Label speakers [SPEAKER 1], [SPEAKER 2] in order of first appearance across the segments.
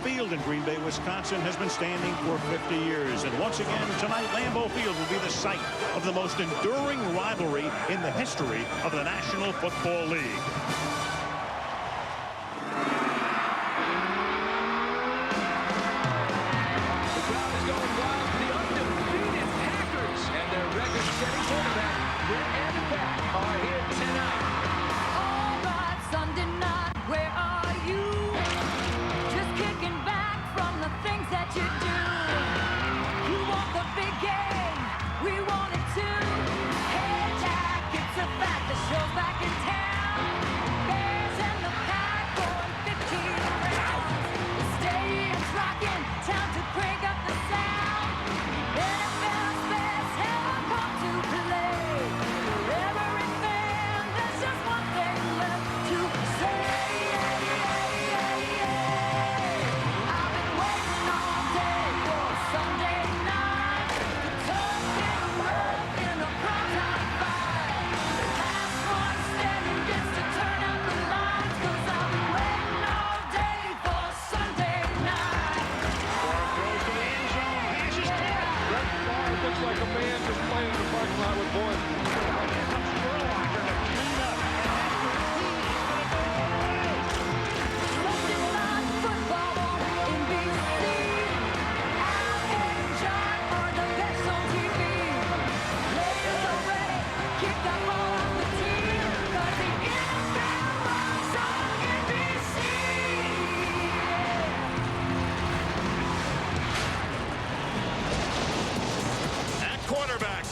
[SPEAKER 1] Field in Green Bay, Wisconsin has been standing for 50 years. And once again, tonight, Lambeau Field will be the site of the most enduring rivalry in the history of the National Football League.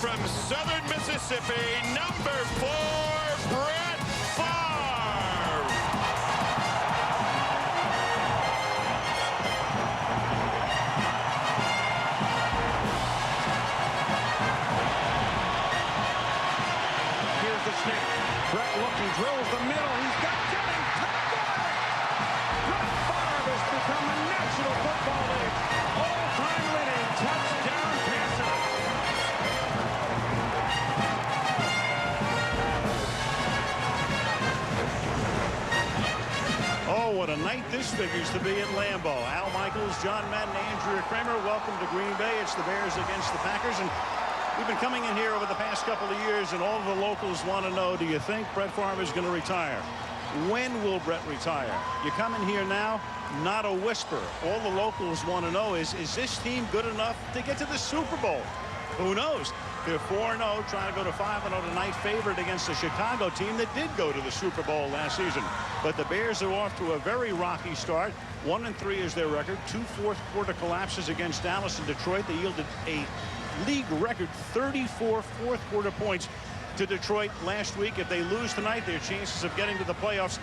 [SPEAKER 2] From Southern Mississippi, number 4, Brett Favre.
[SPEAKER 3] Here's the snake. Brett looking, drills the middle. He's got Jennings. Brett Favre has become a National Football League all-time leading touchdown passer.
[SPEAKER 1] Oh, what a night this figures to be at Lambeau. Al Michaels, John Madden, Andrew Kramer, welcome to Green Bay. It's the Bears against the Packers. And we've been coming in here over the past couple of years, and all of the locals want to know, do you think Brett Favre is going to retire? When will Brett retire? You come in here now, not a whisper. All the locals want to know is this team good enough to get to the Super Bowl? Who knows? They're 4-0, trying to go to 5-0 tonight, favored against the Chicago team that did go to the Super Bowl last season. But the Bears are off to a very rocky start. 1-3 is their record. 2 fourth-quarter collapses against Dallas and Detroit. They yielded a league record 34 fourth-quarter points to Detroit last week. If they lose tonight, their chances of getting to the playoffs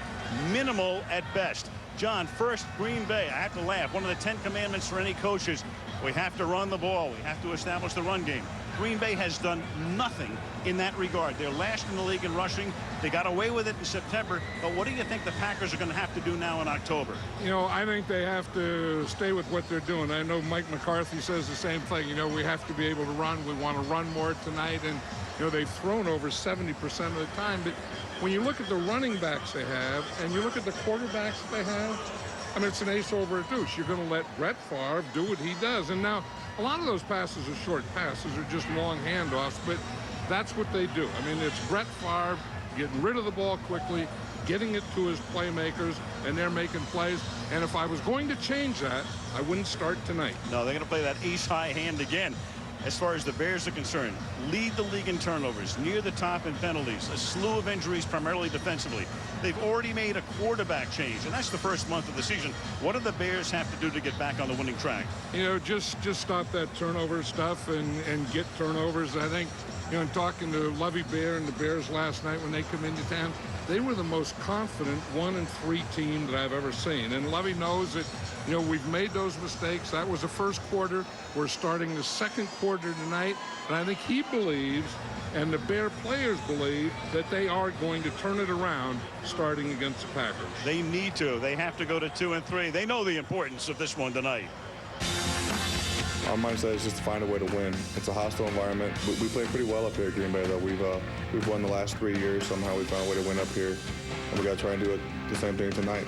[SPEAKER 1] minimal at best. John, first, Green Bay. I have to laugh. One of the 10 commandments for any coaches, we have to run the ball. We have to establish the run game. Green Bay has done nothing in that regard. They're last in the league in rushing. They got away with it in September. But what do you think the Packers are going to have to do now in October?
[SPEAKER 4] You know, I think they have to stay with what they're doing. I know Mike McCarthy says the same thing. You know, we have to be able to run. We want to run more tonight. And, you know, they've thrown over 70% of the time. But when you look at the running backs they have and you look at the quarterbacks that they have, I mean, it's an ace over a deuce. You're going to let Brett Favre do what he does. And now, a lot of those passes are short passes or just long handoffs, but that's what they do. I mean, it's Brett Favre getting rid of the ball quickly, getting it to his playmakers, and they're making plays. And if I was going to change that, I wouldn't start tonight.
[SPEAKER 1] No, they're going to play that ace-high hand again. As far as the Bears are concerned, lead the league in turnovers, near the top in penalties, a slew of injuries, primarily defensively. They've already made a quarterback change, and that's the first month of the season. What do the Bears have to do to get back on the winning track?
[SPEAKER 4] You know, just stop that turnover stuff and get turnovers. I think, you know, in talking to Lovie Bear and the Bears last night when they come into town, they were the most confident 1-3 team that I've ever seen. And Lovie knows that, you know, we've made those mistakes. That was the first quarter. We're starting the second quarter tonight. And I think he believes, and the Bear players believe, that they are going to turn it around starting against the Packers.
[SPEAKER 1] They need to. They have to go to 2-3. They know the importance of this one tonight.
[SPEAKER 5] Our mindset is just to find a way to win. It's a hostile environment. We play pretty well up here at Green Bay, though. We've won the last 3 years. Somehow we found a way to win up here, and we got to try and do it the same thing tonight.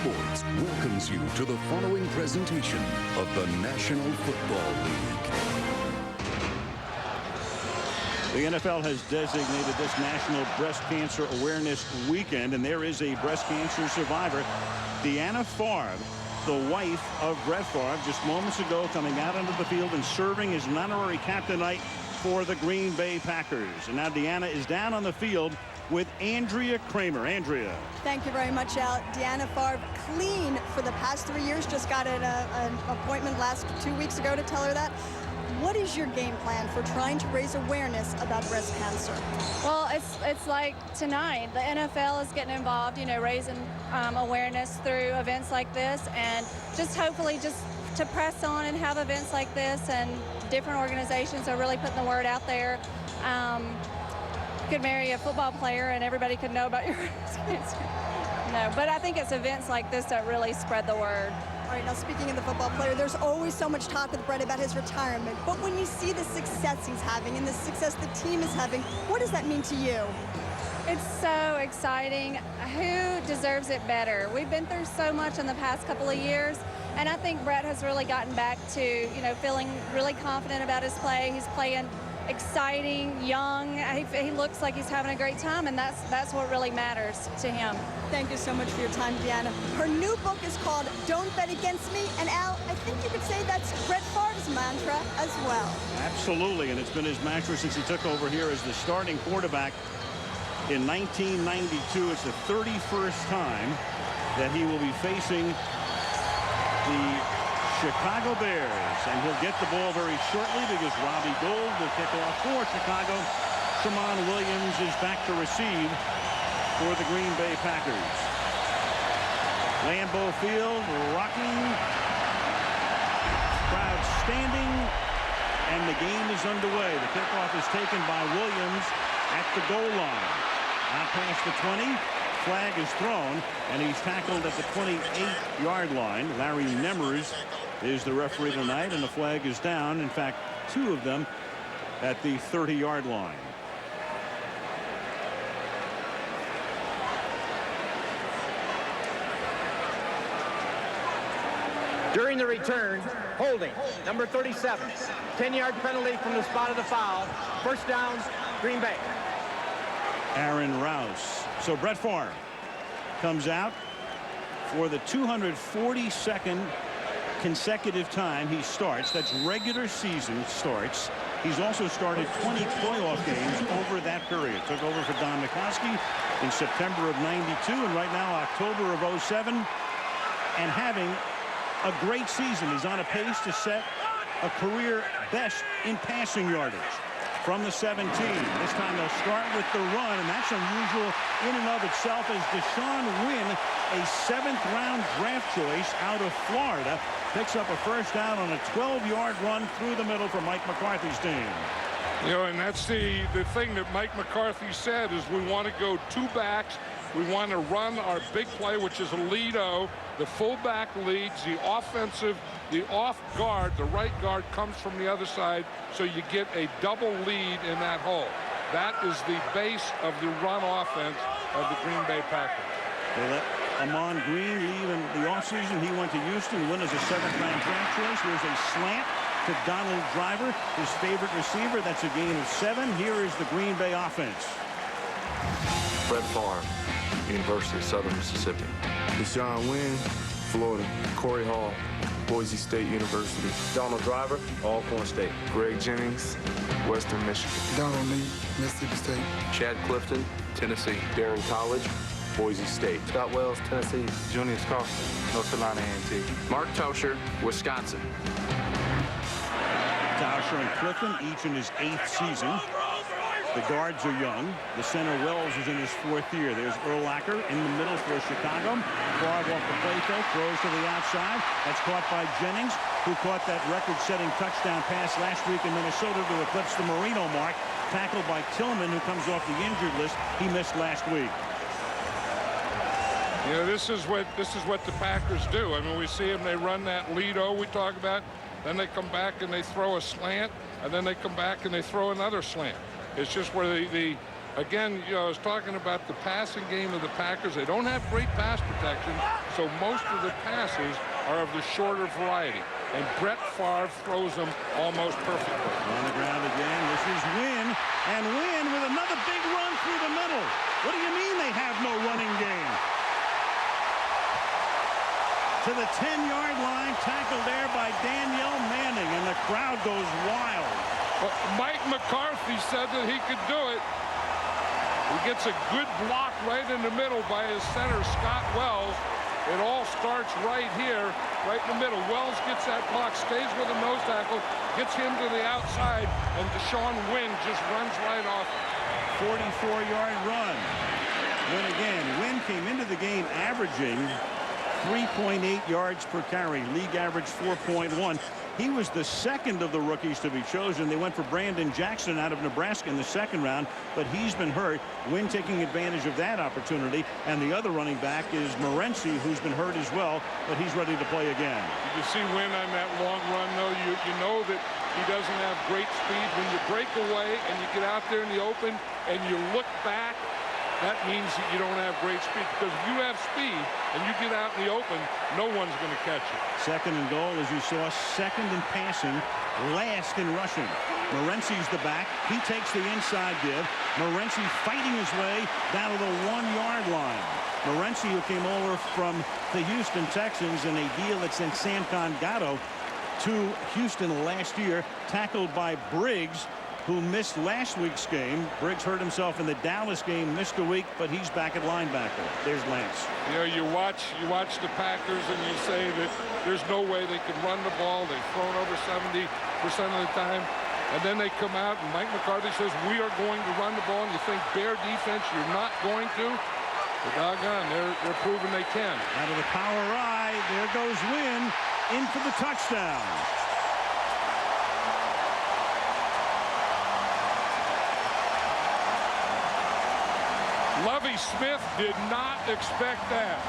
[SPEAKER 6] Sports welcomes you to the following presentation of the National Football League.
[SPEAKER 1] The NFL has designated this National Breast Cancer Awareness Weekend, and there is a breast cancer survivor, Deanna Favre, the wife of Brett Favre, just moments ago coming out onto the field and serving as an honorary captain tonight for the Green Bay Packers. And now Deanna is down on the field with Andrea Kramer. Andrea.
[SPEAKER 7] Thank you very much, Al. Deanna Favre, clean for the past 3 years. Just got an appointment 2 weeks ago to tell her that. What is your game plan for trying to raise awareness about breast cancer?
[SPEAKER 8] Well, it's like tonight. The NFL is getting involved, you know, raising awareness through events like this, and just hopefully just to press on and have events like this, and different organizations are really putting the word out there. You could marry a football player and everybody could know about your breast cancer. No, but I think it's events like this that really spread the word.
[SPEAKER 7] All right, now speaking of the football player, there's always so much talk with Brett about his retirement. But when you see the success he's having and the success the team is having, what does that mean to you?
[SPEAKER 8] It's so exciting. Who deserves it better? We've been through so much in the past couple of years, and I think Brett has really gotten back to, you know, feeling really confident about his play. He's playing exciting, young. He looks like he's having a great time, and that's what really matters to him.
[SPEAKER 7] Thank you so much for your time, Deanna. Her new book is called Don't Bet Against Me, and Al, I think you could say that's Brett Favre's mantra as well.
[SPEAKER 1] Absolutely, and it's been his mantra since he took over here as the starting quarterback in 1992. It's the 31st time that he will be facing the Chicago Bears, and he'll get the ball very shortly because Robbie Gould will kick off for Chicago. Tramon Williams is back to receive for the Green Bay Packers. Lambeau Field rocking, crowd standing, and the game is underway. The kickoff is taken by Williams at the goal line. Out past the 20, flag is thrown, and he's tackled at the 28-yard line. Larry Nemers is the referee tonight, and the flag is down. In fact, 2 of them at the 30-yard line.
[SPEAKER 9] During the return, holding, number 37. 10-yard penalty from the spot of the foul. First down, Green Bay.
[SPEAKER 1] Aaron Rouse. So Brett Favre comes out for the 242nd consecutive time he starts. That's regular season starts. He's also started 20 playoff games over that period. Took over for Don McCoskey in September of '92, and right now October of '07, and having a great season. He's on a pace to set a career best in passing yardage from the 17. This time they'll start with the run, and that's unusual in and of itself, as Deshaun Wynn, a 7th-round draft choice out of Florida, picks up a first down on a 12-yard run through the middle for Mike McCarthy's team.
[SPEAKER 4] You know, and that's the thing that Mike McCarthy said, is we want to go 2 backs. We want to run our big play, which is a lead-o. The fullback leads, the offensive, the off guard, the right guard comes from the other side, so you get a double lead in that hole. That is the base of the run offense of the Green Bay Packers.
[SPEAKER 1] They let Amon Green leave in the offseason. He went to Houston, win as a 7th-round draft choice. Here's a slant to Donald Driver, his favorite receiver. That's a gain of 7. Here is the Green Bay offense.
[SPEAKER 10] Brett Favre, University of Southern Mississippi.
[SPEAKER 5] Deshaun Wynn, Florida. Corey Hall, Boise State University.
[SPEAKER 10] Donald Driver, Alcorn State.
[SPEAKER 5] Greg Jennings, Western Michigan.
[SPEAKER 11] Donald Lee, Mississippi State.
[SPEAKER 10] Chad Clifton, Tennessee. Darren College, Boise State.
[SPEAKER 5] Scott Wells, Tennessee. Junius Carlson, North Carolina A&T.
[SPEAKER 10] Mark Tosher, Wisconsin.
[SPEAKER 1] Tosher and Clifton, each in his 8th season. The guards are young. The center, Wells, is in his 4th year. There's Urlacher in the middle for Chicago. Favre off the play fake, throws to the outside. That's caught by Jennings, who caught that record-setting touchdown pass last week in Minnesota to eclipse the Marino mark. Tackled by Tillman, who comes off the injured list. He missed last week.
[SPEAKER 4] You know, this is what the Packers do. I mean, we see them, they run that lead-o we talk about, then they come back and they throw a slant, and then they come back and they throw another slant. It's just where the Again, you know, I was talking about the passing game of the Packers. They don't have great pass protection, so most of the passes are of the shorter variety. And Brett Favre throws them almost perfectly.
[SPEAKER 1] On the ground again. This is Wynn. And Wynn with another big run through the middle. What do you mean they have no running game? To the 10-yard line, tackled there by Danielle Manning, and the crowd goes wild.
[SPEAKER 4] Well, Mike McCarthy said that he could do it. He gets a good block right in the middle by his center, Scott Wells. It all starts right here, right in the middle. Wells gets that block, stays with the nose tackle, gets him to the outside, and Deshaun Wynn just runs right off.
[SPEAKER 1] 44-yard run. Wynn again. Wynn came into the game averaging 3.8 yards per carry. League average 4.1. He was the second of the rookies to be chosen. They went for Brandon Jackson out of Nebraska in the second round, but he's been hurt. Wynn taking advantage of that opportunity. And the other running back is Morency, who's been hurt as well, but he's ready to play again.
[SPEAKER 4] You see Wynn on that long run, though. You know that he doesn't have great speed. When you break away and you get out there in the open and you look back, that means that you don't have great speed, because if you have speed and you get out in the open, no one's going to catch you.
[SPEAKER 1] Second and goal, as you saw, second in passing, last in rushing. Morency's the back. He takes the inside give. Morency fighting his way down to the 1-yard line. Morency, who came over from the Houston Texans in a deal that sent Sam Gatto to Houston last year, tackled by Briggs, who missed last week's game. Briggs hurt himself in the Dallas game, missed a week, but he's back at linebacker. There's Lance.
[SPEAKER 4] You know, you watch the Packers and you say that there's no way they could run the ball. They've thrown over 70% of the time. And then they come out and Mike McCarthy says, we are going to run the ball. And you think, Bear defense, you're not going to? But doggone, they're proving they can.
[SPEAKER 1] Out of the power I, there goes Wynn in for the touchdown.
[SPEAKER 4] Lovie Smith did not expect that.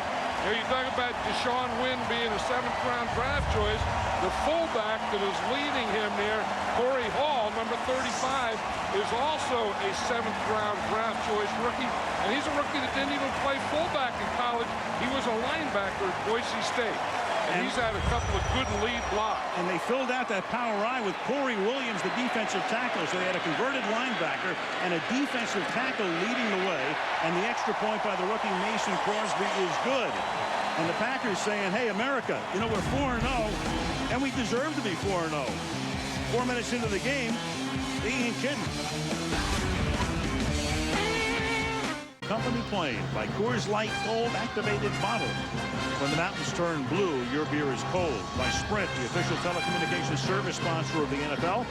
[SPEAKER 4] You talk about Deshaun Wynn being a 7th-round draft choice. The fullback that is leading him there, Corey Hall, number 35, is also a 7th-round draft choice rookie. And he's a rookie that didn't even play fullback in college. He was a linebacker at Boise State. And he's had a couple of good lead blocks.
[SPEAKER 1] And they filled out that power I with Corey Williams, the defensive tackle. So they had a converted linebacker and a defensive tackle leading the way. And the extra point by the rookie Mason Crosby is good. And the Packers saying, hey, America, you know, we're 4-0, and we deserve to be 4-0. 4 minutes into the game, they ain't kidding. Company playing by Coors Light Cold Activated Bottle. When the mountains turn blue, your beer is cold. By Sprint, the official telecommunications service sponsor of the NFL.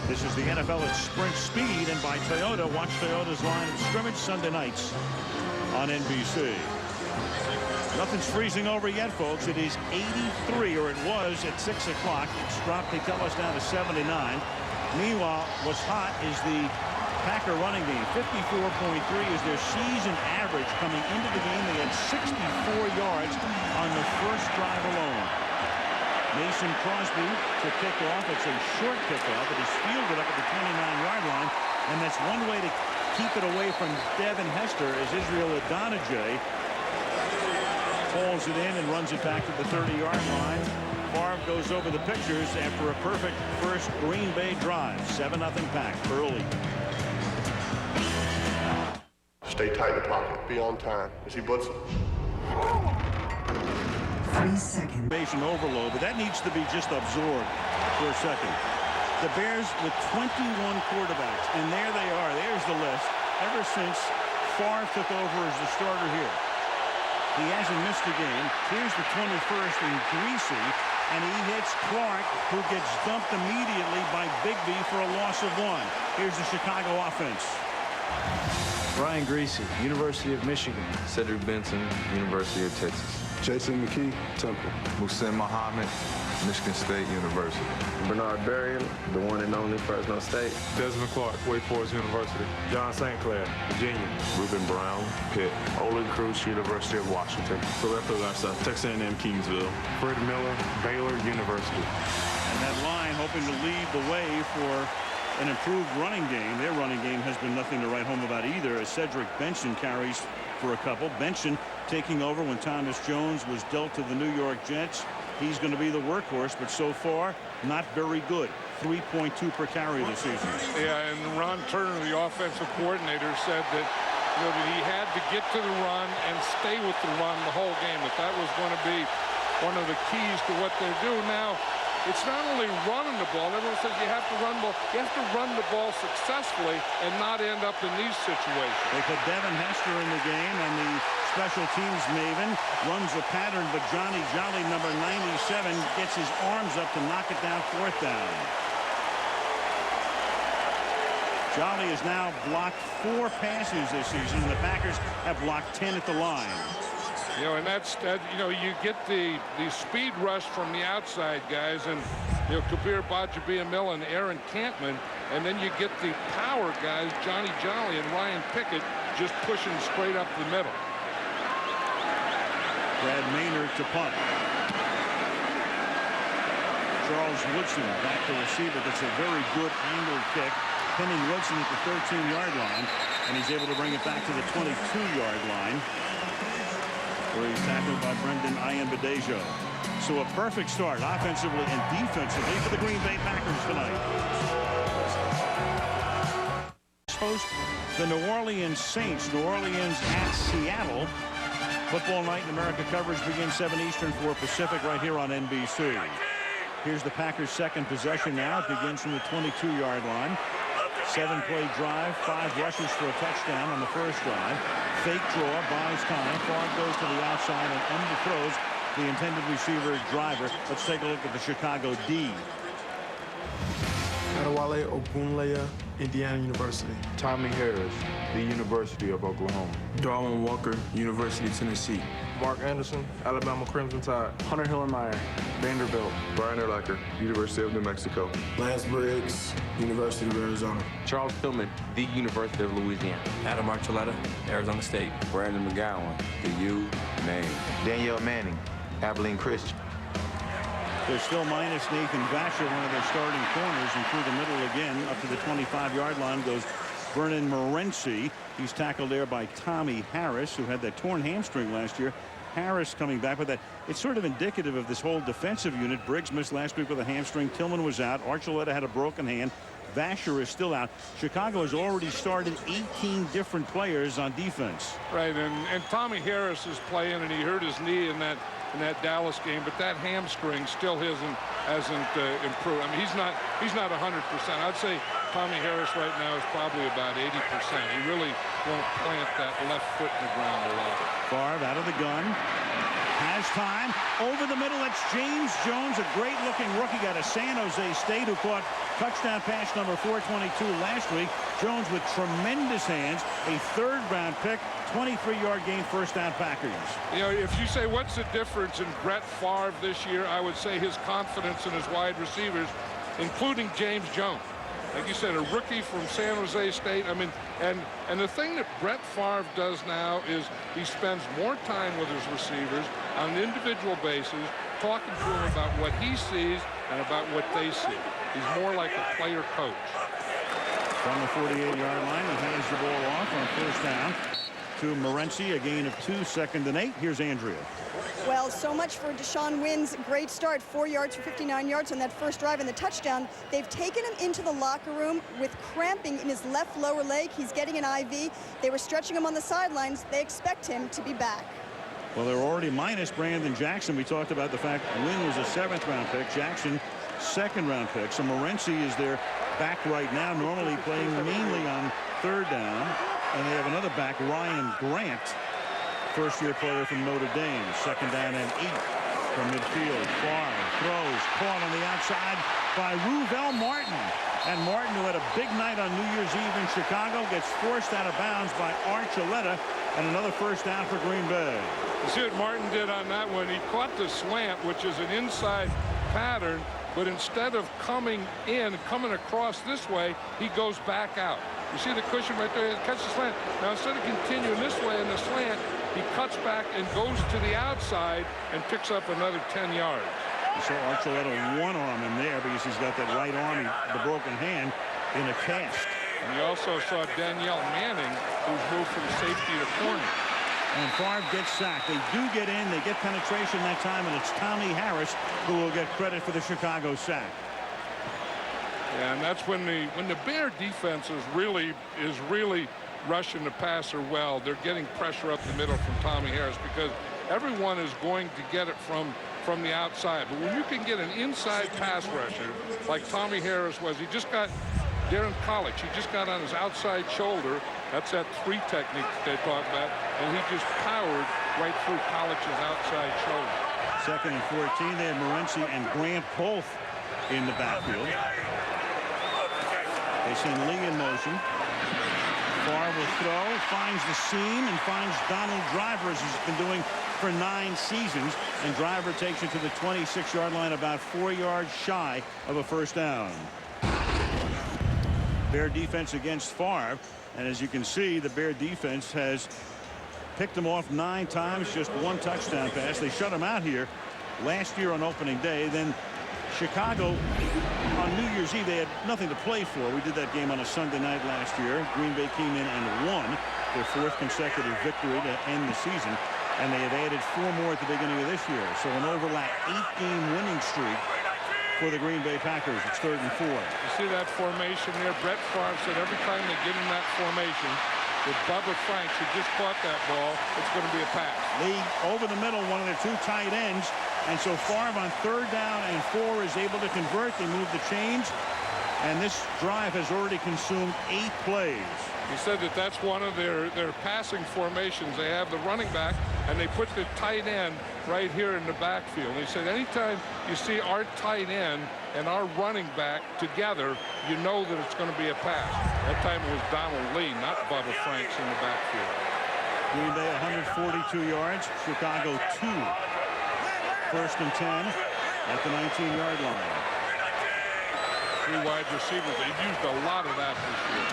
[SPEAKER 1] This is the NFL at Sprint Speed. And by Toyota, watch Toyota's line of scrimmage Sunday nights on NBC. Nothing's freezing over yet, folks. It is 83, or it was at 6 o'clock. It's dropped, they tell us, down to 79. Meanwhile, what's hot is the Packer running game. 54.3 is their season average coming into the game. They had 64 yards on the first drive alone. Mason Crosby to kick off. It's a short kickoff. It is fielded up at the 29-yard line. And that's one way to keep it away from Devin Hester, as Israel Adonijah pulls it in and runs it back to the 30-yard line. Favre goes over the pictures after a perfect first Green Bay drive. 7-0 Pack early.
[SPEAKER 12] Stay tight in the pocket. Be on time. Is he blitzing?
[SPEAKER 13] 3 seconds.
[SPEAKER 1] Overload, but that needs to be just absorbed for a second. The Bears with 21 quarterbacks, and there they are. There's the list ever since Favre took over as the starter here. He hasn't missed a game. Here's the 21st in Greasy, and he hits Clark, who gets dumped immediately by Bigby for a loss of 1. Here's the Chicago offense.
[SPEAKER 14] Brian Greasy, University of Michigan.
[SPEAKER 10] Cedric Benson, University of Texas.
[SPEAKER 11] Jason McKee, Temple.
[SPEAKER 10] Muhsin Muhammad, Michigan State University.
[SPEAKER 15] Bernard Berrian, the one and only Fresno State.
[SPEAKER 16] Desmond Clark, Wake Forest University.
[SPEAKER 17] John St. Clair, Virginia.
[SPEAKER 18] Ruben Brown, Pitt.
[SPEAKER 19] Olin Cruz, University of Washington.
[SPEAKER 20] Roberto Garza, Texas A&M Kingsville.
[SPEAKER 21] Fred Miller, Baylor University.
[SPEAKER 1] And that line hoping to lead the way for an improved running game. Their running game has been nothing to write home about either, as Cedric Benson carries for a couple. Benson taking over when Thomas Jones was dealt to the New York Jets. He's going to be the workhorse, but so far not very good. 3.2 per carry this season.
[SPEAKER 4] Yeah, and Ron Turner, the offensive coordinator, said that, that he had to get to the run and stay with the run the whole game, that was going to be one of the keys to what they're doing now. It's not only running the ball. Everyone says you have to run the ball. You have to run the ball successfully and not end up in these situations.
[SPEAKER 1] They put Devin Hester in the game, and the special teams maven runs a pattern, but Johnny Jolly, number 97, gets his arms up to knock it down, 4th down. Jolly has now blocked 4 passes this season, and the Packers have blocked 10 at the line.
[SPEAKER 4] And you get the speed rush from the outside guys, and Kabir Bajabiamila and Aaron Campman, and then you get the power guys, Johnny Jolly and Ryan Pickett, just pushing straight up the middle.
[SPEAKER 1] Brad Maynard to punt. Charles Woodson back to receiver. That's a very good angled kick. Pinning Woodson at the 13-yard line, and he's able to bring it back to the 22-yard line, where he's tackled by Brendan Ayanbadejo. So a perfect start offensively and defensively for the Green Bay Packers tonight. Host the New Orleans Saints. New Orleans at Seattle. Football Night in America coverage begins 7 Eastern, 4 Pacific right here on NBC. Here's the Packers' second possession now. It begins from the 22-yard line. 7-play drive, 5 rushes for a touchdown on the first drive. Fake draw, buys time. Favre goes to the outside and underthrows the intended receiver driver. Let's take a look at the Chicago D.
[SPEAKER 11] Adewale Ogunleye, Indiana University.
[SPEAKER 16] Tommy Harris, the University of Oklahoma.
[SPEAKER 11] Darwin Walker, University of Tennessee. Mark Anderson, Alabama Crimson Tide.
[SPEAKER 14] Hunter Hillenmeyer, Vanderbilt.
[SPEAKER 5] Brian Urlacher, University of New Mexico.
[SPEAKER 11] Lance Briggs, University of Arizona.
[SPEAKER 13] Charles Tillman, the University of Louisiana.
[SPEAKER 21] Adam Archuleta, Arizona State.
[SPEAKER 22] Brandon McGowan, the U, Maine.
[SPEAKER 23] Danielle Manning, Abilene Christian.
[SPEAKER 1] They're still minus Nathan Vasher, one of their starting corners, and through the middle again up to the 25-yard line goes Vernon Morency. He's tackled there by Tommy Harris, who had that torn hamstring last year. Harris coming back with that. It's sort of indicative of this whole defensive unit. Briggs missed last week with a hamstring. Tillman was out. Archuleta had a broken hand. Vasher is still out. Chicago has already started 18 different players on defense.
[SPEAKER 4] Right, and Tommy Harris is playing, and he hurt his knee in that Dallas game, but that hamstring still hasn't improved. I mean, he's not 100%. I'd say Tommy Harris right now is probably about 80%. He really won't plant that left foot in the ground a lot.
[SPEAKER 1] Favre out of the gun. Has time. Over the middle, that's James Jones, a great-looking rookie out of San Jose State, who caught touchdown pass number 422 last week. Jones with tremendous hands, a 3rd-round pick, 23-yard gain, first down Packers.
[SPEAKER 4] If you say what's the difference in Brett Favre this year, I would say his confidence in his wide receivers, including James Jones. Like you said, a rookie from San Jose State. I mean, and the thing that Brett Favre does now is he spends more time with his receivers on an individual basis, talking to them about what he sees and about what they see. He's more like a player coach.
[SPEAKER 1] From the 48-yard line, he hands the ball off on first down to Morency, a gain of 2, 2nd and 8. Here's Andrea.
[SPEAKER 7] Well, so much for Deshaun Wynn's great start, 4 yards for 59 yards on that first drive and the touchdown. They've taken him into the locker room with cramping in his left lower leg. He's getting an IV. They were stretching him on the sidelines. They expect him to be back.
[SPEAKER 1] Well, they're already minus Brandon Jackson. We talked about the fact Wynn was a 7th-round pick. Jackson, 2nd-round pick. So Morency is their back right now, normally playing mainly on 3rd down. And they have another back, Ryan Grant, first-year player from Notre Dame. 2nd down and 8 from midfield. Favre throws, caught on the outside by Ruvel Martin. And Martin, who had a big night on New Year's Eve in Chicago, gets forced out of bounds by Archuleta, and another first down for Green Bay.
[SPEAKER 4] You see what Martin did on that one? He caught the slant, which is an inside pattern, but instead of coming across this way, he goes back out. You see the cushion right there? He cuts the slant. Now, instead of continuing this way in the slant, he cuts back and goes to the outside and picks up another 10 yards.
[SPEAKER 1] You saw Archuleta one-arm him there because he's got that right arm, the broken hand. in a cast.
[SPEAKER 4] And you also saw Danielle Manning, who's moved from safety to corner.
[SPEAKER 1] And Favre gets sacked. They do get in. They get penetration that time, and it's Tommy Harris who will get credit for the Chicago sack.
[SPEAKER 4] Yeah, and that's when the Bear defense is really rushing the passer well. They're getting pressure up the middle from Tommy Harris because everyone is going to get it from the outside. But when you can get an inside pass rusher like Tommy Harris was, he just got Darren College. He just got on his outside shoulder. That's that 3 technique that they talk about. And he just powered right through College's outside shoulder.
[SPEAKER 1] 2nd and 14. They have Morency and Grant both in the backfield. They send Lee in motion. Favre will throw, finds the seam, and finds Donald Driver, as he's been doing for 9 seasons. And Driver takes it to the 26-yard line, about 4 yards shy of a first down. Bear defense against Favre. And as you can see, the Bear defense has picked him off 9 times, just 1 touchdown pass. They shut him out here last year on opening day. Then Chicago on New Year's Eve, they had nothing to play for. We did that game on a Sunday night last year. Green Bay came in and won their 4th consecutive victory to end the season. And they have added 4 more at the beginning of this year. So an overlap 8-game winning streak for the Green Bay Packers. It's 3rd and 4.
[SPEAKER 4] You see that formation there? Brett Favre said every time they get in that formation with Bubba Franks, who just caught that ball, it's going to be a pass.
[SPEAKER 1] Lee over the middle, one of the 2 tight ends. And so Favre on 3rd down and 4 is able to convert. They move the chains. And this drive has already consumed 8 plays.
[SPEAKER 4] He said that that's one of their passing formations. They have the running back, and they put the tight end right here in the backfield. He said anytime you see our tight end and our running back together, you know that it's going to be a pass. That time it was Donald Lee, not Bubba Franks, in the backfield.
[SPEAKER 1] Green Bay 142 yards. Chicago 2. 1st and 10 at the 19-yard line.
[SPEAKER 4] 3 wide receivers. They've used a lot of that this year.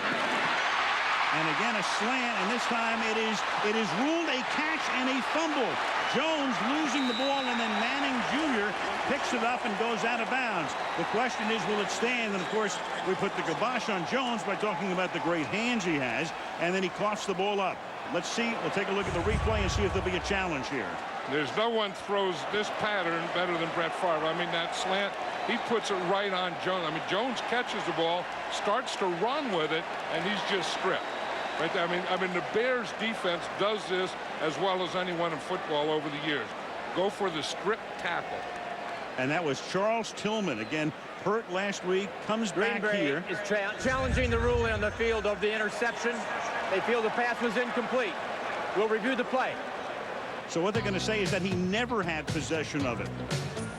[SPEAKER 1] And again a slant, and this time it is ruled a catch and a fumble. Jones losing the ball, and then Manning Jr. picks it up and goes out of bounds. The question is, will it stand? And of course, we put the kibosh on Jones by talking about the great hands he has, and then he coughs the ball up. Let's see. We'll take a look at the replay and see if there'll be a challenge here.
[SPEAKER 4] There's no one throws this pattern better than Brett Favre. I mean, that slant, he puts it right on Jones. I mean, Jones catches the ball, starts to run with it, and he's just stripped. Right there. I mean, the Bears defense does this as well as anyone in football over the years. Go for the strip tackle.
[SPEAKER 1] And that was Charles Tillman, again hurt last week, comes back here.
[SPEAKER 9] Is challenging the ruling on the field of the interception. They feel the pass was incomplete. We'll review the play.
[SPEAKER 1] So what they're going to say is that he never had possession of it.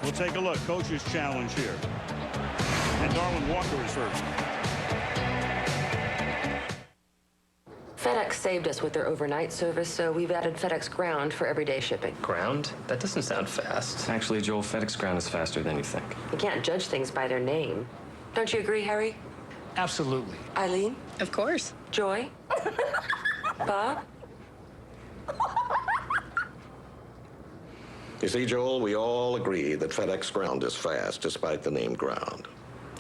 [SPEAKER 1] We'll take a look. Coach's challenge here. And Darwin Walker is first.
[SPEAKER 2] FedEx saved us with their overnight service, so we've added FedEx Ground for everyday shipping.
[SPEAKER 3] Ground? That doesn't sound fast.
[SPEAKER 21] Actually, Joel, FedEx Ground is faster than you think.
[SPEAKER 2] You can't judge things by their name. Don't you agree, Harry?
[SPEAKER 3] Absolutely.
[SPEAKER 2] Eileen?
[SPEAKER 6] Of course.
[SPEAKER 2] Joy? Bob?
[SPEAKER 24] You see, Joel, we all agree that FedEx Ground is fast, despite the name Ground.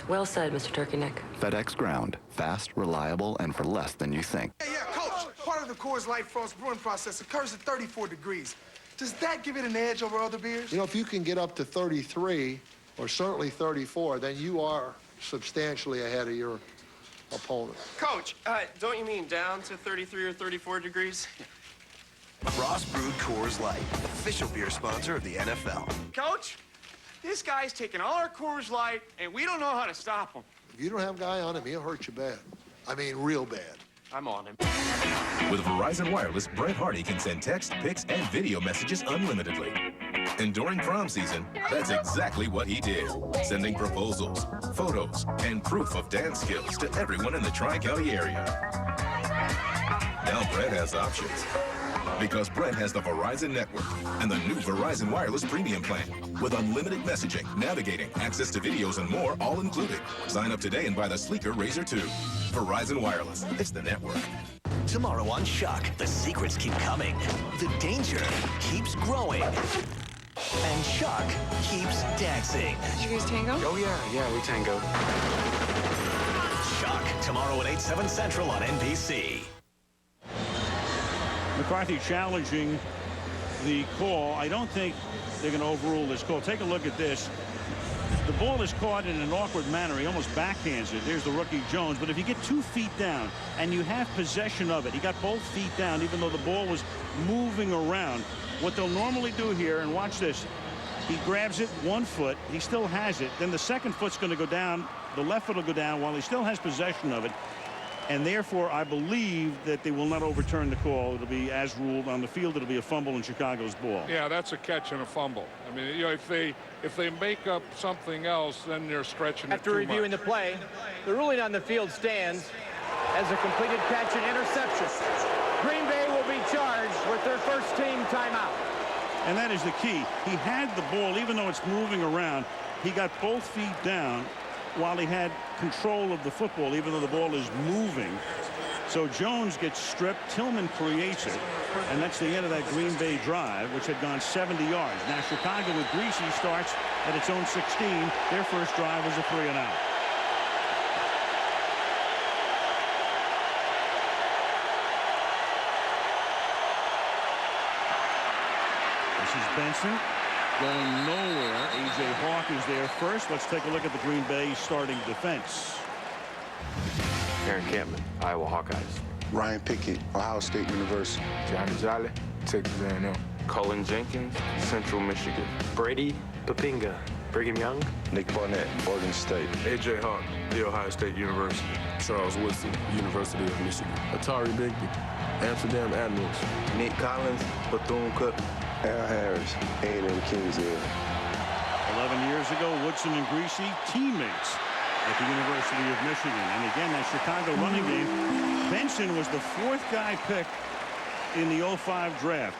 [SPEAKER 2] Well said, Mr. Turkeyneck.
[SPEAKER 25] FedEx Ground. Fast, reliable, and for less than you think.
[SPEAKER 26] Hey, yeah, Coach. Part of the Coors Light Frost brewing process occurs at 34 degrees. Does that give it an edge over other beers?
[SPEAKER 27] You know, if you can get up to 33, or certainly 34, then you are substantially ahead of your opponent.
[SPEAKER 28] Coach, don't you mean down to 33 or 34 degrees?
[SPEAKER 29] Frost brewed Coors Light, official beer sponsor of the NFL.
[SPEAKER 28] Coach, this guy's taking all our Coors Light, and we don't know how to stop him.
[SPEAKER 27] If you don't have a guy on him, he'll hurt you bad. I mean, real bad.
[SPEAKER 28] I'm on him.
[SPEAKER 30] With Verizon Wireless, Brett Hardy can send text, pics, and video messages unlimitedly. And during prom season, that's exactly what he did. Sending proposals, photos, and proof of dance skills to everyone in the Tri-County area. Now Brett has options. Because Brett has the Verizon network and the new Verizon Wireless Premium plan with unlimited messaging, navigating, access to videos, and more all included. Sign up today and buy the sleeker Razr 2. Verizon Wireless. It's the network.
[SPEAKER 29] Tomorrow on Shock, the secrets keep coming. The danger keeps growing. And Shock keeps dancing.
[SPEAKER 6] Did you guys tango?
[SPEAKER 14] Oh, yeah, we tangoed.
[SPEAKER 29] Shock tomorrow at 8, 7 Central on NBC.
[SPEAKER 1] McCarthy challenging the call. I don't think they're going to overrule this call. Take a look at this. The ball is caught in an awkward manner. He almost backhands it. There's the rookie Jones. But if you get 2 feet down and you have possession of it, he got both feet down even though the ball was moving around. What they'll normally do here, and watch this, he grabs it 1 foot. He still has it. Then the second foot's going to go down. The left foot will go down while he still has possession of it. And therefore, I believe that they will not overturn the call. It'll be as ruled on the field. It'll be a fumble in Chicago's ball.
[SPEAKER 4] Yeah, that's a catch and a fumble. I mean, you know, if they make up something else, then they're stretching it too much.
[SPEAKER 9] After reviewing the play, the ruling on the field stands as a completed catch and interception. Green Bay will be charged with their first team timeout.
[SPEAKER 1] And that is the key. He had the ball, even though it's moving around. He got both feet down while he had control of the football, even though the ball is moving. So Jones gets stripped. Tillman creates it. And that's the end of that Green Bay drive, which had gone 70 yards. Now Chicago with Greasy starts at its own 16. Their first drive was a 3-and-out. This is Benson going nowhere. A.J. Hawk is there first. Let's take a look at the Green Bay starting defense.
[SPEAKER 11] Aaron Campbell, Iowa Hawkeyes.
[SPEAKER 6] Ryan Pickett, Ohio State University.
[SPEAKER 11] Johnny Jolly, Texas A&M.
[SPEAKER 22] Colin Jenkins, Central Michigan.
[SPEAKER 14] Brady Papinga, Brigham Young.
[SPEAKER 6] Nick Barnett, Oregon State.
[SPEAKER 11] A.J. Hawk, The Ohio State University. Charles Woodson, University of Michigan. Atari Bigby, Amsterdam Admirals.
[SPEAKER 23] Nick Collins, Bethune-Cookman.
[SPEAKER 6] Al Harris, A&M Kingsville.
[SPEAKER 1] 11 years ago, Woodson and Greasy teammates at the University of Michigan. And again, that Chicago running game. Benson was the 4th guy picked in the 05 draft.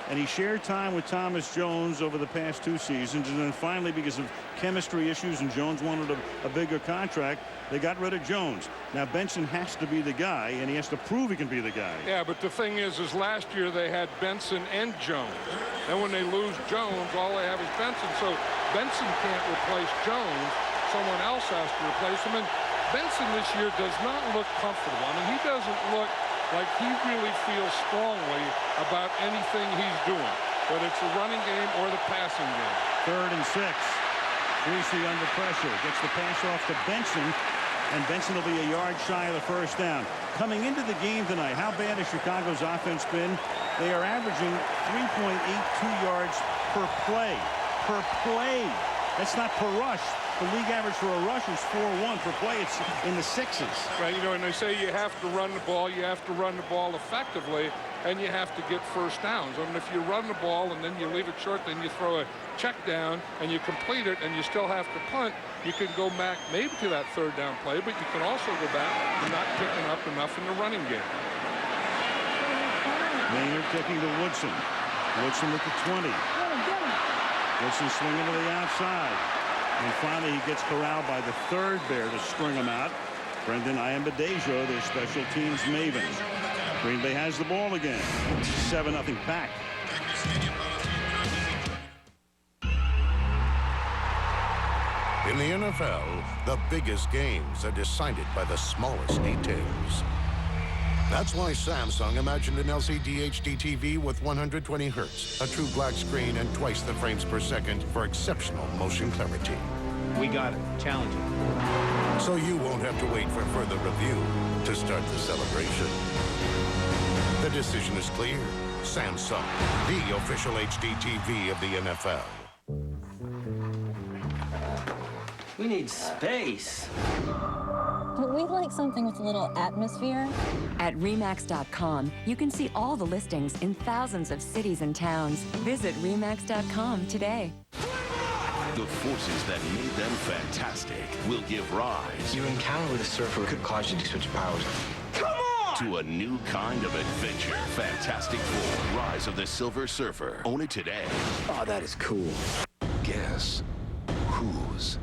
[SPEAKER 1] And he shared time with Thomas Jones over the past 2 seasons. And then finally, because of chemistry issues and Jones wanted a bigger contract, they got rid of Jones. Now Benson has to be the guy, and he has to prove he can be the guy.
[SPEAKER 4] Yeah, but the thing is last year they had Benson and Jones. And when they lose Jones, all they have is Benson. So Benson can't replace Jones. Someone else has to replace him. And Benson this year does not look comfortable. I mean, he doesn't look like he really feels strongly about anything he's doing, whether it's the running game or the passing game.
[SPEAKER 1] 3rd and 6. Greasy under pressure. Gets the pass off to Benson, and Benson will be a yard shy of the first down. Coming into the game tonight, how bad has Chicago's offense been? They are averaging 3.82 yards per play. Per play. That's not per rush. The league average for a rush is 4.1 per play. It's in the 6s.
[SPEAKER 4] Right, you know, and they say you have to run the ball. You have to run the ball effectively, and you have to get first downs. I mean, if you run the ball and then you leave it short, then you throw a check down and you complete it, and you still have to punt, you can go back maybe to that 3rd down play, but you can also go back to not picking up enough in the running game.
[SPEAKER 1] Maynard kicking to Woodson. Woodson with the 20. Woodson swinging to the outside. And finally, he gets corralled by the 3rd Bear to string him out. Brendan Iambadejo, their special teams maven. Green Bay has the ball again. 7-0 back.
[SPEAKER 8] In the NFL, the biggest games are decided by the smallest details. That's why Samsung imagined an LCD HD TV with 120 hertz, a true black screen, and twice the frames per second for exceptional motion clarity.
[SPEAKER 9] We got it. Challenging.
[SPEAKER 8] So you won't have to wait for further review to start the celebration. The decision is clear. Samsung, the official HD TV of the NFL.
[SPEAKER 10] We need space.
[SPEAKER 12] We'd like something with a little atmosphere.
[SPEAKER 15] At RE/MAX.com, you can see all the listings in thousands of cities and towns. Visit RE/MAX.com today.
[SPEAKER 29] The forces that made them fantastic will give rise.
[SPEAKER 14] Your encounter with a surfer could cause you to switch powers.
[SPEAKER 29] Come on! To a new kind of adventure. Fantastic Four, Rise of the Silver Surfer. Own it today.
[SPEAKER 14] Oh, that is cool.
[SPEAKER 29] Guess who's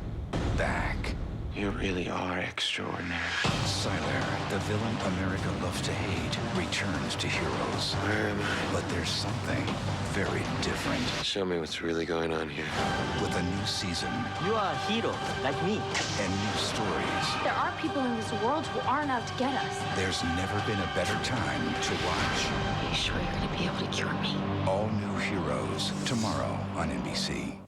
[SPEAKER 29] back
[SPEAKER 22] You really are extraordinary.
[SPEAKER 3] Siler, the villain America loves to hate, returns to Heroes.
[SPEAKER 22] Where am I?
[SPEAKER 3] But there's something very different.
[SPEAKER 22] Show me what's really going on here.
[SPEAKER 3] With a new season.
[SPEAKER 10] You are a hero, like me.
[SPEAKER 3] And new stories.
[SPEAKER 5] There are people in this world who aren't out to get us.
[SPEAKER 3] There's never been a better time to watch.
[SPEAKER 5] Are you sure you're going to be able to cure me?
[SPEAKER 3] All new Heroes, tomorrow on NBC.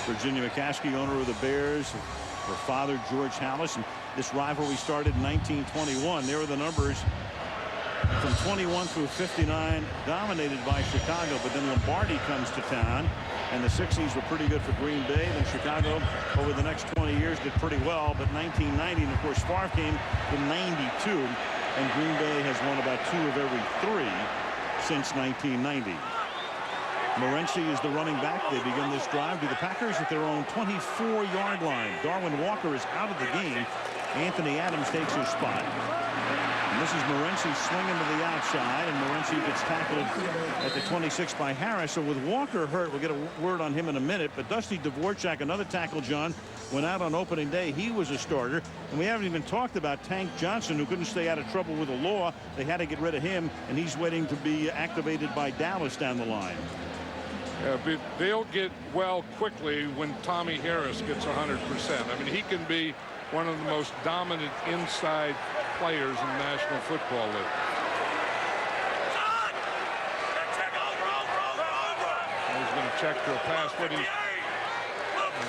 [SPEAKER 1] Virginia McCaskey, owner of the Bears, her father George Hallis, and this rivalry started in 1921. There are the numbers from 21 through 59, dominated by Chicago, but then Lombardi comes to town, and the 60s were pretty good for Green Bay. Then Chicago, over the next 20 years, did pretty well, but 1990, and of course Favre came in 92, and Green Bay has won about 2 of every 3 since 1990. Morency is the running back. They begin this drive to the Packers at their own 24-yard line. Darwin Walker is out of the game. Anthony Adams takes his spot. And this is Morency swinging to the outside, and Morency gets tackled at the 26 by Harris. So with Walker hurt, we'll get a word on him in a minute, but Dusty Dvorak, another tackle, John, went out on opening day. He was a starter. And we haven't even talked about Tank Johnson, who couldn't stay out of trouble with the law. They had to get rid of him, and he's waiting to be activated by Dallas down the line.
[SPEAKER 4] Yeah, but they'll get well quickly when Tommy Harris gets 100%. I mean, he can be one of the most dominant inside players in the National Football League. He's going to check to a pass. What he's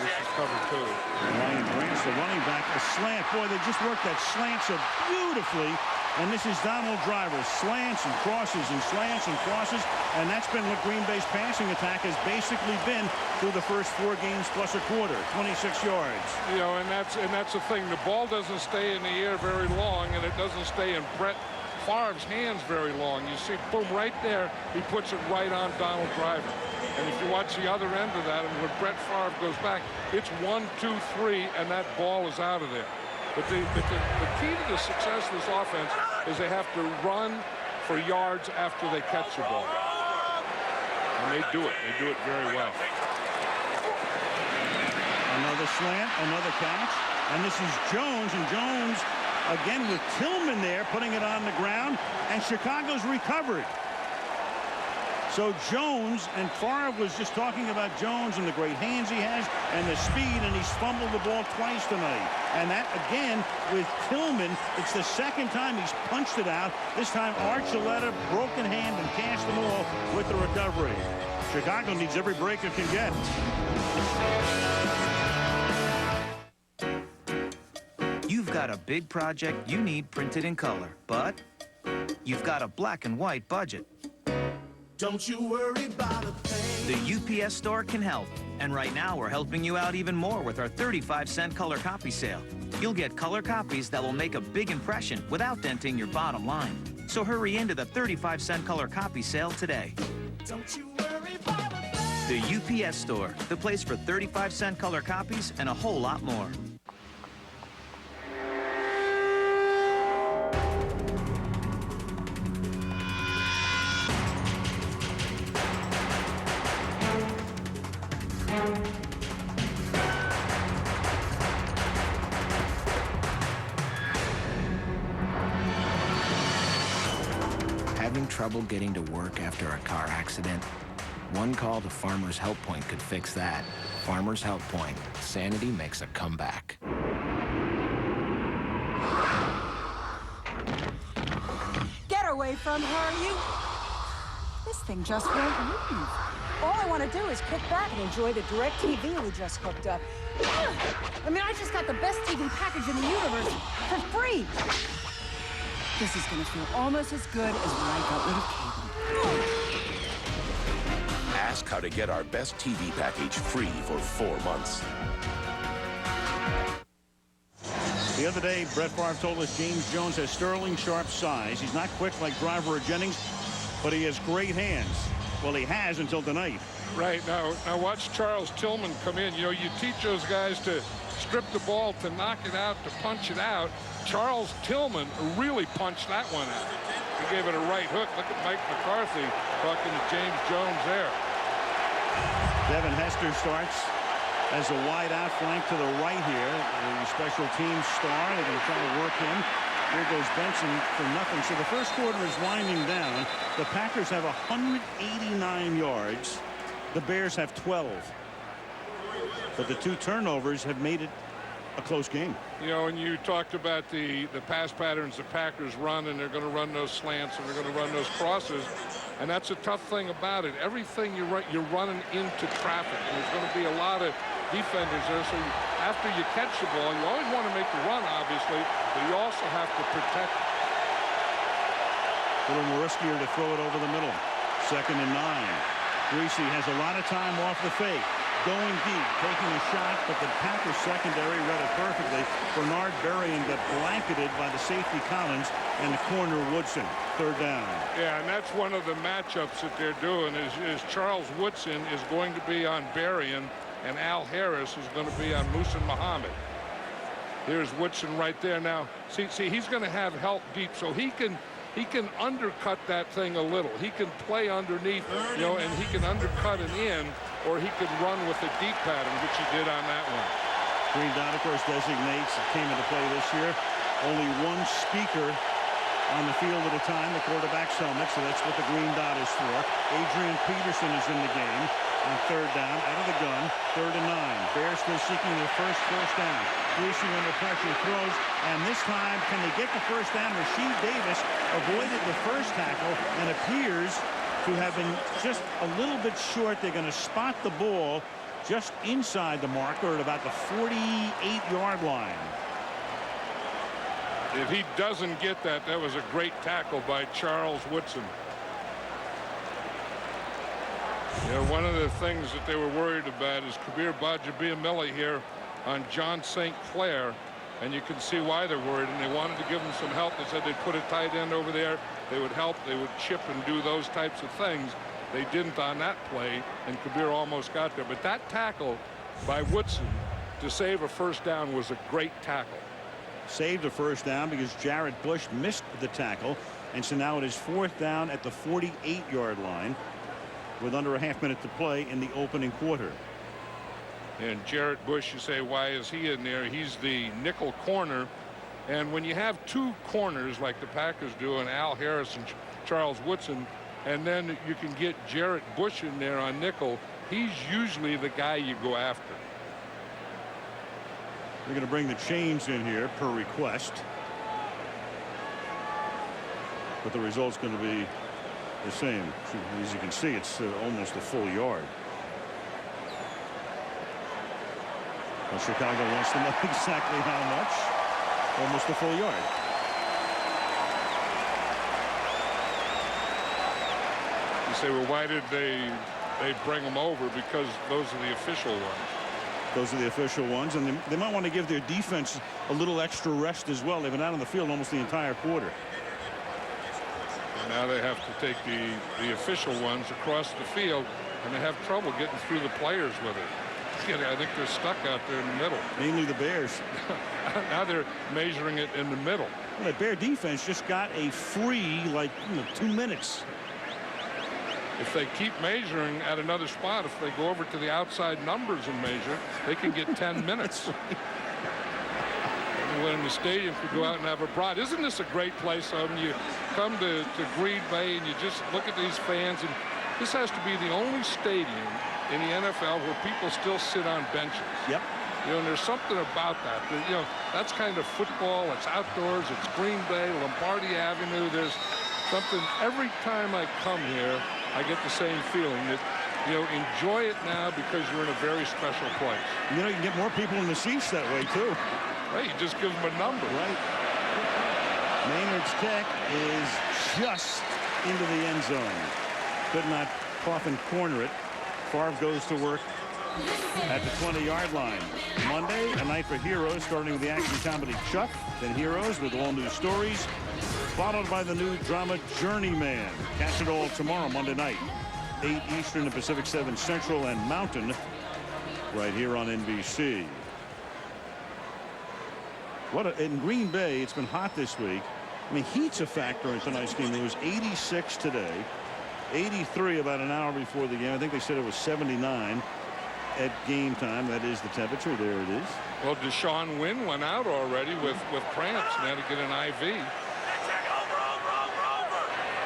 [SPEAKER 4] this is cover 2.
[SPEAKER 1] Ryan Grant's the running back. A slant. Boy, they just worked that slant so beautifully. And this is Donald Driver. Slants and crosses and slants and crosses. And that's been what Green Bay's passing attack has basically been through the first 4 games plus a quarter. 26 yards.
[SPEAKER 4] You know, and that's the thing. The ball doesn't stay in the air very long, and it doesn't stay in Brett Favre's hands very long. You see, boom, right there, he puts it right on Donald Driver. And if you watch the other end of that, and when Brett Favre goes back, it's 1, 2, 3, and that ball is out of there. But the key to the success of this offense is they have to run for yards after they catch the ball. And they do it. They do it very well.
[SPEAKER 1] Another slant, another catch. And this is Jones, and Jones again with Tillman there, putting it on the ground, and Chicago's recovered. So Jones, and Favre was just talking about Jones and the great hands he has and the speed, and he's fumbled the ball twice tonight. And that, again, with Tillman, it's the second time he's punched it out. This time Archuleta, broken hand, and cashed them all with the recovery. Chicago needs every break it can get.
[SPEAKER 7] You've got a big project you need printed in color, but you've got a black and white budget.
[SPEAKER 13] Don't you worry about a thing.
[SPEAKER 7] The UPS store can help. And right now, we're helping you out even more with our 35-cent color copy sale. You'll get color copies that will make a big impression without denting your bottom line. So hurry into the 35-cent color copy sale today.
[SPEAKER 13] Don't you worry about a thing.
[SPEAKER 7] The UPS store, the place for 35-cent color copies and a whole lot more.
[SPEAKER 16] Having trouble getting to work after a car accident? One call to Farmers Help Point could fix that. Farmers Help Point. Sanity makes a comeback.
[SPEAKER 17] Get away from her, you! This thing just won't move. All I want to do is kick back and enjoy the DirecTV we just hooked up. I mean, I just got the best TV package in the universe for free. This is going to feel almost as good as when I got rid of cable.
[SPEAKER 30] Ask how to get our best TV package free for 4 months.
[SPEAKER 1] The other day, Brett Favre told us James Jones has sterling sharp size. He's not quick like Driver or Jennings, but he has great hands. Well, he has until tonight.
[SPEAKER 4] Right. Now watch Charles Tillman come in. You know, you teach those guys to strip the ball, to knock it out, to punch it out. Charles Tillman really punched that one out. He gave it a right hook. Look at Mike McCarthy talking to James Jones there.
[SPEAKER 1] Devin Hester starts as a wide out flank to the right here. The special teams star. They're going to try to work him. Here goes Benson for nothing. So the first quarter is winding down. The Packers have 189 yards. The Bears have 12. But the 2 turnovers have made it a close game.
[SPEAKER 4] You know, and you talked about the pass patterns the Packers run, and they're going to run those slants and they're going to run those crosses. And that's a tough thing about it. Everything you're running into traffic. And there's going to be a lot of defenders there. So after you catch the ball, you always want to make the run, obviously, but you also have to protect it.
[SPEAKER 1] A little more riskier to throw it over the middle. 2nd and 9. Greasy has a lot of time off the fake. Going deep, taking a shot, but the Packers secondary read it perfectly. Bernard Berrien got blanketed by the safety Collins and the corner Woodson. 3rd down.
[SPEAKER 4] Yeah, and that's one of the matchups that they're doing is Charles Woodson is going to be on Berrien, and Al Harris is going to be on Muhsin Muhammad. Here's Woodson right there now. See, he's going to have help deep, so he can undercut that thing a little. He can play underneath, you know, and he can undercut an in, or he could run with a deep pattern, which he did on that one.
[SPEAKER 1] Green dot, of course, designates it came into play this year. Only one speaker on the field at a time, the quarterback's helmet, so that's what the green dot is for. Adrian Peterson is in the game on 3rd down, out of the gun, 3rd and 9. Bears still seeking their first down. Greasy under pressure, throws, and this time, can they get the first down? Rasheed Davis avoided the first tackle and appears to have been just a little bit short. They're going to spot the ball just inside the marker at about the 48-yard line.
[SPEAKER 4] If he doesn't get that, that was a great tackle by Charles Woodson. You know, one of the things that they were worried about is Kabir Bajabiamili here on John St. Clair, and you can see why they're worried, and they wanted to give him some help. They said they'd put a tight end over there. They would help. They would chip and do those types of things. They didn't on that play, and Kabir almost got there. But that tackle by Woodson to save a first down was a great tackle.
[SPEAKER 1] Saved a first down because Jared Bush missed the tackle, and so now it is 4th down at the 48-yard line with under a half-minute to play in the opening quarter.
[SPEAKER 4] And Jarrett Bush, you say, why is he in there? He's the nickel corner. And when you have 2 corners like the Packers do, and Al Harris and Charles Woodson, and then you can get Jarrett Bush in there on nickel, he's usually the guy you go after.
[SPEAKER 1] They're going to bring the chains in here per request. But the result's going to be the same. As you can see, it's almost a full yard. Well, Chicago wants to know exactly how much. Almost a full yard.
[SPEAKER 4] You say, well, why did they bring them over? Because those are the official ones.
[SPEAKER 1] Those are the official ones, and they might want to give their defense a little extra rest as well. They've been out on the field almost the entire quarter.
[SPEAKER 4] And now they have to take the official ones across the field, and they have trouble getting through the players with it. I think they're stuck out there in the middle.
[SPEAKER 1] Mainly the Bears.
[SPEAKER 4] Now they're measuring it in the middle.
[SPEAKER 1] Well, the Bear defense just got a free, 2 minutes.
[SPEAKER 4] If they keep measuring at another spot, if they go over to the outside numbers and measure, they can get 10 minutes. When in the stadium could go out and have a bride. Isn't this a great place? You come to Green Bay and you just look at these fans, and this has to be the only stadium in the NFL where people still sit on benches.
[SPEAKER 1] Yep.
[SPEAKER 4] You know, and there's something about that. You know, that's kind of football. It's outdoors. It's Green Bay, Lombardi Avenue. There's something. Every time I come here, I get the same feeling that, you know, enjoy it now because you're in a very special place.
[SPEAKER 1] You know, you can get more people in the seats that way, too.
[SPEAKER 4] Right, you just give them a number.
[SPEAKER 1] Right. Maynard's kick is just into the end zone. Could not coffin corner it. Favre goes to work at the 20-yard line. Monday, a night for heroes, starting with the action comedy Chuck, then Heroes with all new stories, followed by the new drama Journeyman. Catch it all tomorrow, Monday night, 8 Eastern and Pacific, 7 Central and Mountain, right here on NBC. In Green Bay, it's been hot this week. I mean, heat's a factor in tonight's game. It was 86 today. 83 about an hour before the game. I think they said it was 79. at game time. That is the temperature. There it is.
[SPEAKER 4] Well, Deshaun Wynn went out already with cramps and had to get an IV.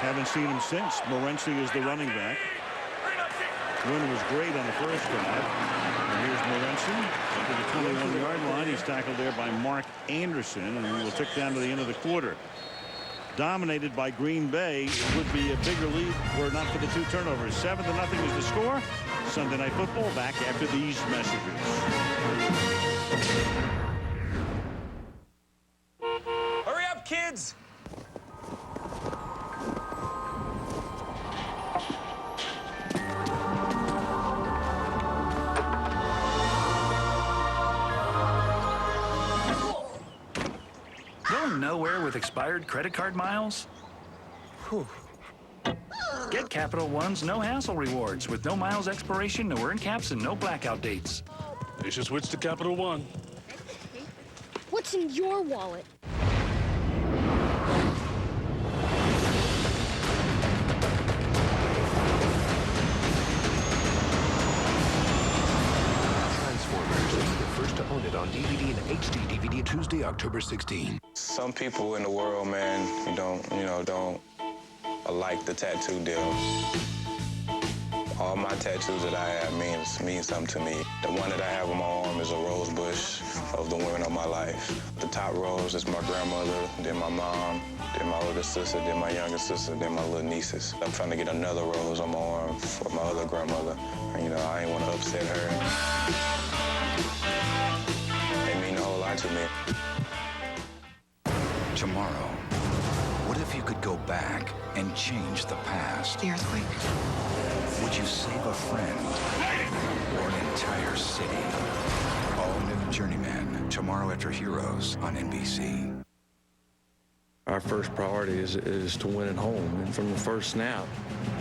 [SPEAKER 1] Haven't seen him since. Morency is the running back. Wynn was great on the first drive. And here's Morency to the 21-yard line. He's tackled there by Mark Anderson, and we will tick down to the end of the quarter. Dominated by Green Bay. It would be a bigger lead were not for the 2 turnovers. 7-0 is the score. Sunday Night Football back after these messages.
[SPEAKER 29] Hurry up, kids!
[SPEAKER 3] Going nowhere with expired credit card miles? Whew. Get Capital One's no hassle rewards with no miles expiration, no earn caps, and no blackout dates.
[SPEAKER 11] You should switch to Capital One.
[SPEAKER 5] What's in your wallet?
[SPEAKER 2] Transformers. Be the first to own it on DVD and HD DVD Tuesday, October 16.
[SPEAKER 23] Some people in the world, man, don't like the tattoo deal. All my tattoos that I have mean something to me. The one that I have on my arm is a rose bush of the women of my life. The top rose is my grandmother, then my mom, then my older sister, then my younger sister, then my little nieces. I'm trying to get another rose on my arm for my other grandmother. And, I ain't want to upset her. They mean a whole lot to me.
[SPEAKER 3] Tomorrow, what if you could go back and change the past?
[SPEAKER 18] The earthquake.
[SPEAKER 3] Would you save a friend or an entire city? All new Journeyman, tomorrow after Heroes on NBC.
[SPEAKER 11] Our first priority is to win at home. And from the first snap,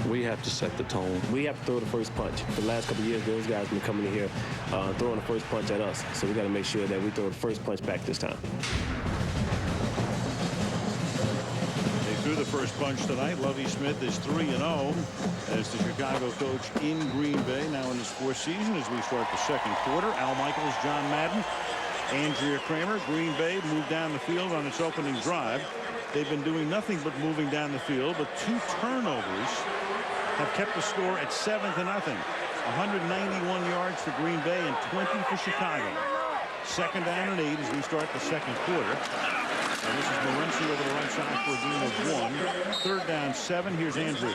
[SPEAKER 11] we have to set the tone.
[SPEAKER 19] We have to throw the first punch. For the last couple of years, those guys have been coming in here throwing the first punch at us. So we got to make sure that we throw the first punch back this time.
[SPEAKER 1] Threw the first punch tonight. Lovie Smith is 3-0 as the Chicago coach in Green Bay, now in his 4th season as we start the second quarter. Al Michaels, John Madden, Andrea Kramer. Green Bay moved down the field on its opening drive. They've been doing nothing but moving down the field, but 2 turnovers have kept the score at 7-0. 191 yards for Green Bay and 20 for Chicago. 2nd down and 8 as we start the second quarter. And this is Morency over the right side for a gain of 1. 3rd down 7. Here's Andrew.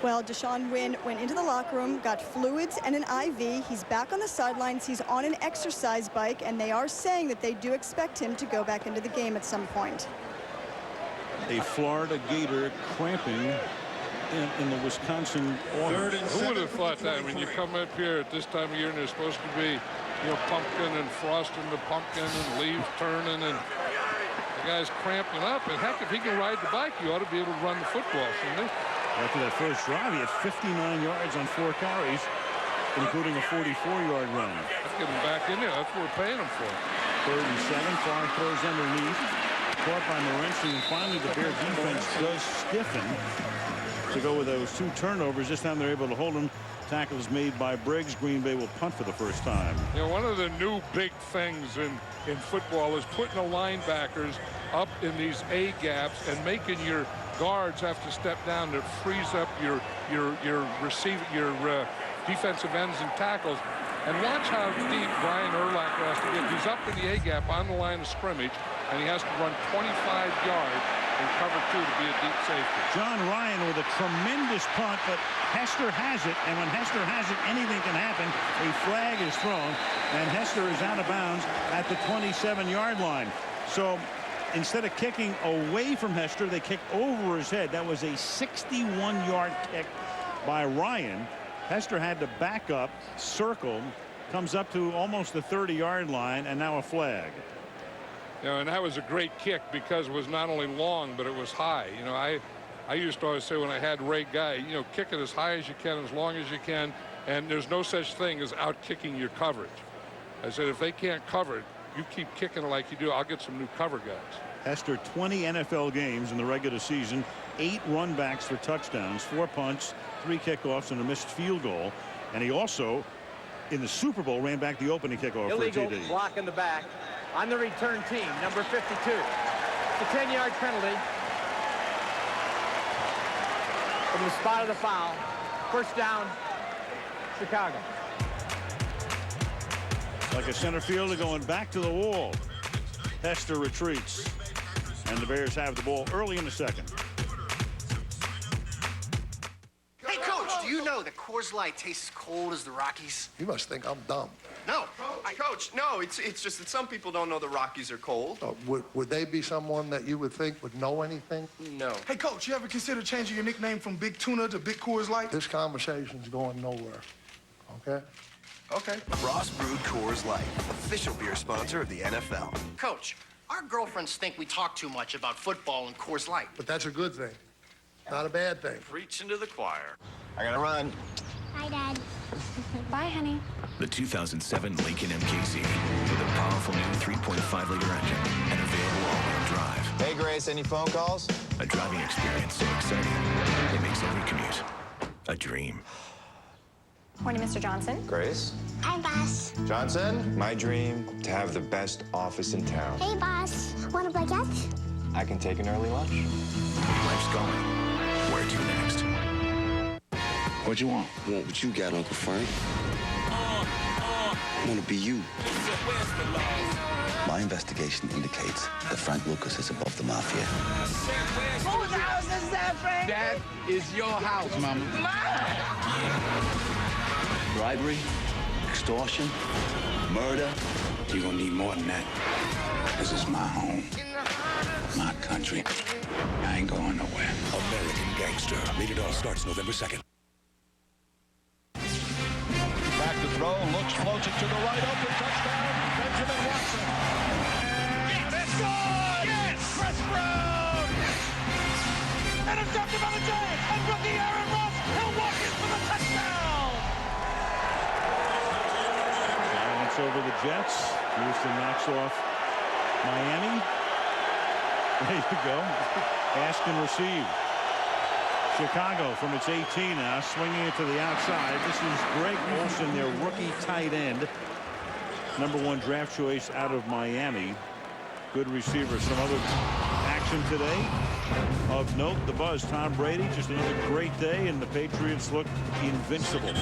[SPEAKER 20] Well, Deshaun Wynn went into the locker room, got fluids and an IV. He's back on the sidelines. He's on an exercise bike, and they are saying that they do expect him to go back into the game at some point.
[SPEAKER 1] A Florida Gator cramping in the Wisconsin order.
[SPEAKER 4] Who would have thought that? I mean, you come up here at this time of year and there's supposed to be, pumpkin and frosting the pumpkin and leaves turning and the guy's cramping up. And heck, if he can ride the bike, you ought to be able to run the football, shouldn't he?
[SPEAKER 1] After that first drive, he had 59 yards on 4 carries, including a 44-yard run.
[SPEAKER 4] Let's get him back in there. That's what we're paying him for.
[SPEAKER 1] 37, Clark throws underneath. Caught by Morency, and finally the Bear defense does stiffen to go with those 2 turnovers. This time they're able to hold him. Tackles made by Briggs. Green Bay will punt for the first time.
[SPEAKER 4] One of the new big things in football is putting the linebackers up in these A gaps and making your guards have to step down to freeze up your defensive ends and tackles. And watch how deep Brian Urlacher has to get. He's up in the A gap on the line of scrimmage, and he has to run 25 yards in cover 2 to be a deep safety.
[SPEAKER 1] John Ryan with a tremendous punt, but Hester has it, and when Hester has it, anything can happen. A flag is thrown, and Hester is out of bounds at the 27-yard line. So instead of kicking away from Hester, they kicked over his head. That was a 61-yard kick by Ryan. Hester had to back up, circle, comes up to almost the 30-yard line, and now a flag.
[SPEAKER 4] And that was a great kick because it was not only long, but it was high. I used to always say when I had Ray Guy, kick it as high as you can, as long as you can, and there's no such thing as out-kicking your coverage. I said, if they can't cover it, you keep kicking it like you do, I'll get some new cover guys.
[SPEAKER 1] Hester, 20 NFL games in the regular season, 8 runbacks for touchdowns, 4 punts, 3 kickoffs, and a missed field goal. And he also in the Super Bowl ran back the opening kickoff for
[SPEAKER 6] Illegal
[SPEAKER 1] TD.
[SPEAKER 6] block in the back on the return team, number 52. It's a 10-yard penalty from the spot of the foul. First down, Chicago.
[SPEAKER 1] Like a center fielder going back to the wall. Hester retreats. And the Bears have the ball early in the second.
[SPEAKER 8] Hey, Coach, do you know that Coors Light tastes as cold as the Rockies?
[SPEAKER 9] You must think I'm dumb.
[SPEAKER 8] No.
[SPEAKER 18] Coach, no, it's just that some people don't know the Rockies are cold.
[SPEAKER 9] Would they be someone that you would think would know anything?
[SPEAKER 18] No.
[SPEAKER 21] Hey, Coach, you ever consider changing your nickname from Big Tuna to Big Coors Light?
[SPEAKER 9] This conversation's going nowhere, okay?
[SPEAKER 18] Okay.
[SPEAKER 29] Ross Brewed Coors Light, official beer sponsor of the NFL.
[SPEAKER 8] Coach, our girlfriends think we talk too much about football and Coors Light.
[SPEAKER 9] But that's a good thing, not a bad thing.
[SPEAKER 3] Preaching to the choir.
[SPEAKER 29] I gotta run.
[SPEAKER 5] Hi, Dad.
[SPEAKER 12] Bye, honey.
[SPEAKER 2] The 2007 Lincoln MKC with a powerful new 3.5-liter engine and available all-wheel drive.
[SPEAKER 24] Hey, Grace, any phone calls?
[SPEAKER 2] A driving experience so exciting, it makes every commute a dream.
[SPEAKER 12] Morning, Mr. Johnson.
[SPEAKER 24] Grace?
[SPEAKER 5] Hi, boss.
[SPEAKER 24] Johnson, my dream, to have the best office in town.
[SPEAKER 5] Hey, boss. Want to play catch?
[SPEAKER 24] I can take an early lunch.
[SPEAKER 2] Life's going. Where to next?
[SPEAKER 25] What you want? Want what you got, Uncle Frank. I want to be you. My investigation indicates that Frank Lucas is above the mafia.
[SPEAKER 21] Whose house is that, Frank?
[SPEAKER 18] That is your house, Mama.
[SPEAKER 25] Bribery, extortion, murder. You're gonna need more than that. This is my home, my country. I ain't going nowhere.
[SPEAKER 2] American Gangster. Rated R starts November 2nd.
[SPEAKER 26] Back to throw, looks, floats it to the right, open touchdown, Benjamin Watson. And it's good! Yes! Chris Brown! Intercepted by the Giants, and rookie Aaron Ross, he'll walk in for the touchdown!
[SPEAKER 1] Giants over the Jets. Houston knocks off Miami. There you go. Ask and receive. Chicago from its 18 now, swinging it to the outside. This is Greg Olsen, their rookie tight end. #1 draft choice out of Miami. Good receiver. Some other action today. Of note, the buzz. Tom Brady, just another great day, and the Patriots look invincible.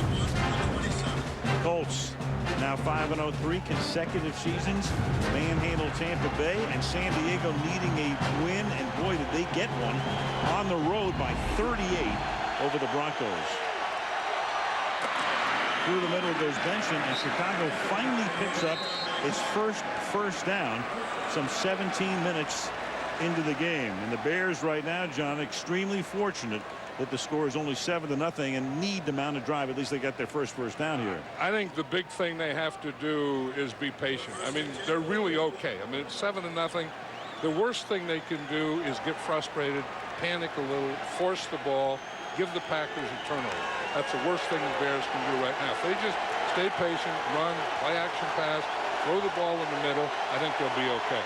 [SPEAKER 1] Colts now 5-0, 3 consecutive seasons. Manhandle Tampa Bay, and San Diego needing a win, and boy, did they get one on the road by 38 over the Broncos. Through the middle goes Benson, and Chicago finally picks up its first down some 17 minutes into the game. And the Bears right now, John, extremely fortunate that the score is only 7-0 and need to mount a drive. At least they got their first down here.
[SPEAKER 4] I think the big thing they have to do is be patient. I mean, they're really okay. I mean, it's 7-0. The worst thing they can do is get frustrated, panic a little, force the ball, give the Packers a turnover. That's the worst thing the Bears can do right now. If they just stay patient, run, play action pass, throw the ball in the middle, I think they'll be okay.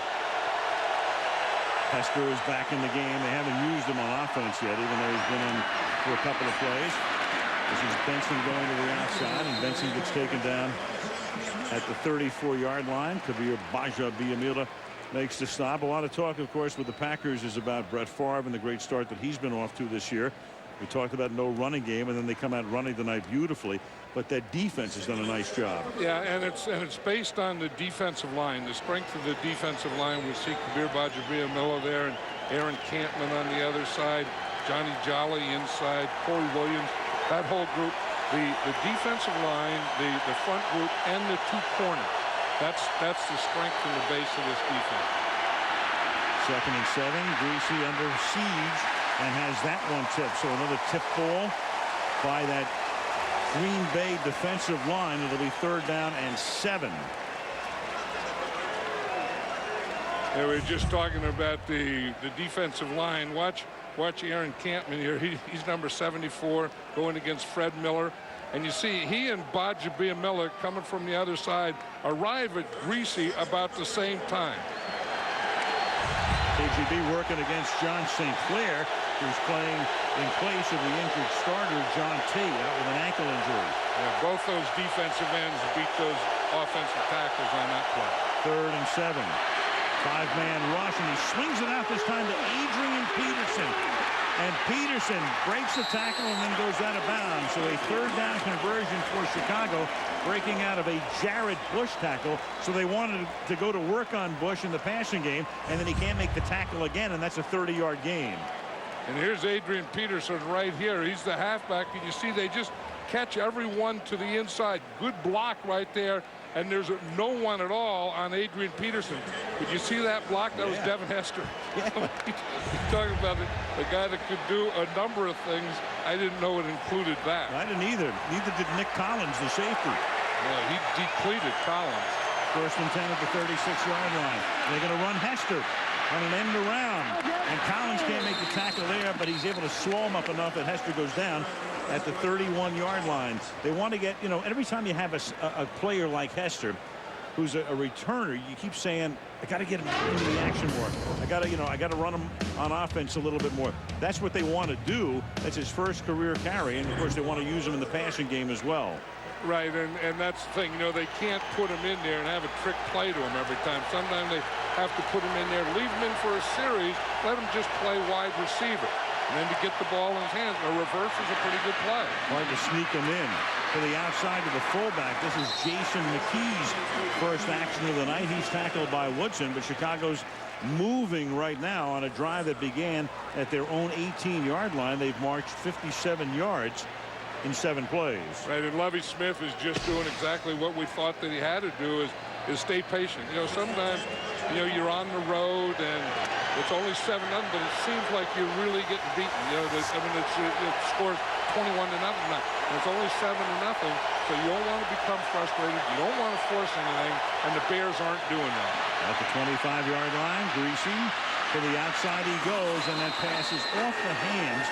[SPEAKER 1] Hester is back in the game. They haven't used him on offense yet, even though he's been in for a couple of plays. This is Benson going to the outside, and Benson gets taken down at the 34-yard line. Kabir Baja-Biamila makes the stop. A lot of talk, of course, with the Packers is about Brett Favre and the great start that he's been off to this year. We talked about no running game, and then they come out running tonight beautifully. But that defense has done a nice job.
[SPEAKER 4] Yeah, and it's based on the defensive line, the strength of the defensive line. We see Kabir Baja-Biamila there, and Aaron Campman on the other side, Johnny Jolly inside, Corey Williams, that whole group, the defensive line, the front group, and the two corners. That's the strength and the base of this defense.
[SPEAKER 1] 2nd and 7. Greasy under siege and has that one tipped. So another tip ball by that Green Bay defensive line. It'll be 3rd down and 7.
[SPEAKER 4] Yeah, we were just talking about the defensive line. Watch Aaron Campman here. He's number 74 going against Fred Miller. And you see he and Baja-Biamila coming from the other side arrive at Greasy about the same time.
[SPEAKER 1] KGB working against John St. Clair, who's playing in place of the injured starter John Tate out with an ankle injury.
[SPEAKER 4] Both those defensive ends beat those offensive tackles on that play.
[SPEAKER 1] 3rd and 7. 5-man rush, and he swings it out this time to Adrian Peterson. And Peterson breaks the tackle and then goes out of bounds. So a 3rd down conversion for Chicago, breaking out of a Jared Bush tackle. So they wanted to go to work on Bush in the passing game, and then he can't make the tackle again, and that's a 30-yard gain.
[SPEAKER 4] And here's Adrian Peterson right here. He's the halfback, and you see they just catch everyone to the inside. Good block right there, and there's no one at all on Adrian Peterson. Did you see that block? That was Devin Hester. Yeah. You're talking about a guy that could do a number of things. I didn't know it included that.
[SPEAKER 1] I didn't either. Neither did Nick Collins, the safety.
[SPEAKER 4] Yeah, he depleted Collins.
[SPEAKER 1] 1st and 10 at the 36-yard line. They're going to run Hester on an end around. And Collins can't make the tackle there, but he's able to slow him up enough that Hester goes down at the 31-yard line. They want to get, every time you have a player like Hester, who's a returner, you keep saying, I got to get him into the action more. I got to run him on offense a little bit more. That's what they want to do. That's his first career carry, and of course they want to use him in the passing game as well.
[SPEAKER 4] Right, and that's the thing, they can't put him in there and have a trick play to him every time. Sometimes they have to put him in there, leave him in for a series, let him just play wide receiver. And then to get the ball in his hands, a reverse is a pretty good play.
[SPEAKER 1] Hard to sneak him in to the outside of the fullback. This is Jason McKee's first action of the night. He's tackled by Woodson, but Chicago's moving right now on a drive that began at their own 18-yard line. They've marched 57 yards in 7 plays.
[SPEAKER 4] Right, and Lovie Smith is just doing exactly what we thought that he had to do, is stay patient. Sometimes, you're on the road and it's only 7-0, but it seems like you're really getting beaten. It scores 21-0 now. It's only 7-0, so you don't want to become frustrated. You don't want to force anything, and the Bears aren't doing that.
[SPEAKER 1] At the 25-yard line, Greasy to the outside he goes, and that pass is off the hands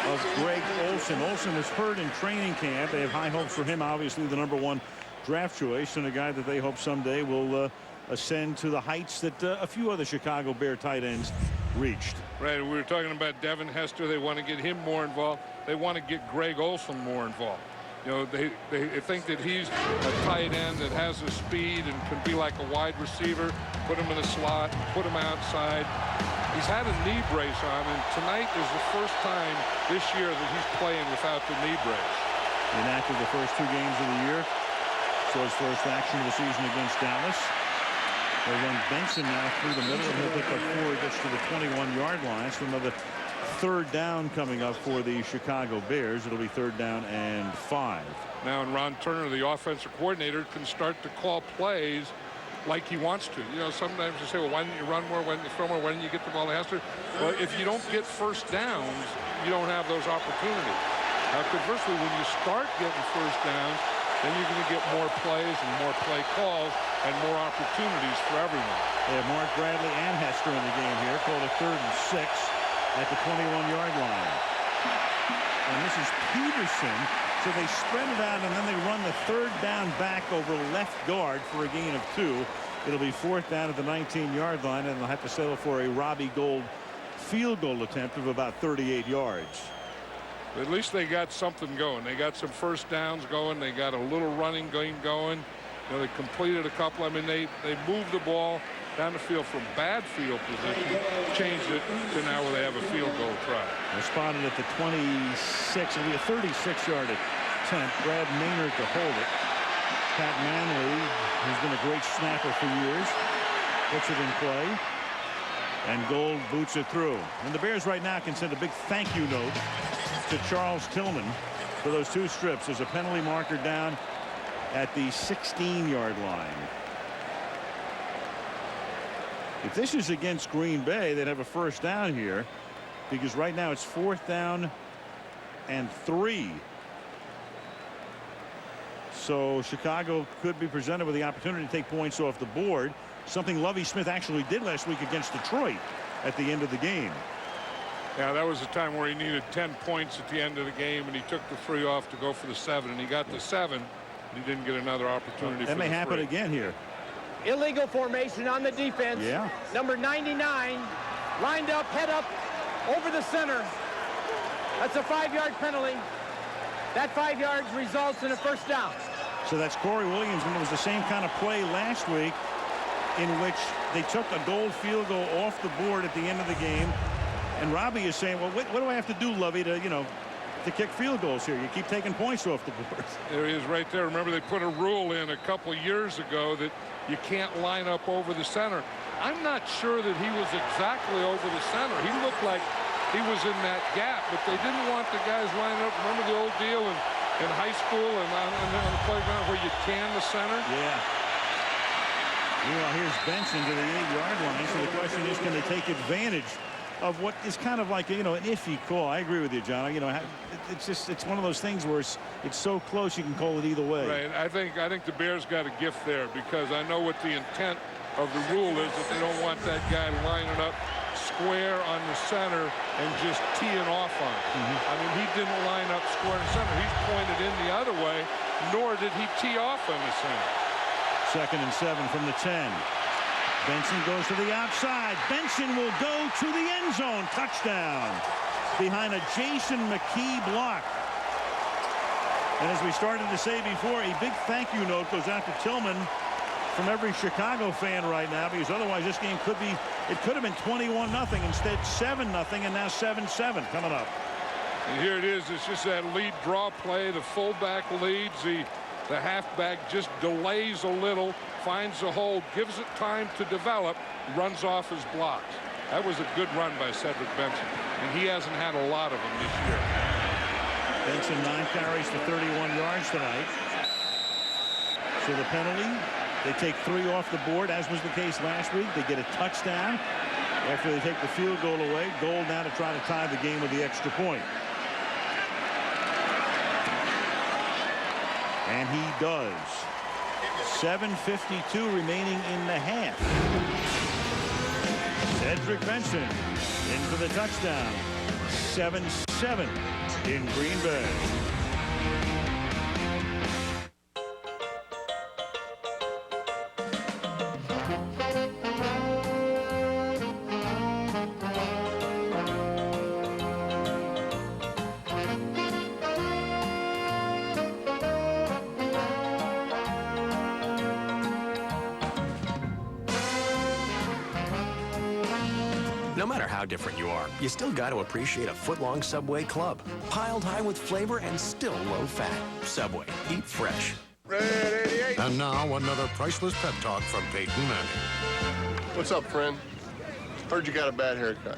[SPEAKER 1] of Greg Olsen. Olsen was hurt in training camp. They have high hopes for him, obviously the #1 draft choice, and a guy that they hope someday will ascend to the heights that a few other Chicago Bear tight ends reached.
[SPEAKER 4] Right, we were talking about Devin Hester. They want to get him more involved. They want to get Greg Olsen more involved. They think that he's a tight end that has the speed and can be like a wide receiver. Put him in a slot, put him outside. He's had a knee brace on, and tonight is the first time this year that he's playing without the knee brace.
[SPEAKER 1] Inactive the first 2 games of the year. So his first action of the season against Dallas. They run Benson now through the middle, and he'll pick up 4. He gets to the 21-yard line. So another 3rd down coming up for the Chicago Bears. It'll be 3rd down and 5.
[SPEAKER 4] Now, and Ron Turner, the offensive coordinator, can start to call plays like he wants to. Sometimes you say, well, why didn't you run more? Why didn't you throw more? Why didn't you get the ball to Hester? Well, if you don't get first downs, you don't have those opportunities. Now, conversely, when you start getting first downs, then you're going to get more plays and more play calls and more opportunities for everyone.
[SPEAKER 1] They have Mark Bradley and Hester in the game here. Called a 3rd and 6 at the 21-yard line. And this is Peterson. So they spread it out, and then they run the 3rd down back over left guard for a gain of 2. It'll be 4th down at the 19-yard line, and they'll have to settle for a Robbie Gould field goal attempt of about 38 yards.
[SPEAKER 4] At least they got something going. They got some first downs going. They got a little running game going. They completed a couple. I mean, they moved the ball down the field from bad field position, changed it to now where they have a field goal try.
[SPEAKER 1] They're spotted at the 26. It'll be a 36-yard attempt. Brad Maynard to hold it. Pat Manley, who's been a great snapper for years, puts it in play. And Gould boots it through. And the Bears right now can send a big thank you note to Charles Tillman for those 2 strips. There's a penalty marker down at the 16-yard line. If this is against Green Bay, they'd have a first down here, because right now it's 4th down and 3. So Chicago could be presented with the opportunity to take points off the board, something Lovie Smith actually did last week against Detroit at the end of the game.
[SPEAKER 4] Yeah, that was a time where he needed 10 points at the end of the game, and he took the 3 off to go for the 7, and he got the 7, and he didn't get another opportunity.
[SPEAKER 1] That may happen again here.
[SPEAKER 6] Illegal formation on the defense.
[SPEAKER 1] Yeah.
[SPEAKER 6] Number 99 lined up, head up over the center. That's a 5-yard penalty. That 5 yards results in a first down.
[SPEAKER 1] So that's Corey Williams, and it was the same kind of play last week in which they took a goal field goal off the board at the end of the game. And Robbie is saying, well, what do I have to do, Lovey, to, to kick field goals here? You keep taking points off the board.
[SPEAKER 4] There he is right there. Remember, they put a rule in a couple years ago that you can't line up over the center. I'm not sure that he was exactly over the center. He looked like he was in that gap, but they didn't want the guys lining up. Remember the old deal in high school and on the playground where you tan the center?
[SPEAKER 1] Yeah. Meanwhile, here's Benson to the 8-yard line. So the question is, can they take advantage of what is kind of like, an iffy call? I agree with you, John. It's one of those things where it's so close you can call it either way.
[SPEAKER 4] Right. I think the Bears got a gift there, because I know what the intent of the rule is, that they don't want that guy lining up square on the center and just teeing off on it. I mean, he didn't line up square in the center. He's pointed in the other way, nor did he tee off on the center. 2nd and 7 from the 10. Benson goes to the outside. Benson will go to the end zone. Touchdown. Behind a Jason McKee block. And as we started to say before, a big thank you note goes out to Tillman from every Chicago fan right now, because otherwise this game could have been 21-0. Instead 7-0, and now 7-7 coming up. And here it is. It's just that lead draw play. The fullback leads. The halfback just delays a little, finds the hole, gives it time to develop, runs off his blocks. That was a good run by Cedric Benson, and he hasn't had a lot of them this year.
[SPEAKER 1] Benson 9 carries for 31 yards tonight. So the penalty, they take 3 off the board, as was the case last week. They get a touchdown after they take the field goal away. Goal now to try to tie the game with the extra point. And he does. 7:52 remaining in the half. Cedric Benson in for the touchdown. 7-7 in Green Bay.
[SPEAKER 29] No matter how different you are, you still got to appreciate a foot-long Subway club. Piled high with flavor and still low fat. Subway, eat fresh.
[SPEAKER 7] And now another priceless pep talk from Peyton Manning.
[SPEAKER 10] What's up, friend? Heard you got a bad haircut.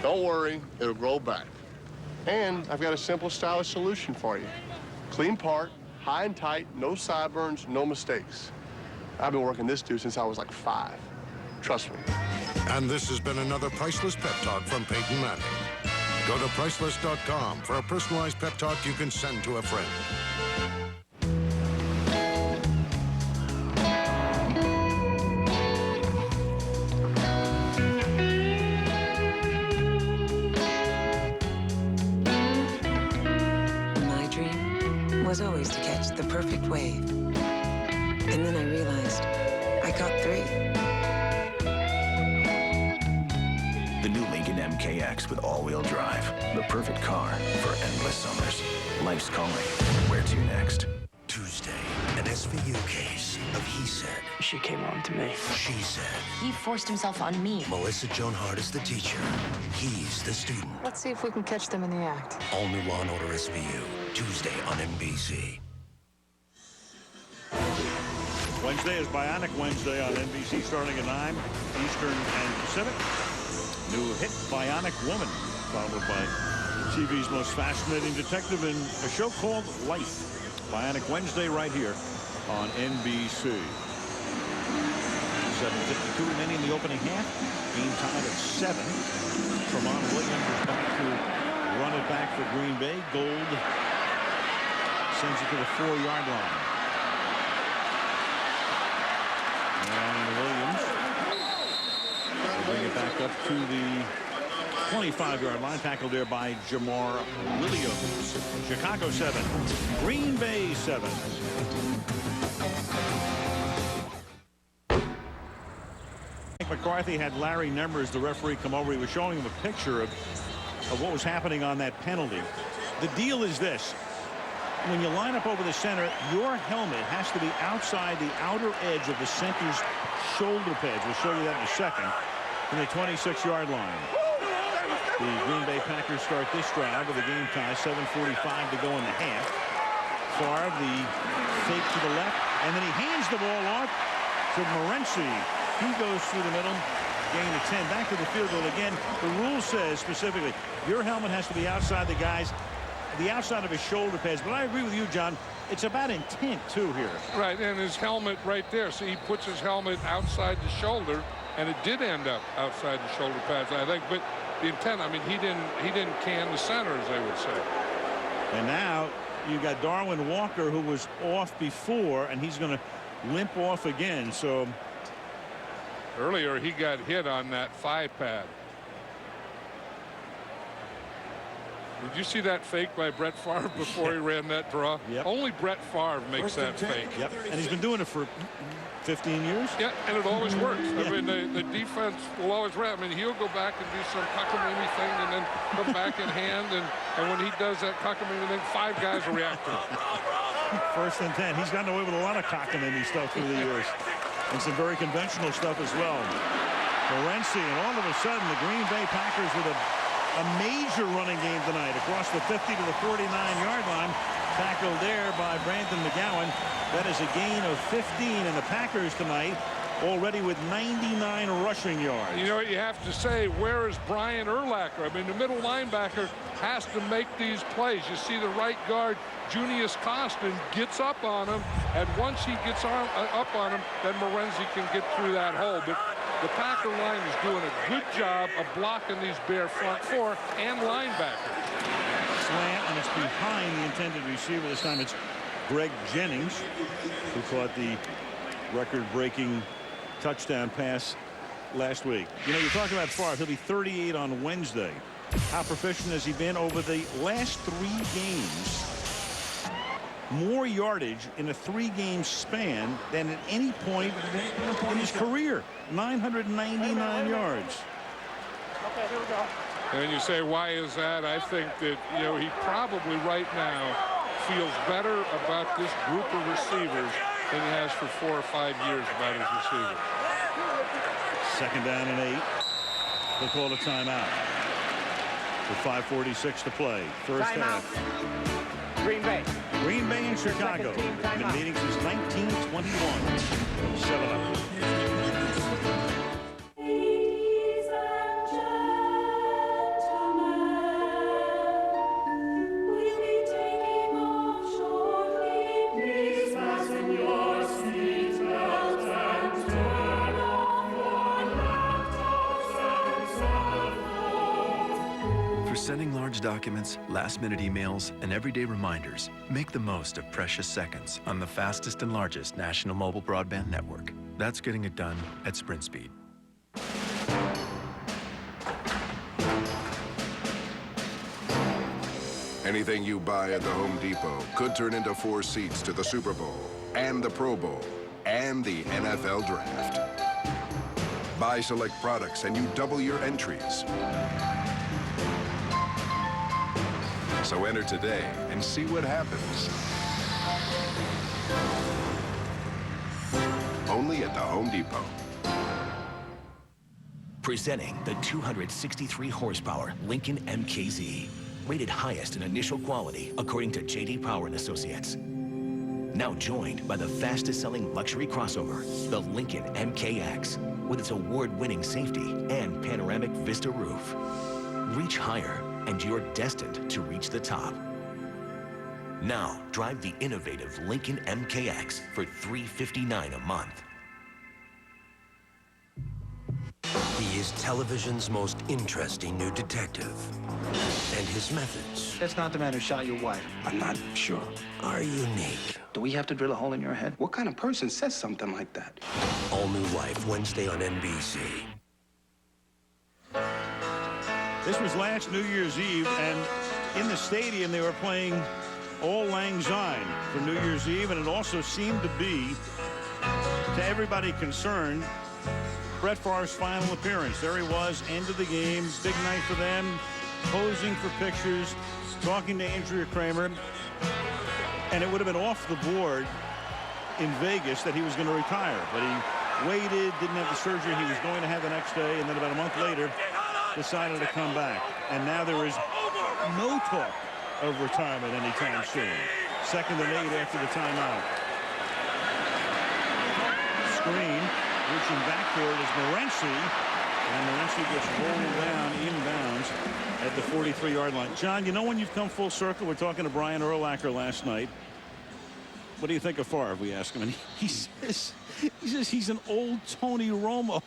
[SPEAKER 10] Don't worry, it'll grow back. And I've got a simple, stylish solution for you. Clean part, high and tight, no sideburns, no mistakes. I've been working this dude since I was like 5. Trust me.
[SPEAKER 7] And this has been another priceless pep talk from Peyton Manning. Go to Priceless.com for a personalized pep talk you can send to a friend.
[SPEAKER 13] My dream was always to catch the perfect wave. And then I realized I caught 3.
[SPEAKER 2] The new Lincoln MKX with all-wheel drive. The perfect car for endless summers. Life's calling. Where to next?
[SPEAKER 14] Tuesday, an SVU case of he said.
[SPEAKER 15] She came on to me.
[SPEAKER 14] She said.
[SPEAKER 16] He forced himself on me.
[SPEAKER 14] Melissa Joan Hart is the teacher. He's the student.
[SPEAKER 15] Let's see if we can catch them in the act.
[SPEAKER 14] All new Law & Order SVU. Tuesday on NBC.
[SPEAKER 1] Wednesday is Bionic Wednesday on NBC starting at 9 Eastern and Pacific. New hit Bionic Woman, followed by TV's most fascinating detective in a show called Life. Bionic Wednesday right here on NBC. 7:52 remaining in the opening half. Game tied at 7. Tramon Williams is back to run it back for Green Bay. Gold sends it to the 4-yard line. And Williams will bring it back up to the 25-yard line. Tackled there by Jamar Williams. Chicago 7, Green Bay 7. McCarthy had Larry Nembers, the referee, come over. He was showing him a picture of what was happening on that penalty. The deal is this. When you line up over the center, your helmet has to be outside the outer edge of the center's shoulder pads. We'll show you that in a second. From the 26-yard line. The Green Bay Packers start this drive with a game tie, 7:45 to go in the half. Favre, the fake to the left, and then he hands the ball off to Morency. He goes through the middle, gain of 10. Back to the field goal again. The rule says specifically your helmet has to be outside the outside of his shoulder pads. But I agree with you, John. It's about intent too here.
[SPEAKER 4] Right, and his helmet right there. See, he puts his helmet outside the shoulder, and it did end up outside the shoulder pads, I think. But the intent, I mean, he didn't can the center, as they would say.
[SPEAKER 1] And now you got Darwin Walker, who was off before, and he's going to limp off again. So
[SPEAKER 4] earlier he got hit on that 5-pad. Did you see that fake by Brett Favre before he ran that draw?
[SPEAKER 1] Yep.
[SPEAKER 4] Only Brett Favre makes that fake.
[SPEAKER 1] Yep. And he's been doing it for 15 years.
[SPEAKER 4] Yeah, and it always works. I mean, the defense will always run. I mean, he'll go back and do some cockamamie thing and then come back in hand. And when he does that cockamamie thing, 5 guys will react to it.
[SPEAKER 1] 1st and 10. He's gotten away with a lot of cockamamie stuff through the years. And some very conventional stuff as well. Morency, and all of a sudden, the Green Bay Packers with a major running game tonight across the 50 to the 49-yard line. Tackled there by Brandon McGowan. That is a gain of 15, and the Packers tonight already with 99 rushing yards.
[SPEAKER 4] You know what you have to say, where is Brian Urlacher? I mean, the middle linebacker has to make these plays. You see the right guard, Junius Costin, gets up on him, and once he gets up on him, then Morency can get through that hole. But the Packer line is doing a good job of blocking these Bear front four and linebackers.
[SPEAKER 1] Slant, and it's behind the intended receiver. This time it's Greg Jennings, who caught the record-breaking touchdown pass last week. You know, you're talking about Favre. He'll be 38 on Wednesday. How proficient has he been over the last 3 games? More yardage in a 3-game span than at any point in his career. 999 yards.
[SPEAKER 4] Okay, here we go. And you say, why is that? I think that, you know, he probably right now feels better about this group of receivers than he has for 4 or 5 years about his receivers.
[SPEAKER 1] 2nd down and 8. They'll call a timeout. With 5:46 to play. First half.
[SPEAKER 6] Green Bay.
[SPEAKER 1] Green Bay and Chicago. Been meeting since 1921. 7-up.
[SPEAKER 8] Sending large documents, last-minute emails, and everyday reminders, make the most of precious seconds on the fastest and largest national mobile broadband network. That's getting it done at Sprint speed.
[SPEAKER 7] Anything you buy at the Home Depot could turn into 4 seats to the Super Bowl and the Pro Bowl and the NFL Draft. Buy select products and you double your entries. So enter today and see what happens. Only at the Home Depot.
[SPEAKER 2] Presenting the 263 horsepower Lincoln MKZ. Rated highest in initial quality according to J.D. Power and Associates. Now joined by the fastest selling luxury crossover, the Lincoln MKX, with its award-winning safety and panoramic vista roof. Reach higher and you're destined to reach the top. Now, drive the innovative Lincoln MKX for $359 a month.
[SPEAKER 14] He is television's most interesting new detective. And his methods
[SPEAKER 15] That's not the man who shot your wife.
[SPEAKER 14] I'm not sure. Are unique.
[SPEAKER 15] Do we have to drill a hole in your head? What kind of person says something like that?
[SPEAKER 14] All New Life, Wednesday on NBC.
[SPEAKER 1] This was last New Year's Eve, and in the stadium they were playing Auld Lang Syne for New Year's Eve, and it also seemed to be, to everybody concerned, Brett Favre's final appearance. There he was, end of the game, big night for them. posing for pictures, talking to Andrea Kramer, and it would have been off the board in Vegas that he was going to retire, but he waited, didn't have the surgery he was going to have the next day, and then about a month later decided to come back. And now there is no talk of retirement anytime soon. 2nd and 8 after the timeout. Screen, reaching back for it is Morency, and Morency gets rolled down inbounds at the 43-yard line. John, you know when you've come full circle? We're talking to Brian Urlacher last night. What do you think of Favre? We asked him, and he says he's an old Tony Romo.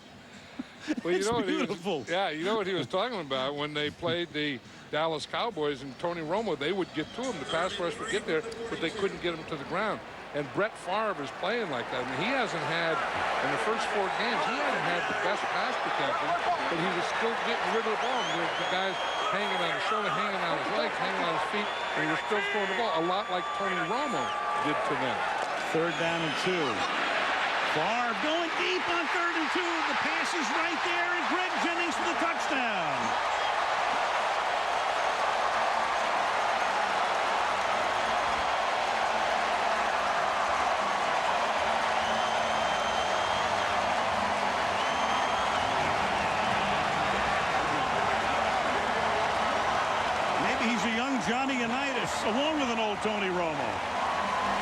[SPEAKER 4] Well, you know what
[SPEAKER 1] beautiful.
[SPEAKER 4] You know what he was talking about when they played the Dallas Cowboys and Tony Romo. They would get to him. The pass rush would get there, but they couldn't get him to the ground. And Brett Favre is playing like that. I mean, he hasn't had, in the first 4 games, he hasn't had the best pass protection, but he was still getting rid of the ball. And the guys hanging on his shoulder, hanging on his legs, hanging on his feet, and he was still throwing the ball, a lot like Tony Romo did to them.
[SPEAKER 1] 3rd down and 2. Favre going deep on 3rd and 2. The pass is right there, and Greg Jennings for the touchdown. Maybe he's a young Johnny Unitas, along with an old Tony Romo.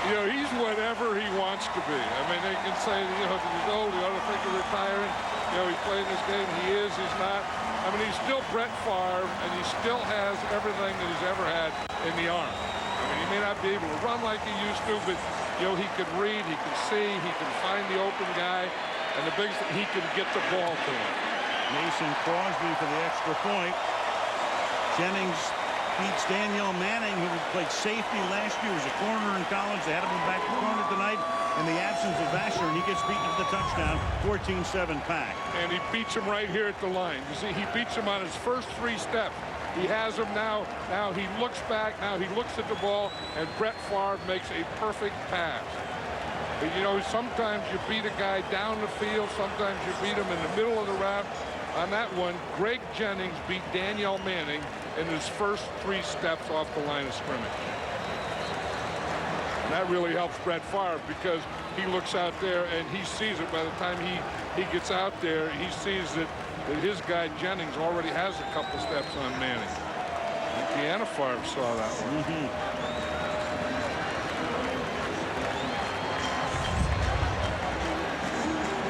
[SPEAKER 4] You know, he's whatever he wants to be. I mean, they can say, you know, if he's old, he ought to think of retiring. You know, he's playing this game. He is, he's not. I mean, he's still Brett Favre, and he still has everything that he's ever had in the arm. I mean, he may not be able to run like he used to, but, you know, he can read, he can see, he can find the open guy, and the biggest thing, he can get the ball to him.
[SPEAKER 1] Mason Crosby for the extra point. Jennings beats Danielle Manning, who played safety last year. He was a corner in college. They had him back to corner tonight in the absence of Vasher, and he gets beaten for the touchdown. 14-7 Pack.
[SPEAKER 4] And he beats him right here at the line. You see, he beats him on his first 3 steps. He has him now. Now he looks back. Now he looks at the ball, and Brett Favre makes a perfect pass. But, you know, sometimes you beat a guy down the field. Sometimes you beat him in the middle of the route. On that one, Greg Jennings beat Danielle Manning in his first 3 steps off the line of scrimmage. And that really helps Brett Favre because he looks out there and he sees it. By the time he gets out there, he sees that his guy Jennings already has a couple steps on Manning. Deanna Favre saw that one.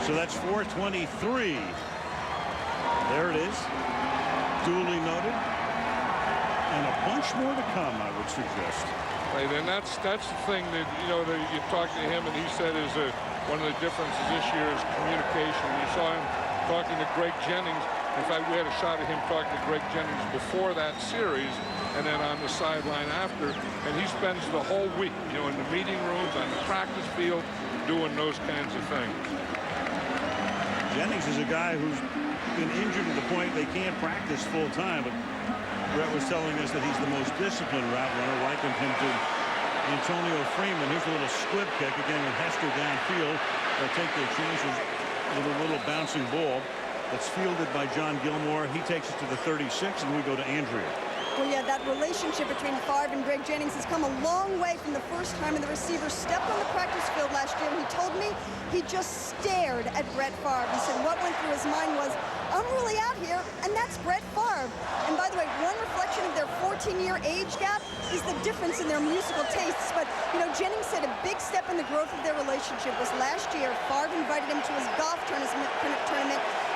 [SPEAKER 1] So that's 4:23. There it is, duly noted, and a bunch more to come, I would suggest.
[SPEAKER 4] Right, and that's the thing that, you know, that you talk to him and he said is one of the differences this year is communication. You saw him talking to Greg Jennings. In fact, we had a shot of him talking to Greg Jennings before that series and then on the sideline after, and he spends the whole week, you know, in the meeting rooms, on the practice field, doing those kinds of things.
[SPEAKER 1] Jennings is a guy who's been injured to the point they can't practice full time, but Brett was telling us that he's the most disciplined route runner, likened him to Antonio Freeman. Here's a little squib kick again with Hester downfield. They'll take their chances with a little bouncing ball that's fielded by John Gilmore. He takes it to the 36, and we go to Andrea.
[SPEAKER 9] Well, yeah, that relationship between Favre and Greg Jennings has come a long way from the first time the receiver stepped on the practice field last year. And he told me he just stared at Brett Favre. He said what went through his mind was, I'm really out here, and that's Brett Favre. And by the way, one reflection of their 14-year age gap is the difference in their musical tastes. But, you know, Jennings said a big step in the growth of their relationship was last year. Favre invited him to his golf tournament,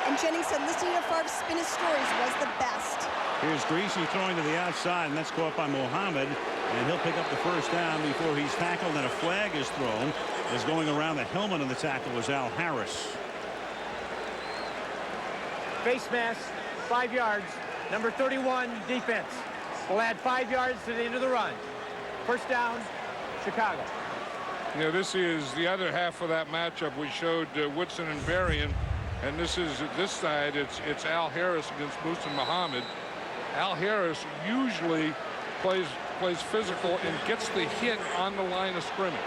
[SPEAKER 9] and Jennings said listening to Favre spin his stories was the best.
[SPEAKER 1] Here's Greasy throwing to the outside, and that's caught by Mohammed, and he'll pick up the first down before he's tackled, and a flag is thrown. As going around the helmet of the tackle was Al Harris.
[SPEAKER 6] Face mask, 5 yards. Number 31, defense. We'll add 5 yards to the end of the run. First down, Chicago.
[SPEAKER 4] You know, this is the other half of that matchup. We showed Woodson and Varian, and this is this side. It's Al Harris against Muhsin Muhammad. Al Harris usually plays physical and gets the hit on the line of scrimmage.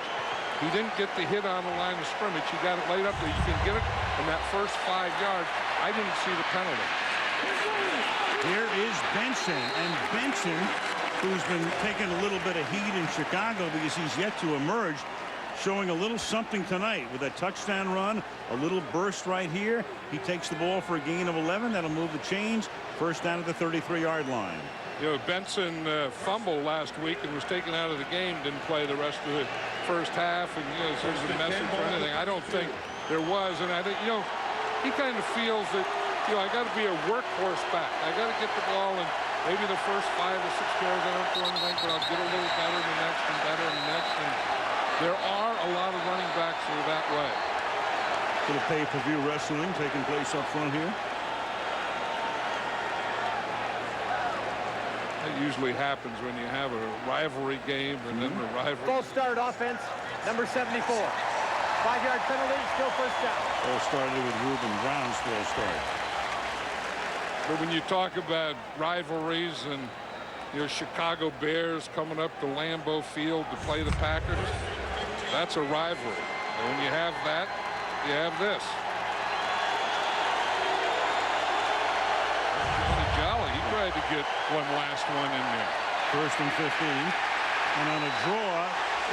[SPEAKER 4] He didn't get the hit on the line of scrimmage. He got it laid up there. You can get it in that first 5 yards. I didn't see the penalty.
[SPEAKER 1] Here is Benson. And Benson, who's been taking a little bit of heat in Chicago because he's yet to emerge, showing a little something tonight with a touchdown run, a little burst right here. He takes the ball for a gain of 11. That'll move the chains. First down at the 33-yard line.
[SPEAKER 4] You know, Benson fumbled last week and was taken out of the game, didn't play the rest of the first half, and you know, there's a message or anything. I don't think there was, and I think, you know, he kind of feels that, you know, I got to be a workhorse back. I got to get the ball, and maybe the first 5 or 6 carries I don't do anything, but I'll get a little better in the next and better in the next. And there are a lot of running backs that are that way.
[SPEAKER 1] Little pay-per-view wrestling taking place up front here.
[SPEAKER 4] That usually happens when you have a rivalry game and then the rivalry.
[SPEAKER 6] Full start offense, number 74. 5-yard penalty, still first down.
[SPEAKER 1] All started with Reuben Brown's full start.
[SPEAKER 4] But when you talk about rivalries and, you know, Chicago Bears coming up to Lambeau Field to play the Packers, that's a rivalry. And when you have that, you have this. He tried to get one last one in there.
[SPEAKER 1] First and 15. And on a draw,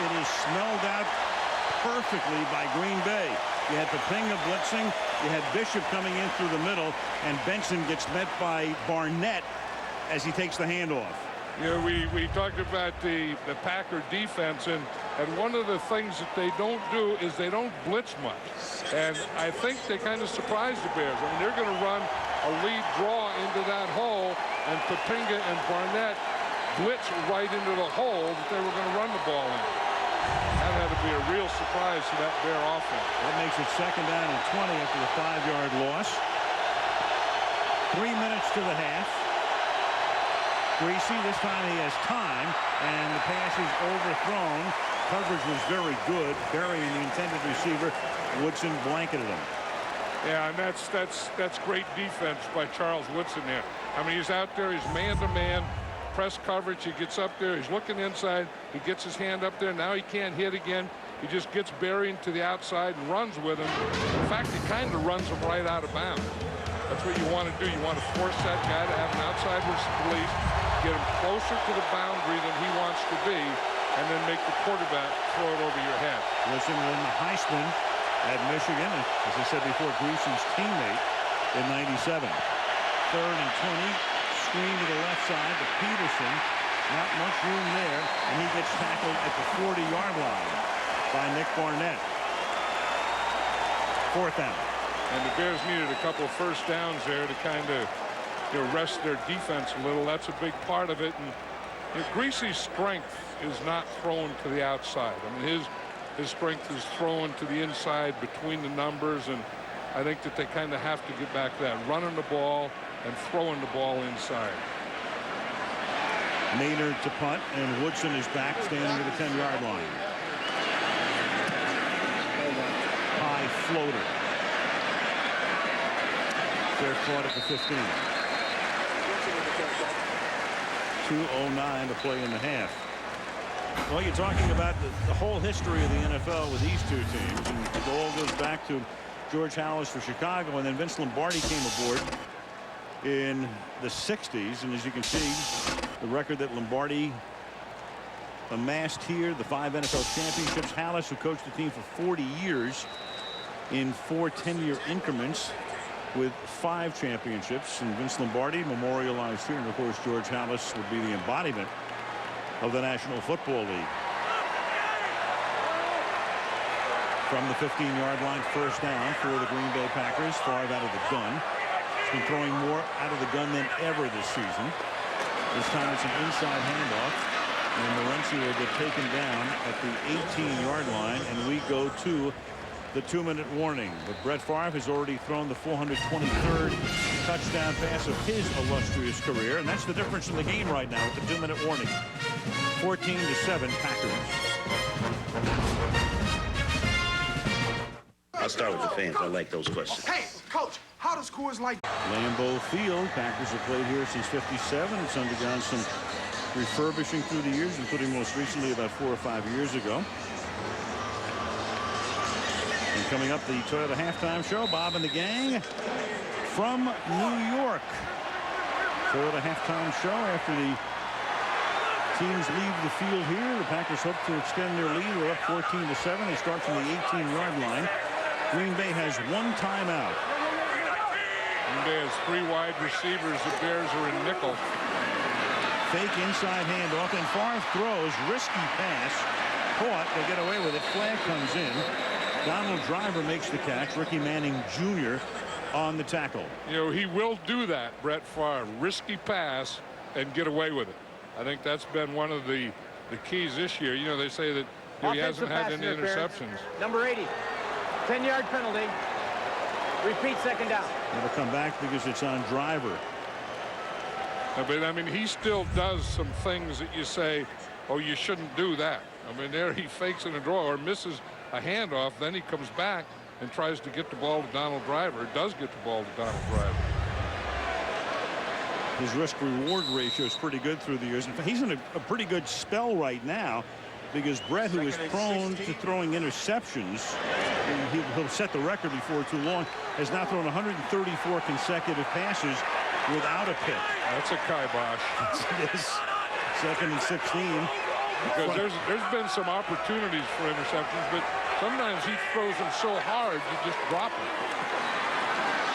[SPEAKER 1] it is smelled out perfectly by Green Bay. You had Papinga blitzing. You had Bishop coming in through the middle. And Benson gets met by Barnett as he takes the handoff.
[SPEAKER 4] You know, we talked about the Packer defense, and one of the things that they don't do is they don't blitz much. And I think they kind of surprised the Bears. I mean, they're going to run a lead draw into that hole, and Papinga and Barnett blitz right into the hole that they were going to run the ball in. That had to be a real surprise to that Bear offense.
[SPEAKER 1] That makes it second down and 20 after the 5-yard loss. 3 minutes to the half. Greasy, this time he has time, and the pass is overthrown. Coverage was very good, burying the intended receiver. Woodson blanketed him.
[SPEAKER 4] Yeah, and that's great defense by Charles Woodson there. I mean, he's out there, he's man-to-man, press coverage, he gets up there, he's looking inside, he gets his hand up there, now he can't hit again. He just gets buried to the outside and runs with him. In fact, he kind of runs him right out of bounds. That's what you want to do. You want to force that guy to have an outside release, get him closer to the boundary than he wants to be, and then make the quarterback throw it over your head.
[SPEAKER 1] Listen, won the Heisman at Michigan, as I said before, Greasy's teammate in '97. 3rd and 20, screen to the left side to Peterson. Not much room there, and he gets tackled at the 40-yard line by Nick Barnett. 4th down.
[SPEAKER 4] And the Bears needed a couple of first downs there to kind of, you know, rest their defense a little. That's a big part of it. And you know, Greasy's strength is not thrown to the outside. I mean, his strength is thrown to the inside between the numbers, and I think that they kind of have to get back to that, running the ball and throwing the ball inside.
[SPEAKER 1] Maynard to punt, and Woodson is back standing at the 10-yard line. High floater. Fair caught at the 15. 2:09 to play in the half. Well, you're talking about the whole history of the NFL with these two teams, and it all goes back to George Halas for Chicago, and then Vince Lombardi came aboard in the 60s, and as you can see, the record that Lombardi amassed here, the 5 NFL championships. Halas, who coached the team for 40 years in 4 10-year increments with 5 championships, and Vince Lombardi memorialized here, and of course George Halas would be the embodiment of the National Football League. From the 15-yard line, first down for the Green Bay Packers. Favre out of the gun. He's been throwing more out of the gun than ever this season. This time it's an inside handoff, and Morency will get taken down at the 18-yard line, and we go to the 2-minute warning. But Brett Favre has already thrown the 423rd touchdown pass of his illustrious career, and that's the difference in the game right now with the 2-minute warning. 14-7 Packers.
[SPEAKER 3] I'll start with the fans. I like those questions.
[SPEAKER 21] Hey, Coach, how does Coors Light?
[SPEAKER 1] Lambeau Field. Packers have played here since '57. It's undergone some refurbishing through the years, including most recently about 4 or 5 years ago. And coming up, the Toyota halftime show. Bob and the gang from New York. So at a halftime show after the teams leave the field here, the Packers hope to extend their lead. They're up 14-7. They start from the 18-yard line. Green Bay has one timeout.
[SPEAKER 4] Green Bay has 3 wide receivers. The Bears are in nickel.
[SPEAKER 1] Fake inside handoff, and Favre throws. Risky pass. Caught. They get away with it. Flag comes in. Donald Driver makes the catch. Ricky Manning Jr. on the tackle.
[SPEAKER 4] You know, he will do that, Brett Favre. Risky pass and get away with it. I think that's been one of the keys this year. You know, they say that he hasn't had any interceptions.
[SPEAKER 6] Number 80. 10-yard penalty. Repeat, second down.
[SPEAKER 1] It'll come back because it's on Driver.
[SPEAKER 4] But I mean, he still does some things that you say, oh, you shouldn't do that. I mean, there he fakes in a draw or misses a handoff. Then he comes back and tries to get the ball to Donald Driver. Does get the ball to Donald Driver.
[SPEAKER 1] His risk-reward ratio is pretty good through the years. In fact, he's in a pretty good spell right now because Brett, who is prone to throwing interceptions, he'll set the record before too long, has now thrown 134 consecutive passes without a pick.
[SPEAKER 4] That's a kibosh.
[SPEAKER 1] It is. 2nd and 16.
[SPEAKER 4] Because there's been some opportunities for interceptions, but sometimes he throws them so hard you just drop them.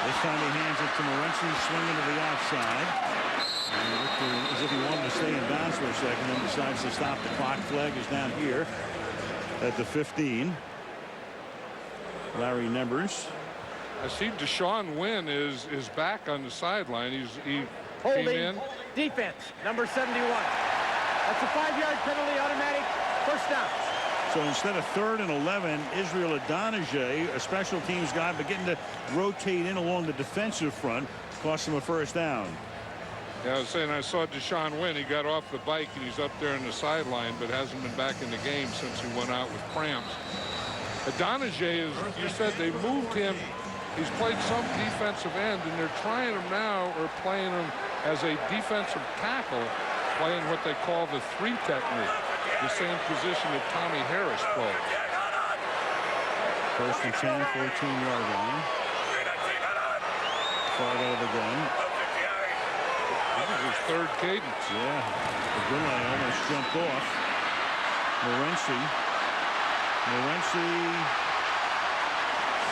[SPEAKER 1] This time he hands it to Morency, swinging to the outside. And as if he wanted to stay in bounds for a second, then decides to stop. The clock. Flag is down here at the 15. Larry Nembers.
[SPEAKER 4] I see Deshaun Wynn is back on the sideline. He
[SPEAKER 6] holding
[SPEAKER 4] came in.
[SPEAKER 6] Defense, number 71. That's a 5-yard penalty, automatic first down.
[SPEAKER 1] So instead of 3rd and 11, Israel Adonijah, a special teams guy, beginning to rotate in along the defensive front, cost him a first down.
[SPEAKER 4] Yeah, I was saying I saw Deshaun Wynn. He got off the bike and he's up there in the sideline, but hasn't been back in the game since he went out with cramps. Adonijah, you said they moved him. He's played some defensive end, and they're trying him now, or playing him as a defensive tackle, playing what they call the 3 technique, the same position that Tommy Harris played.
[SPEAKER 1] 1st and 10, 14-yard line. Far out of the gun.
[SPEAKER 4] This is his 3rd cadence.
[SPEAKER 1] Yeah, the Goodline almost jumped off. Morency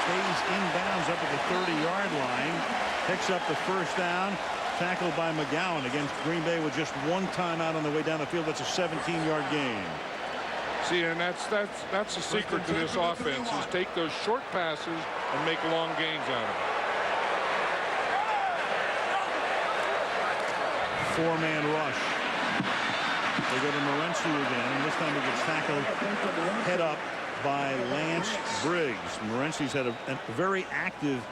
[SPEAKER 1] stays inbounds up at the 30-yard line, picks up the first down, tackled by McGowan against Green Bay with just one timeout on the way down the field. That's a 17-yard gain.
[SPEAKER 4] See, and that's the secret to this offense, is take those short passes and make long gains out of it.
[SPEAKER 1] 4-man rush. They go to Morency again, and this time he gets tackled head up by Lance Briggs. Morency's had a very active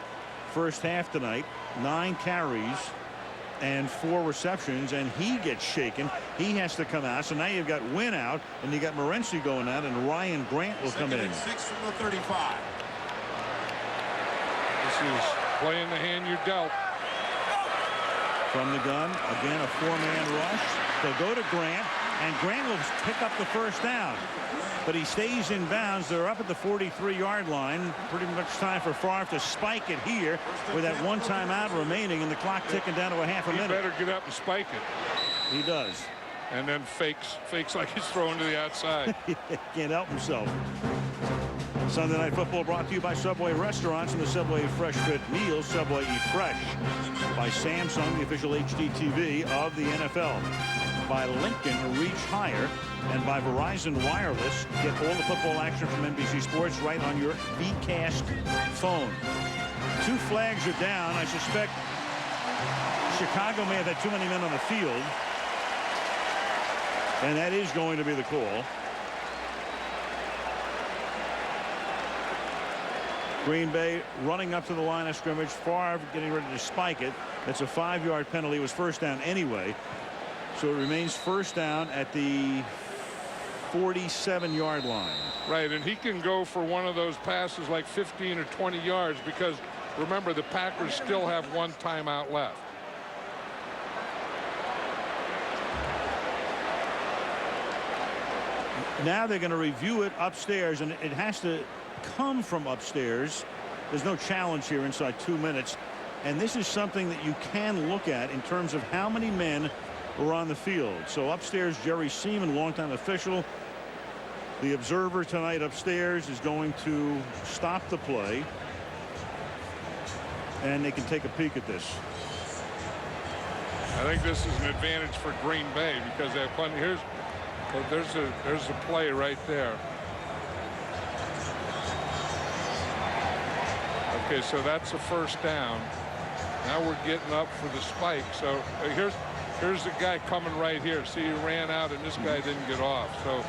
[SPEAKER 1] first half tonight. 9 carries and 4 receptions, and he gets shaken. He has to come out. So now you've got Wynn out, and you got Morency going out, and Ryan Grant will come in.
[SPEAKER 11] 6 from the 35.
[SPEAKER 4] This is playing the hand you're dealt.
[SPEAKER 1] From the gun, again, a 4-man rush. They'll go to Grant, and Grant will pick up the first down. But he stays in bounds. They're up at the 43-yard line. Pretty much time for Favre to spike it here with that one timeout remaining and the clock ticking down to a half a minute.
[SPEAKER 4] He better get up and spike it.
[SPEAKER 1] He does.
[SPEAKER 4] And then fakes like he's throwing to the outside.
[SPEAKER 1] Can't help himself. Sunday Night Football brought to you by Subway Restaurants and the Subway Fresh Fit meals. Subway Eat Fresh. By Samsung, the official HD TV of the NFL. By Lincoln, reach higher. And by Verizon Wireless, get all the football action from NBC Sports right on your VCast phone. 2 flags are down. I suspect Chicago may have had too many men on the field. And that is going to be the call. Green Bay running up to the line of scrimmage. Favre getting ready to spike it. That's a 5-yard penalty. It was first down anyway. So it remains first down at the 47-yard line.
[SPEAKER 4] Right, and he can go for one of those passes like 15 or 20 yards because, remember, the Packers still have 1 timeout left.
[SPEAKER 1] Now they're going to review it upstairs, and it has to come from upstairs. There's no challenge here inside 2 minutes. And this is something that you can look at in terms of how many men are on the field. So upstairs, Jerry Seaman, longtime official. The observer tonight upstairs is going to stop the play. And they can take a peek at this.
[SPEAKER 4] I think this is an advantage for Green Bay because they have plenty. There's a play right there. Okay, so that's a first down. Now we're getting up for the spike. So here's the guy coming right here. See, he ran out and this guy didn't get off. So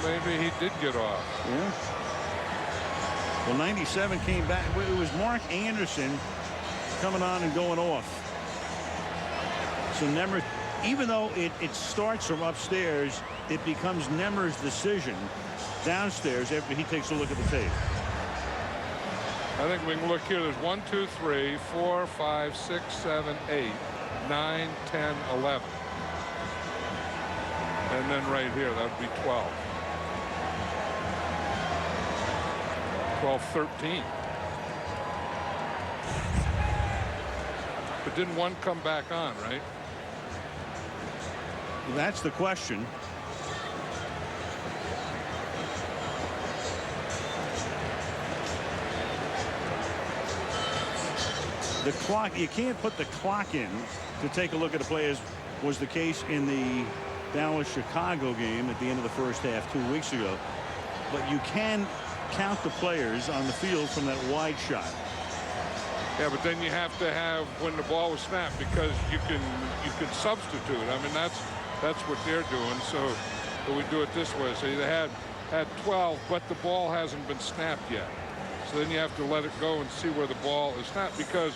[SPEAKER 4] maybe he did get off.
[SPEAKER 1] Yeah. Well, 97 came back. It was Mark Anderson coming on and going off. So Nemmer, even though it starts from upstairs, it becomes Nemmer's decision downstairs after he takes a look at the tape.
[SPEAKER 4] I think we can look here. There's 1, 2, 3, 4, 5, 6, 7, 8, 9, 10, 11. And then right here, that would be 12. 12, 13. But didn't one come back on, right?
[SPEAKER 1] That's the question. The clock, you can't put the clock in to take a look at a play, as was the case in the Dallas-Chicago game at the end of the first half 2 weeks ago. But you can count the players on the field from that wide shot.
[SPEAKER 4] Yeah, but then you have to have when the ball was snapped, because you can substitute. I mean, that's what they're doing. So we do it this way. So they had 12, but the ball hasn't been snapped yet. So then you have to let it go and see where the ball is snapped, because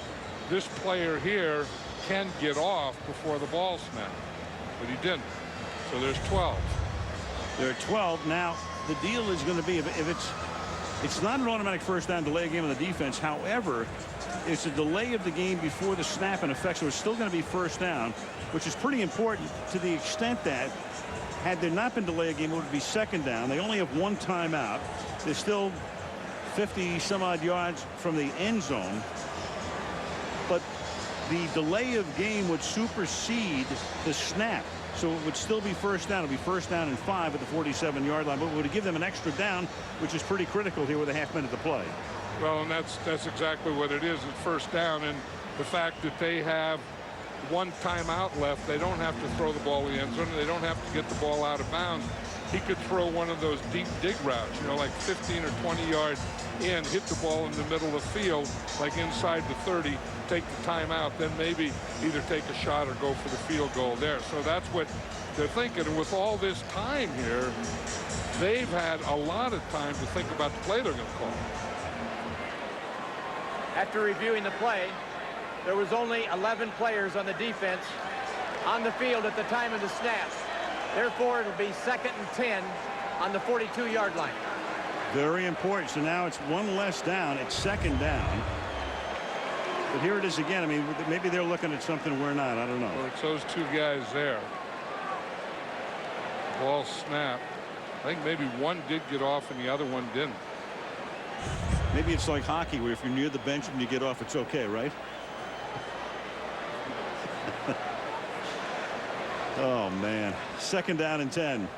[SPEAKER 4] this player here can get off before the ball snapped, but he didn't. So there's 12.
[SPEAKER 1] There are 12 now. The deal is going to be if it's not an automatic first down, delay a game on the defense. However, it's a delay of the game before the snap in effect, so it's still going to be first down, which is pretty important to the extent that had there not been delay a game, it would be second down. They only have one timeout. They're still 50 some odd yards from the end zone, but the delay of game would supersede the snap, so it would still be first down. It would be first down and 5 at the 47-yard line, but it would give them an extra down, which is pretty critical here with a half minute to play.
[SPEAKER 4] Well, and that's exactly what it is at first down, and the fact that they have one timeout left, they don't have to throw the ball in the end zone. They don't have to get the ball out of bounds. He could throw one of those deep dig routes, you know, like 15 or 20 yards in, hit the ball in the middle of the field, like inside the 30, take the timeout, then maybe either take a shot or go for the field goal there. So that's what they're thinking. And with all this time here, they've had a lot of time to think about the play they're going to call.
[SPEAKER 6] After reviewing the play, there was only 11 players on the defense on the field at the time of the snap. Therefore, it'll be 2nd and 10 on the 42-yard line.
[SPEAKER 1] Very important. So now it's one less down. It's second down. But here it is again. I mean, maybe they're looking at something we're not. I don't know.
[SPEAKER 4] Well, it's those two guys there. Ball snapped. I think maybe one did get off and the other one didn't.
[SPEAKER 1] Maybe it's like hockey, where if you're near the bench and you get off, it's okay, right? Oh, man. 2nd down and 10.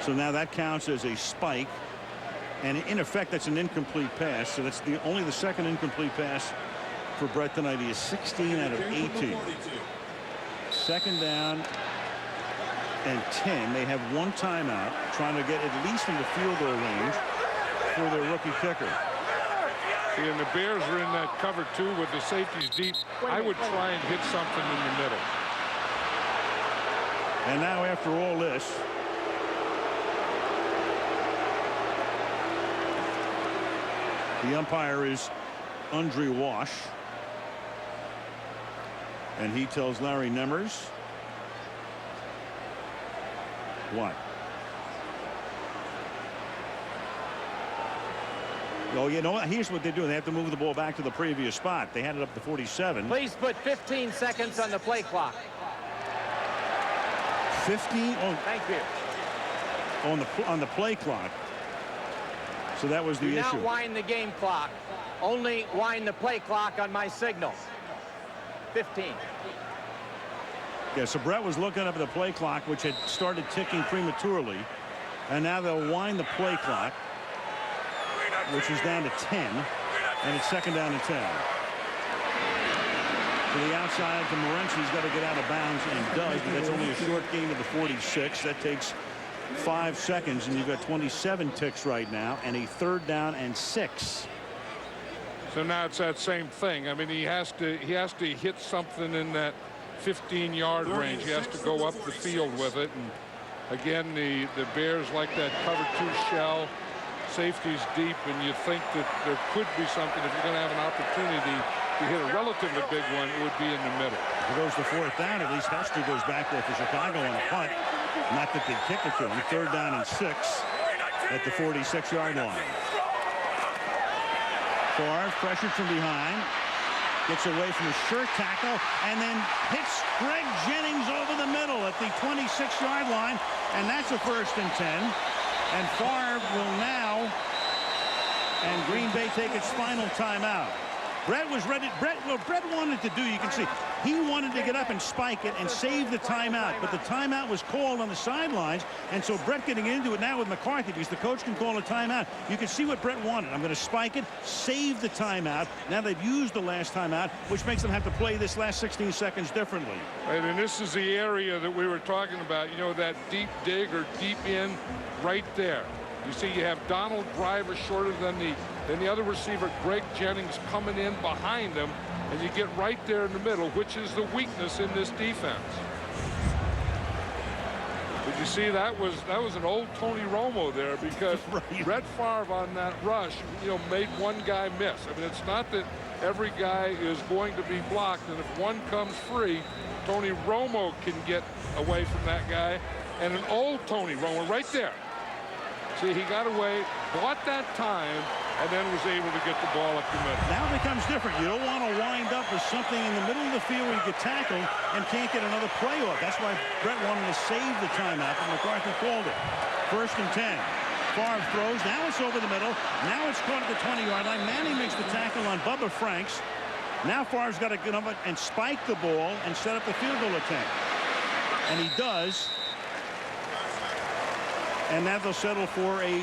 [SPEAKER 1] So now that counts as a spike. And in effect, that's an incomplete pass. So that's only the second incomplete pass for Brett tonight. He is 16 out of 18. 2nd down and 10. They have one timeout, trying to get at least into field goal range for their rookie kicker.
[SPEAKER 4] And the Bears are in that cover two with the safeties deep. I would try and hit something in the middle.
[SPEAKER 1] And now after all this, the umpire is Andre Wash, and he tells Larry Nemmers what? Oh, you know what? Here's what they're doing. They have to move the ball back to the previous spot. They had it up to 47.
[SPEAKER 6] Please put 15 seconds on the play clock.
[SPEAKER 1] 15? Oh,
[SPEAKER 6] thank you.
[SPEAKER 1] On the play clock. So that was the
[SPEAKER 6] Do
[SPEAKER 1] issue.
[SPEAKER 6] not wind the game clock. Only wind the play clock on my signal. 15.
[SPEAKER 1] Yeah, so Brett was looking up at the play clock, which had started ticking prematurely. And now they'll wind the play clock, which is down to 10. And it's second down and 10. To the outside to Morency. He's got to get out of bounds and does, but that's only a short gain of the 46. That takes 5 seconds, and you've got 27 ticks right now, and a third down and 6.
[SPEAKER 4] So now it's that same thing. I mean, he has to hit something in that 15-yard range. He has to go up the field with it. And again, the Bears like that cover 2 shell. Safety's deep, and you think that there could be something. If you're going to have an opportunity to hit a relatively big one, it would be in the middle.
[SPEAKER 1] If it goes to fourth down, at least Hester goes back there for Chicago on a punt. Not that they kick it to him. Third down and 6 at the 46-yard line. Favre pressured from behind. Gets away from the shirt tackle and then hits Greg Jennings over the middle at the 26-yard line. And that's a first and 10. And Favre will now, and Green Bay take its final timeout. Brett was ready. What Brett wanted to do, you can see, he wanted to get up and spike it and save the timeout. But the timeout was called on the sidelines. And so Brett getting into it now with McCarthy, because the coach can call a timeout. You can see what Brett wanted. I'm going to spike it, save the timeout. Now they've used the last timeout, which makes them have to play this last 16 seconds differently.
[SPEAKER 4] Right, and this is the area that we were talking about, you know, that deep dig or deep in right there. You see you have Donald Driver shorter than the other receiver, Greg Jennings, coming in behind him, and you get right there in the middle, which is the weakness in this defense. Did you see that was an old Tony Romo there, because Brett Favre on that rush, you know, made one guy miss. I mean, it's not that every guy is going to be blocked, and if one comes free, Tony Romo can get away from that guy, and an old Tony Romo right there. See, he got away, bought that time, and then was able to get the ball up the middle.
[SPEAKER 1] Now it becomes different. You don't want to wind up with something in the middle of the field where you get tackled and can't get another play off. That's why Brett wanted to save the timeout, and McCarthy called it. First and 10. Favre throws. Now it's over the middle. Now it's caught at the 20-yard line. Manning makes the tackle on Bubba Franks. Now Favre's got to get up and spike the ball and set up the field goal attempt. And he does. And now they'll settle for an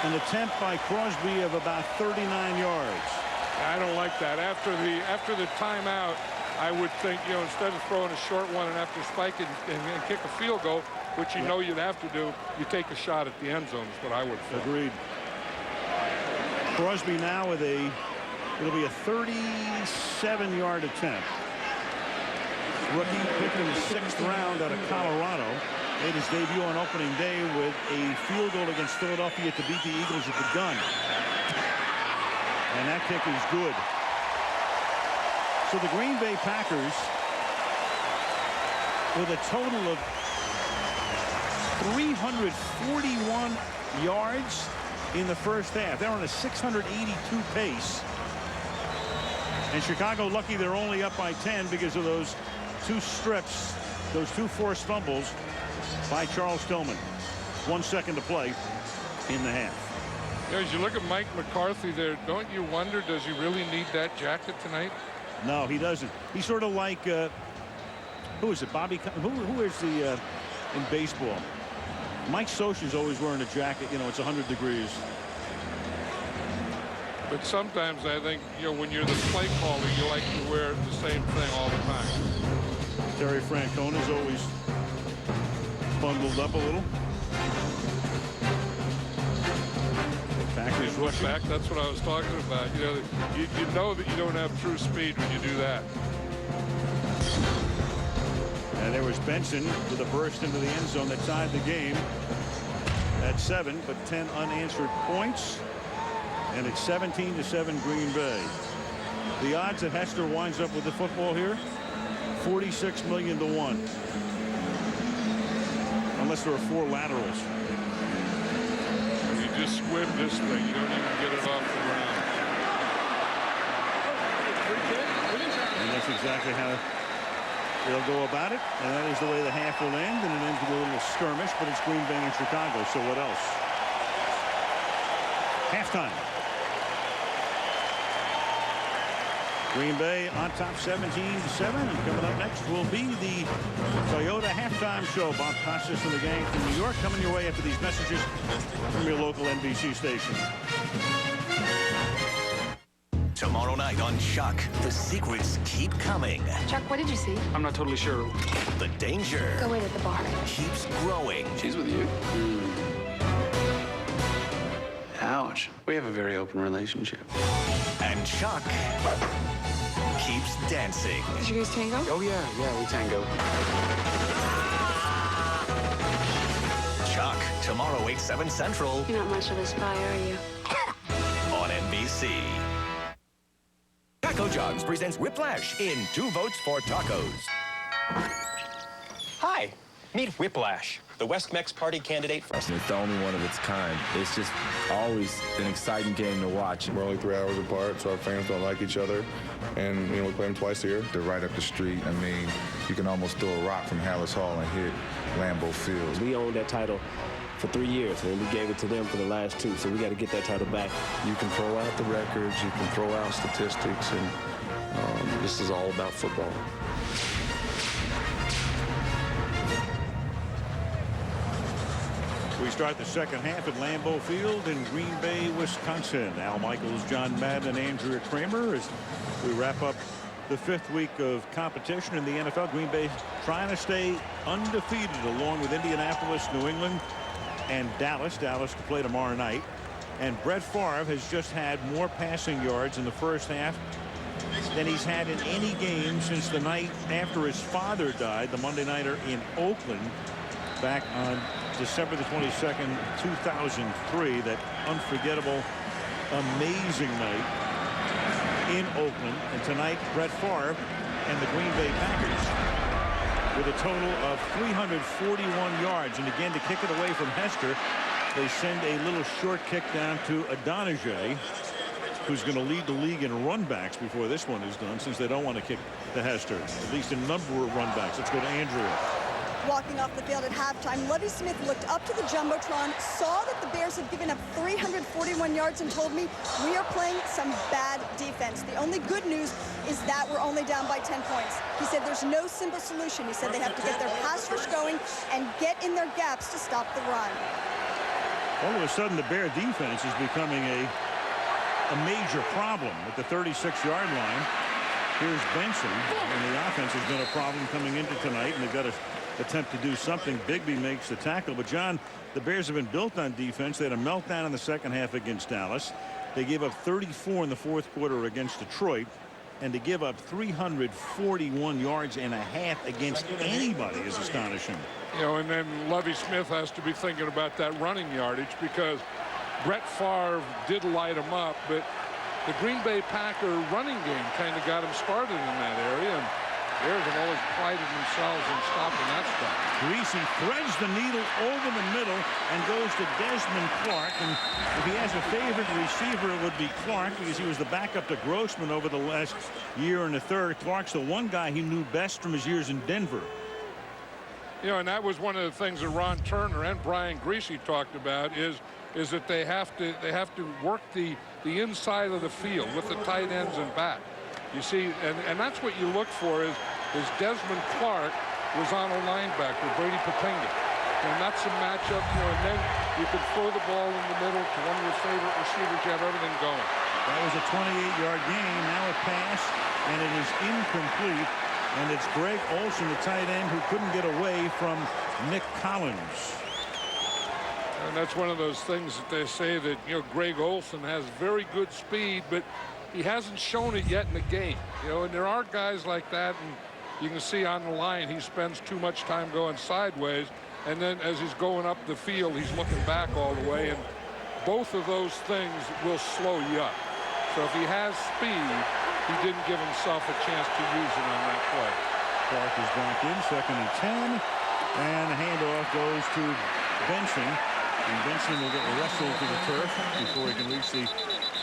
[SPEAKER 1] attempt by Crosby of about 39 yards.
[SPEAKER 4] I don't like that. After the timeout, I would think, you know, instead of throwing a short one and after spike it and kick a field goal, which you know you'd have to do, you take a shot at the end zone is what I would think.
[SPEAKER 1] Agreed. Crosby now with it'll be a 37-yard attempt. Rookie picked in the 6th round out of Colorado. Made his debut on opening day with a field goal against Philadelphia to beat the Eagles at the gun. And that kick is good. So the Green Bay Packers, with a total of 341 yards in the first half. They're on a 682 pace. And Chicago lucky they're only up by 10 because of those 2 strips, those 2 forced fumbles by Charles Tillman. 1 second to play in the half.
[SPEAKER 4] You know, as you look at Mike McCarthy there, don't you wonder, does he really need that jacket tonight?
[SPEAKER 1] No, he doesn't. He's sort of like, who is it, Bobby? Who is the, in baseball? Mike Scioscia's always wearing a jacket, you know, it's 100 degrees.
[SPEAKER 4] But sometimes I think, you know, when you're the play caller, you like to wear the same thing all the time.
[SPEAKER 1] Terry Francona's always bundled up a little. Packers
[SPEAKER 4] look back, that's what I was talking about. You know, you know that you don't have true speed when you do that.
[SPEAKER 1] And there was Benson with a burst into the end zone that tied the game at 7, but 10 unanswered points. And it's 17-7 Green Bay. The odds that Hester winds up with the football here, 46 million to 1. Unless there are 4 laterals.
[SPEAKER 4] You just swim this thing. You don't even get it off the ground.
[SPEAKER 1] And that's exactly how they'll go about it. And that is the way the half will end. And it ends with a little skirmish, but it's Green Bay and Chicago. So what else? Halftime. Green Bay on top 17-7. And coming up next will be the Toyota halftime show. Bob Costas and the gang from New York coming your way after these messages from your local NBC station.
[SPEAKER 2] Tomorrow night on Chuck, the secrets keep coming.
[SPEAKER 16] Chuck, what did you see?
[SPEAKER 15] I'm not totally sure.
[SPEAKER 2] The danger
[SPEAKER 16] Go wait at the bar.
[SPEAKER 2] keeps growing.
[SPEAKER 15] She's with you? Ouch. We have a very open relationship.
[SPEAKER 2] And Chuck keeps dancing.
[SPEAKER 16] Did you guys tango?
[SPEAKER 15] Oh, yeah, we tango.
[SPEAKER 2] Chuck, tomorrow 8/7 Central
[SPEAKER 16] You're not much of a spy, are you?
[SPEAKER 2] on NBC. Taco John's presents Whiplash in 2 votes for tacos.
[SPEAKER 11] Hi, meet Whiplash, the West Mex Party candidate.
[SPEAKER 12] It's the only one of its kind. It's just always an exciting game to watch.
[SPEAKER 17] We're only 3 hours apart, so our fans don't like each other. And, we play them twice a year.
[SPEAKER 19] They're right up the street. I mean, you can almost throw a rock from Hallis Hall and hit Lambeau Field.
[SPEAKER 20] We owned that title for 3 years, and we gave it to them for the last 2, so we got to get that title back.
[SPEAKER 12] You can throw out the records, you can throw out statistics, and this is all about football.
[SPEAKER 1] We start the second half at Lambeau Field in Green Bay, Wisconsin. Al Michaels, John Madden, and Andrea Kramer as we wrap up the 5th week of competition in the NFL. Green Bay trying to stay undefeated along with Indianapolis, New England, and Dallas. Dallas to play tomorrow night. And Brett Favre has just had more passing yards in the first half than he's had in any game since the night after his father died, the Monday nighter in Oakland back on December the 22nd, 2003. That unforgettable, amazing night in Oakland. And tonight, Brett Favre and the Green Bay Packers with a total of 341 yards. And again, to kick it away from Hester, they send a little short kick down to Adonijah, who's going to lead the league in runbacks before this one is done, since they don't want to kick to Hester, at least in number of runbacks. Let's go to Andrea.
[SPEAKER 9] Walking off the field at halftime, Lovie Smith looked up to the Jumbotron, saw that the Bears had given up 341 yards and told me, we are playing some bad defense. The only good news is that we're only down by 10 points. He said there's no simple solution. He said they have to get their pass rush going and get in their gaps to stop the run.
[SPEAKER 1] All of a sudden, the Bear defense is becoming a major problem at the 36-yard line. Here's Benson, and the offense has been a problem coming into tonight, and they've got to attempt to do something. Bigby makes the tackle. But, John, the Bears have been built on defense. They had a meltdown in the second half against Dallas. They gave up 34 in the fourth quarter against Detroit. And to give up 341 yards and a half against anybody is astonishing.
[SPEAKER 4] And then Lovie Smith has to be thinking about that running yardage, because Brett Favre did light him up, but the Green Bay Packer running game kind of got him started in that area, and Bears have always prided themselves in stopping that stuff.
[SPEAKER 1] Greasy threads the needle over the middle and goes to Desmond Clark. And if he has a favorite receiver, it would be Clark, because he was the backup to Grossman over the last year and a third. Clark's the one guy he knew best from his years in Denver.
[SPEAKER 4] And that was one of the things that Ron Turner and Brian Greasy talked about, is that they have to work the inside of the field with the tight ends and back. You see, and that's what you look for is Desmond Clark was on a linebacker, Brady Patinga. And that's a matchup, and then you can throw the ball in the middle to one of your favorite receivers. You have everything going.
[SPEAKER 1] That was a 28-yard gain. Now a pass, and it is incomplete. And it's Greg Olsen, the tight end, who couldn't get away from Nick Collins.
[SPEAKER 4] And that's one of those things that they say that, Greg Olsen has very good speed, but he hasn't shown it yet in the game. And there are guys like that, and you can see on the line he spends too much time going sideways, and then as he's going up the field, he's looking back all the way, and both of those things will slow you up. So if he has speed, he didn't give himself a chance to use it on that play.
[SPEAKER 1] Clark is back in, 2nd and 10, and the handoff goes to Benson. And Benson will get wrestled to the turf before he can reach the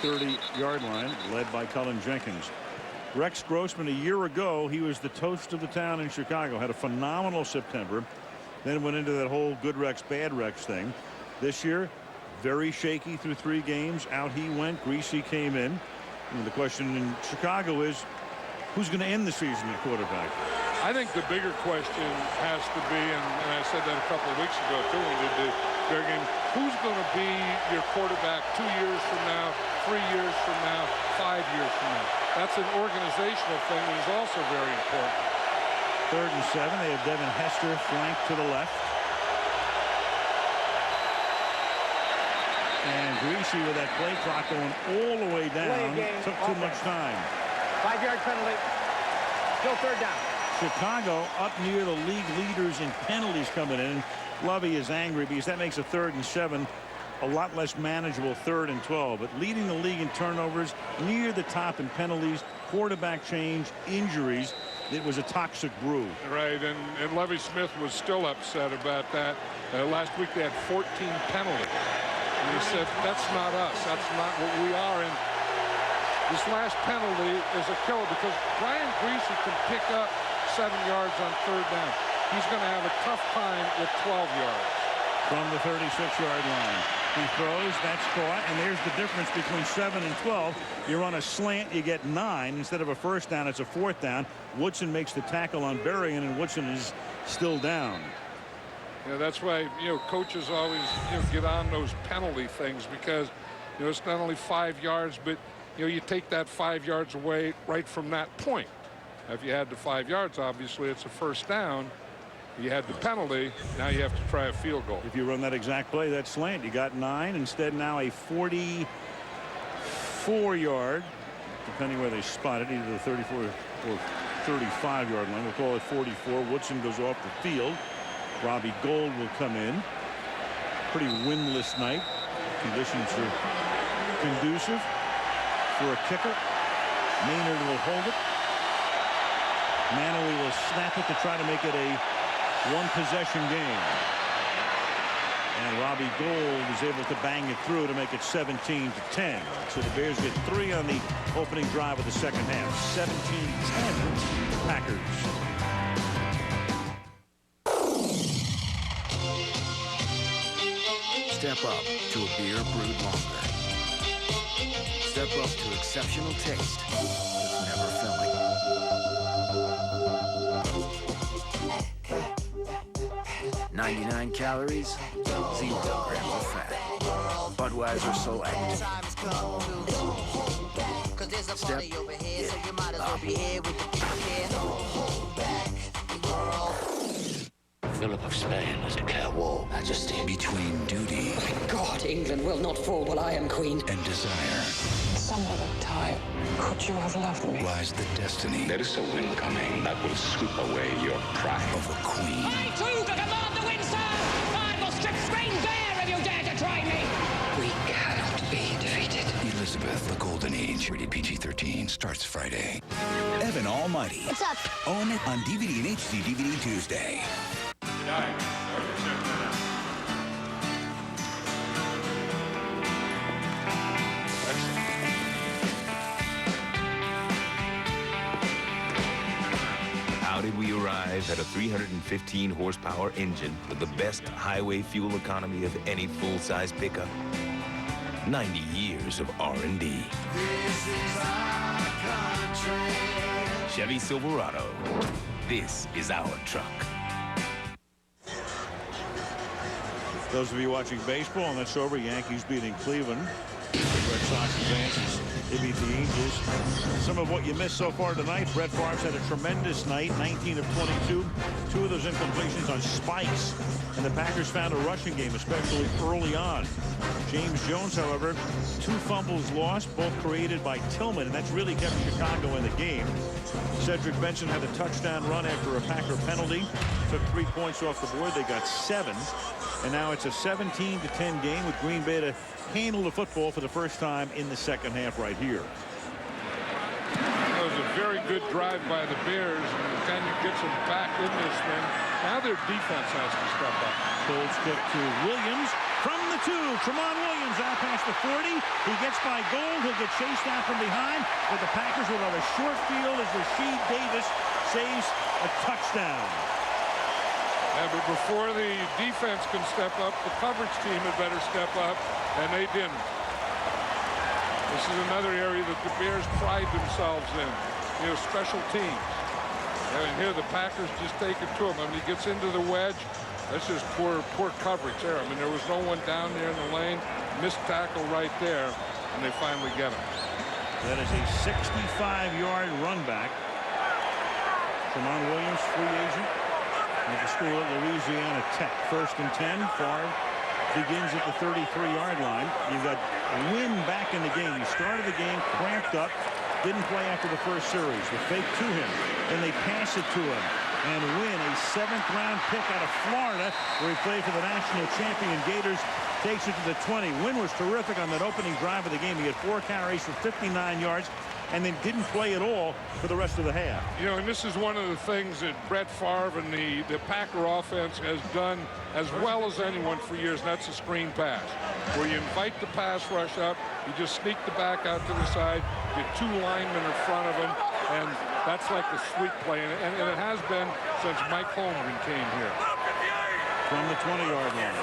[SPEAKER 1] 30-yard line, led by Cullen Jenkins. Rex Grossman, a year ago, he was the toast of the town in Chicago, had a phenomenal September, then went into that whole good Rex, bad Rex thing. This year, very shaky through 3 games. Out he went. Greasy came in. And the question in Chicago is, who's going to end the season at quarterback?
[SPEAKER 4] I think the bigger question has to be, and I said that a couple of weeks ago too, when we did the game, who's going to be your quarterback 2 years from now, 3 years from now, 5 years from now? That's an organizational thing that is also very important.
[SPEAKER 1] 3rd and 7. They have Devin Hester flanked to the left. And Greasy with that play clock going all the way down. Took too much time.
[SPEAKER 6] 5-yard penalty. Still 3rd down.
[SPEAKER 1] Chicago up near the league leaders in penalties coming in. Lovey is angry because that makes a 3rd and 7 a lot less manageable 3rd and 12. But leading the league in turnovers, near the top in penalties, quarterback change, injuries. It was a toxic brew.
[SPEAKER 4] Right, and Lovey Smith was still upset about that. Last week they had 14 penalties. And he said, that's not us. That's not what we are. And this last penalty is a killer because Brian Greasy can pick up 7 yards on 3rd down. He's going to have a tough time with 12 yards.
[SPEAKER 1] From the 36-yard line. He throws, that's caught, and there's the difference between 7 and 12. You're on a slant, you get 9. Instead of a 1st down, it's a 4th down. Woodson makes the tackle on Berrien, and Woodson is still down.
[SPEAKER 4] Yeah, that's why, coaches always, get on those penalty things because, it's not only 5 yards, but, you take that 5 yards away right from that point. If you had the 5 yards, obviously it's a 1st down. You had the penalty. Now you have to try a field goal.
[SPEAKER 1] If you run that exact play, that slant, you got 9. Instead, now a 44-yard, depending where they spot it, either the 34 or 35-yard line. We'll call it 44. Woodson goes off the field. Robbie Gould will come in. Pretty windless night. Conditions are conducive for a kicker. Maynard will hold it. Manley will snap it to try to make it a 1-possession game. And Robbie Gould is able to bang it through to make it 17-10. So the Bears get 3 on the opening drive of the second half. 17-10 Packers.
[SPEAKER 5] Step up to a beer brewed longer. Step up to exceptional taste that's never filling. 99 calories, 0 grams of fat. Budweiser Select. Step it up.
[SPEAKER 18] Philip of Spain has declared war, Majesty. Between duty.
[SPEAKER 22] My God, England will not fall while I am queen.
[SPEAKER 18] And desire.
[SPEAKER 22] Some other time, could you have loved me?
[SPEAKER 18] Lies the destiny. There is a wind coming that will sweep away your pride of a queen.
[SPEAKER 22] I too can command the wind, sir! I will strip Spain bare if you dare to try me! We cannot be defeated.
[SPEAKER 18] Elizabeth, the Golden Age, rated PG-13, starts Friday.
[SPEAKER 5] Evan Almighty.
[SPEAKER 22] What's up?
[SPEAKER 5] Own it on DVD and HD DVD Tuesday.
[SPEAKER 2] How did we arrive at a 315 horsepower engine with the best highway fuel economy of any full-size pickup? 90 years of R&D.
[SPEAKER 23] This is our country.
[SPEAKER 2] Chevy Silverado. This is our truck.
[SPEAKER 1] Those of you watching baseball, and that's over. Yankees beating Cleveland. The Red Sox advances. They beat the Angels. Some of what you missed so far tonight. Brett Favre's had a tremendous night. 19 of 22. 2 of those incompletions on spikes. And the Packers found a rushing game, especially early on. James Jones, however, 2 fumbles lost, both created by Tillman, and that's really kept Chicago in the game. Cedric Benson had a touchdown run after a Packer penalty. Took 3 points off the board. They got 7. And now it's a 17-10 game with Green Bay to handle the football for the first time in the second half right here.
[SPEAKER 4] That was a very good drive by the Bears, and kind of gets them back in this thing. Now their defense has to step up.
[SPEAKER 1] Colts kick to Williams from the 2. Tremont Williams out past the 40. He gets by Gould. He'll get chased down from behind, but the Packers will have a short field as Rasheed Davis saves a touchdown.
[SPEAKER 4] Yeah, but before the defense can step up, the coverage team had better step up, and they didn't. This is another area that the Bears pride themselves in, special teams. And here the Packers just take it to him. I mean, he gets into the wedge. That's just poor coverage there. I mean, there was no one down there in the lane. Missed tackle right there, and they finally get him.
[SPEAKER 1] That is a 65-yard run back. Tramon Williams, free agent at the school at Louisiana Tech. 1st and 10. Favre begins at the 33-yard line. You've got Wynn back in the game. He started the game cramped up. Didn't play after the first series. The fake to him. Then they pass it to him. And Wynn, a 7th-round pick out of Florida, where he played for the national champion Gators, takes it to the 20. Wynn was terrific on that opening drive of the game. He had 4 carries for 59 yards and then didn't play at all for the rest of the half.
[SPEAKER 4] And this is one of the things that Brett Favre and the Packer offense has done as well as anyone for years, and that's a screen pass, where you invite the pass rush up, you just sneak the back out to the side, get 2 linemen in front of them, and that's like a sweet play, and it has been since Mike Holmgren came here.
[SPEAKER 1] From the 20-yard line.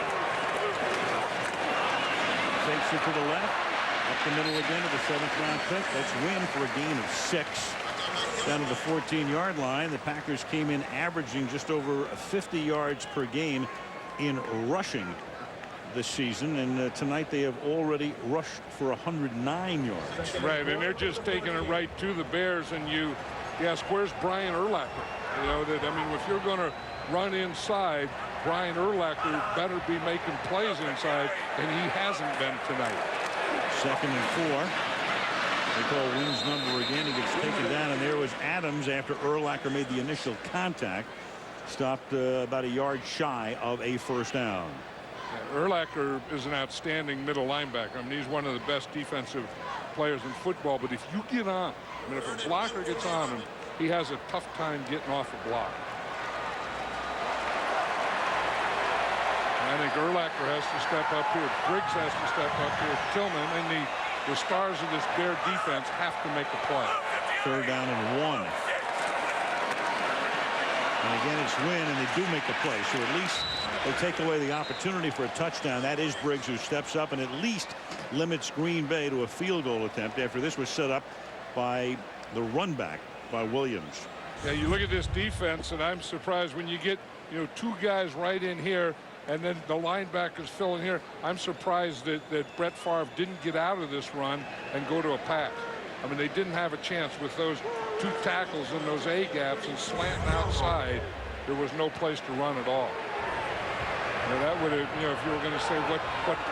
[SPEAKER 1] Takes it to the left. Up the middle again to the 7th-round pick. That's Wynn for a gain of 6. Down to the 14-yard line. The Packers came in averaging just over 50 yards per game in rushing this season, and tonight they have already rushed for 109 yards.
[SPEAKER 4] Right, and they're just taking it right to the Bears, and you ask, where's Brian Urlacher? If you're going to run inside, Brian Urlacher better be making plays inside, and he hasn't been tonight.
[SPEAKER 1] 2nd and 4. They call Wynn's number again. He gets taken down, and there was Adams after Urlacher made the initial contact. Stopped about a yard shy of a first down.
[SPEAKER 4] Urlacher is an outstanding middle linebacker. I mean, he's one of the best defensive players in football, but if you get on, if a blocker gets on him, he has a tough time getting off a block. I think Urlacher has to step up here. Briggs has to step up here. Tillman and the stars of this Bear defense have to make a play.
[SPEAKER 1] 3rd down and 1. And again, it's Wynn, and they do make the play. So at least they take away the opportunity for a touchdown. That is Briggs, who steps up and at least limits Green Bay to a field goal attempt after this was set up by the run back by Williams.
[SPEAKER 4] Yeah, you look at this defense, and I'm surprised when you get 2 guys right in here, and then the linebackers fill in here. I'm surprised that Brett Favre didn't get out of this run and go to a pass. I mean, they didn't have a chance with those 2 tackles in those A-gaps and slanting outside. There was no place to run at all. That would have, if you were going to say what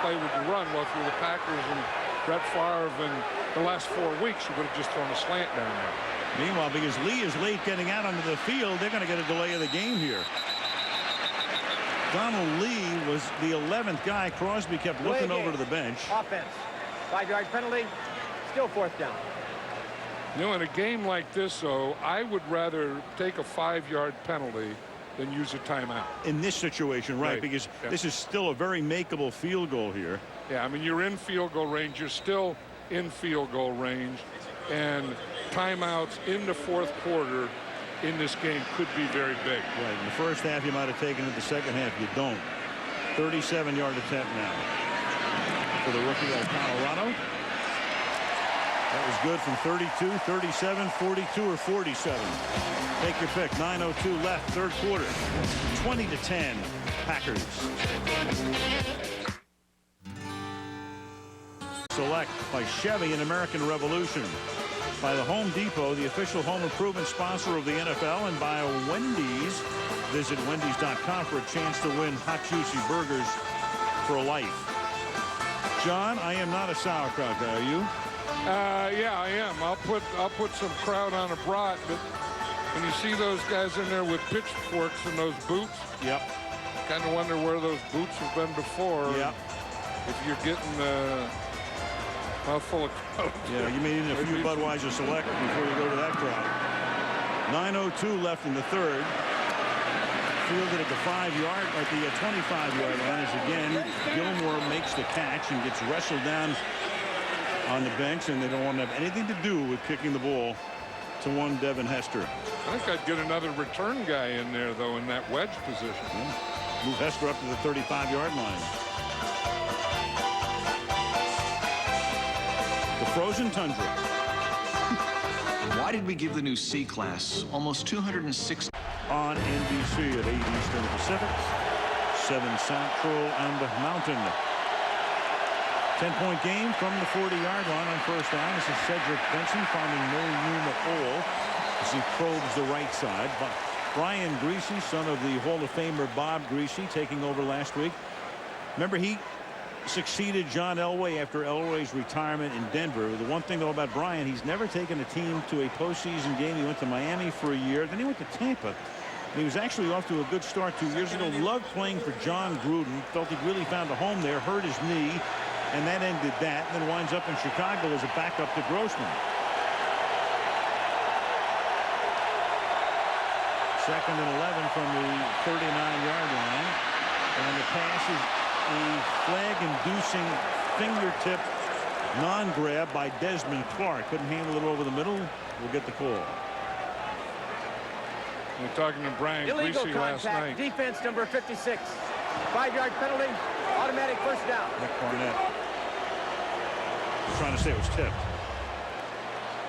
[SPEAKER 4] play would you run, well, if you're the Packers and Brett Favre in the last 4 weeks, you would have just thrown a slant down there.
[SPEAKER 1] Meanwhile, because Lee is late getting out onto the field, they're going to get a delay of the game here. Donald Lee was the 11th guy. Crosby kept looking over to the bench.
[SPEAKER 6] Offense. 5-yard penalty. Still 4th down.
[SPEAKER 4] In a game like this, though, I would rather take a 5-yard penalty than use a timeout.
[SPEAKER 1] In this situation, right, because this is still a very makeable field goal here.
[SPEAKER 4] Yeah, I mean, you're in field goal range. You're still in field goal range. And timeouts in the 4th quarter in this game could be very big.
[SPEAKER 1] Right. In the first half, you might have taken it. The second half, you don't. 37-yard attempt now for the rookie of Colorado. That was good from 32, 37, 42, or 47. Take your pick. 9:02 left, 3rd quarter. 20-10, Packers. Select by Chevy and American Revolution. By the Home Depot, the official home improvement sponsor of the NFL, and by Wendy's. Visit Wendy's.com for a chance to win hot, juicy burgers for life. John, I am not a sauerkraut guy. Are you?
[SPEAKER 4] Yeah, I am. I'll put some kraut on a brat, but when you see those guys in there with pitchforks and those boots,
[SPEAKER 1] yep,
[SPEAKER 4] kind of wonder where those boots have been before.
[SPEAKER 1] Yep.
[SPEAKER 4] If you're getting mouthful of kraut.
[SPEAKER 1] Yeah, you may need a few Budweiser Select before you go to that crowd. 9:02 left in the 3rd. Fielded at the 5-yard, at the 25-yard line, as again Gilmore makes the catch and gets wrestled down on the bench, and they don't want to have anything to do with kicking the ball 8-1 Devin Hester.
[SPEAKER 4] I think I'd get another return guy in there, though, in that wedge position.
[SPEAKER 1] Yeah. Move Hester up to the 35-yard line. The frozen tundra.
[SPEAKER 8] Why did we give the new C-Class almost 206
[SPEAKER 1] on NBC at 8 Eastern Pacific, 7 Central and Mountain. 10-point game from the 40-yard line on first down. This is Cedric Benson finding no room at all as he probes the right side. But Brian Greasy, son of the Hall of Famer Bob Greasy, taking over last week. Remember, he succeeded John Elway after Elway's retirement in Denver. The one thing, though, about Brian, he's never taken a team to a postseason game. He went to Miami for a year. Then he went to Tampa. And he was actually off to a good start 2 years ago. Loved playing for John Gruden. Felt he'd really found a home there. Hurt his knee. And that ended that. And then winds up in Chicago as a backup to Grossman. Second and 11 from the 39-yard line. And the pass is a flag-inducing fingertip non-grab by Desmond Clark. Couldn't handle it over the middle. We'll get the call.
[SPEAKER 4] We're talking to Brian
[SPEAKER 6] Illegal
[SPEAKER 4] Greasy last night.
[SPEAKER 6] Defense number 56. 5-yard penalty. Automatic first down.
[SPEAKER 1] Nick Barnett trying to say it was tipped.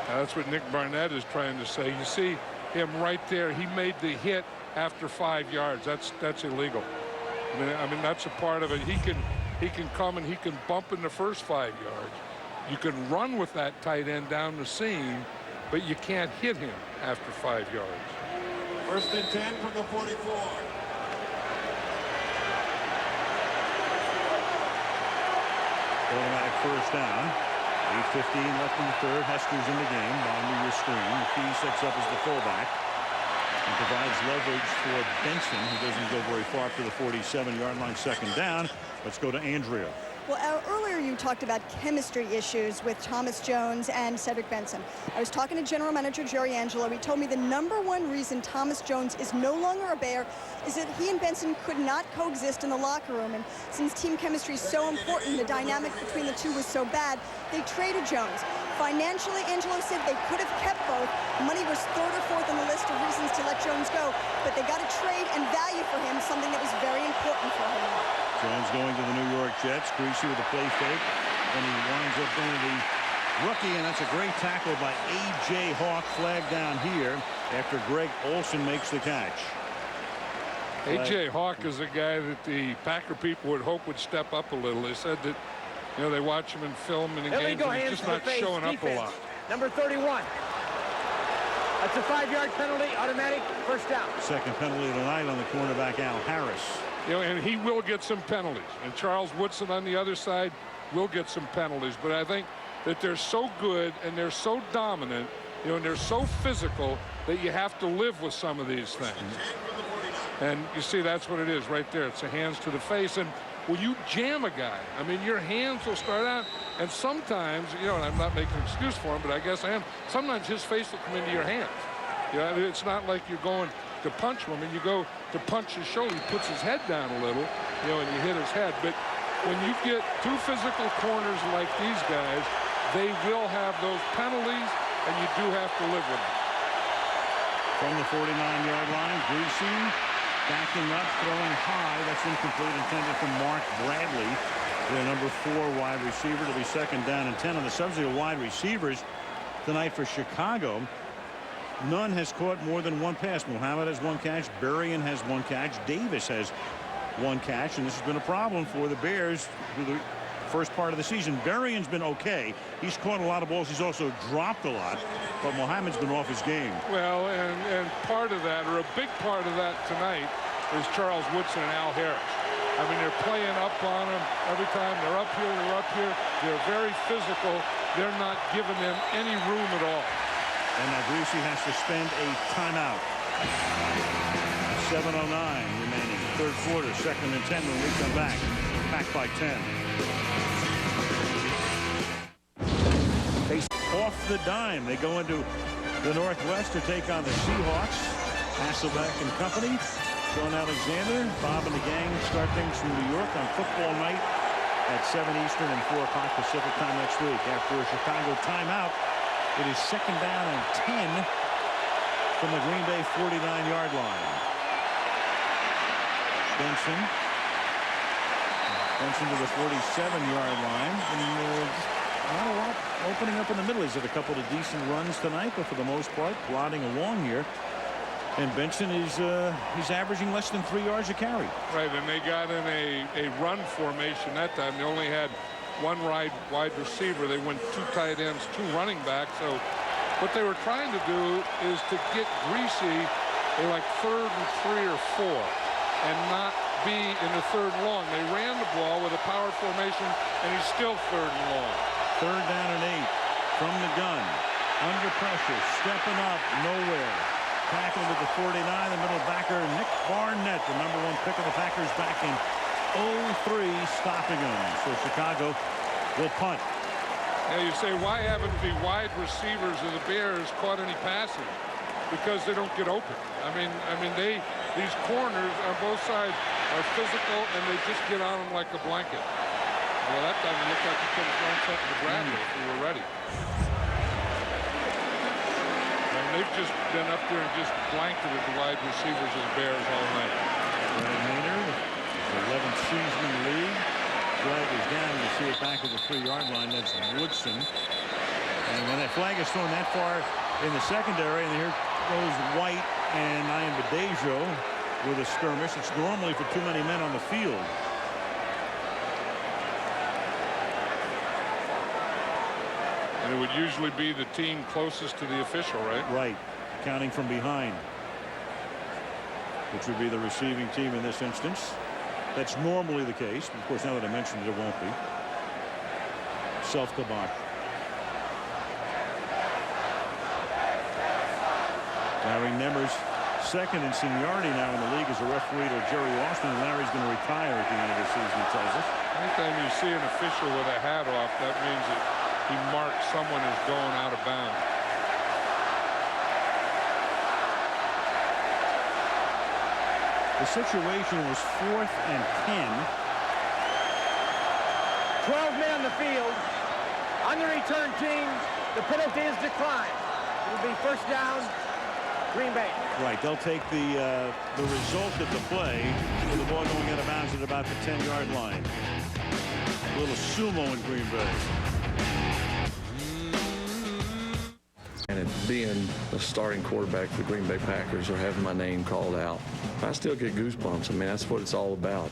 [SPEAKER 4] That's what Nick Barnett is trying to say. You see him right there. He made the hit after 5 yards. That's illegal. I mean that's a part of it. He can come and he can bump in the first 5 yards. You can run with that tight end down the seam, but you can't hit him after 5 yards.
[SPEAKER 23] First and 10 from the 44.
[SPEAKER 1] Automatic first down. 8:15 left in the third. Hester's in the game. Bonding your screen. McKee sets up as the fullback and provides leverage for Benson, who doesn't go very far for the 47-yard line. Second down. Let's go to Andrea.
[SPEAKER 9] Well, earlier you talked about chemistry issues with Thomas Jones and Cedric Benson. I was talking to General Manager Jerry Angelo. He told me the #1 reason Thomas Jones is no longer a Bear is that he and Benson could not coexist in the locker room. And since team chemistry is so important, the dynamic between the two was so bad, they traded Jones. Financially, Angelo said they could have kept both. Money was 3rd or 4th on the list of reasons to let Jones go, but they got a trade and value for him, something that was very important for him.
[SPEAKER 1] Jones going to the New York Jets. Greasy with a play fake. And he winds up going to the rookie, and that's a great tackle by A.J. Hawk. Flag down here after Greg Olsen makes the catch.
[SPEAKER 4] A.J. Hawk is a guy that the Packer people would hope would step up a little. They said that, you know, they watch him in film and in games, and he's just not showing up a lot.
[SPEAKER 6] Number 31. That's a 5-yard penalty, automatic first down.
[SPEAKER 1] Second penalty of the night on the cornerback, Al Harris.
[SPEAKER 4] You know, and he will get some penalties. And Charles Woodson on the other side will get some penalties. But I think that they're so good and they're so dominant, you know, and they're so physical that you have to live with some of these things. And you see, that's what it is right there. It's the hands to the face. And when you jam a guy, I mean, your hands will start out. And sometimes, you know, and I'm not making an excuse for him, but I guess I am. Sometimes his face will come into your hands. You know, it's not like you're going to punch him. And you go to punch his shoulder, he puts his head down a little, you know, and you hit his head. But when you get two physical corners like these guys, they will have those penalties, and you do have to live with them.
[SPEAKER 1] From the 49-yard line, Greasy backing up, throwing high. That's incomplete, intended for Mark Bradley, the number 4 wide receiver. To be second down and 10 on the subject of wide receivers tonight for Chicago. None has caught more than one pass. Muhammad has 1 catch. Berrien has 1 catch. Davis has 1 catch. And this has been a problem for the Bears through the first part of the season. Berrien's been okay. He's caught a lot of balls. He's also dropped a lot. But Muhammad's been off his game.
[SPEAKER 4] Well, and part of that, or a big part of that tonight, is Charles Woodson and Al Harris. I mean, they're playing up on them every time. They're up here, they're up here. They're very physical. They're not giving them any room at all.
[SPEAKER 1] And now Greasy has to spend a timeout. 7:09 remaining. Third quarter, second and 10 when we come back. Back by 10. Off the dime. They go into the Northwest to take on the Seahawks. Hasselbeck and company. Sean Alexander, Bob and the gang start things from New York on football night at 7 Eastern and 4 o'clock Pacific time next week. After a Chicago timeout, it is second down and 10 from the Green Bay 49-yard line. Benson to the 47-yard line. And not a lot opening up in the middle. He's had a couple of decent runs tonight, but for the most part, plodding along here. And Benson is he's averaging less than 3 yards a carry.
[SPEAKER 4] Right, and they got in a run formation that time. They only had one wide receiver. They went 2 tight ends, 2 running backs. So what they were trying to do is to get Greasy like 3rd and 3 or 4 and not be in the 3rd and long. They ran the ball with a power formation, and he's still 3rd and long.
[SPEAKER 1] 3rd down and 8 from the gun. Under pressure, stepping up, nowhere. Tackled at the 49, the middle backer, Nick Barnett, the #1 pick of the Packers, back in 0-3, stopping him. So Chicago will punt.
[SPEAKER 4] Now you say, why haven't the wide receivers of the Bears caught any passes? Because they don't get open. I mean, these corners on both sides are physical, and they just get on them like a blanket. Well, that time it looked like he could have thrown something to Bradley if we were ready. And they've just been up there and just blanketed the wide receivers of the Bears all night.
[SPEAKER 1] Brad Maynard, 11th season in the league. Flag is down. You see it back at the 3-yard line. That's Woodson. And when that flag is thrown that far in the secondary, and here goes White and Ian Badejo with a skirmish. It's normally for too many men on the field.
[SPEAKER 4] And it would usually be the team closest to the official, right?
[SPEAKER 1] Right. Counting from behind, which would be the receiving team in this instance. That's normally the case. Of course, now that I mentioned it, it won't be. Self-kabak. Larry Nemers, 2nd in seniority now in the league as a referee to Jerry Austin. And Larry's going to retire at the end of the season, he tells us.
[SPEAKER 4] Anytime you see an official with a hat off, that means that he marks someone as going out of bounds.
[SPEAKER 1] The situation was 4th and 10.
[SPEAKER 6] 12 men on the field. On the return team, the penalty is declined. It will be 1st down, Green Bay.
[SPEAKER 1] Right, they'll take the result of the play with the ball going out of bounds at about the 10-yard line. A little sumo in Green Bay.
[SPEAKER 12] And being the starting quarterback for the Green Bay Packers or having my name called out, I still get goosebumps. I mean, that's what it's all about.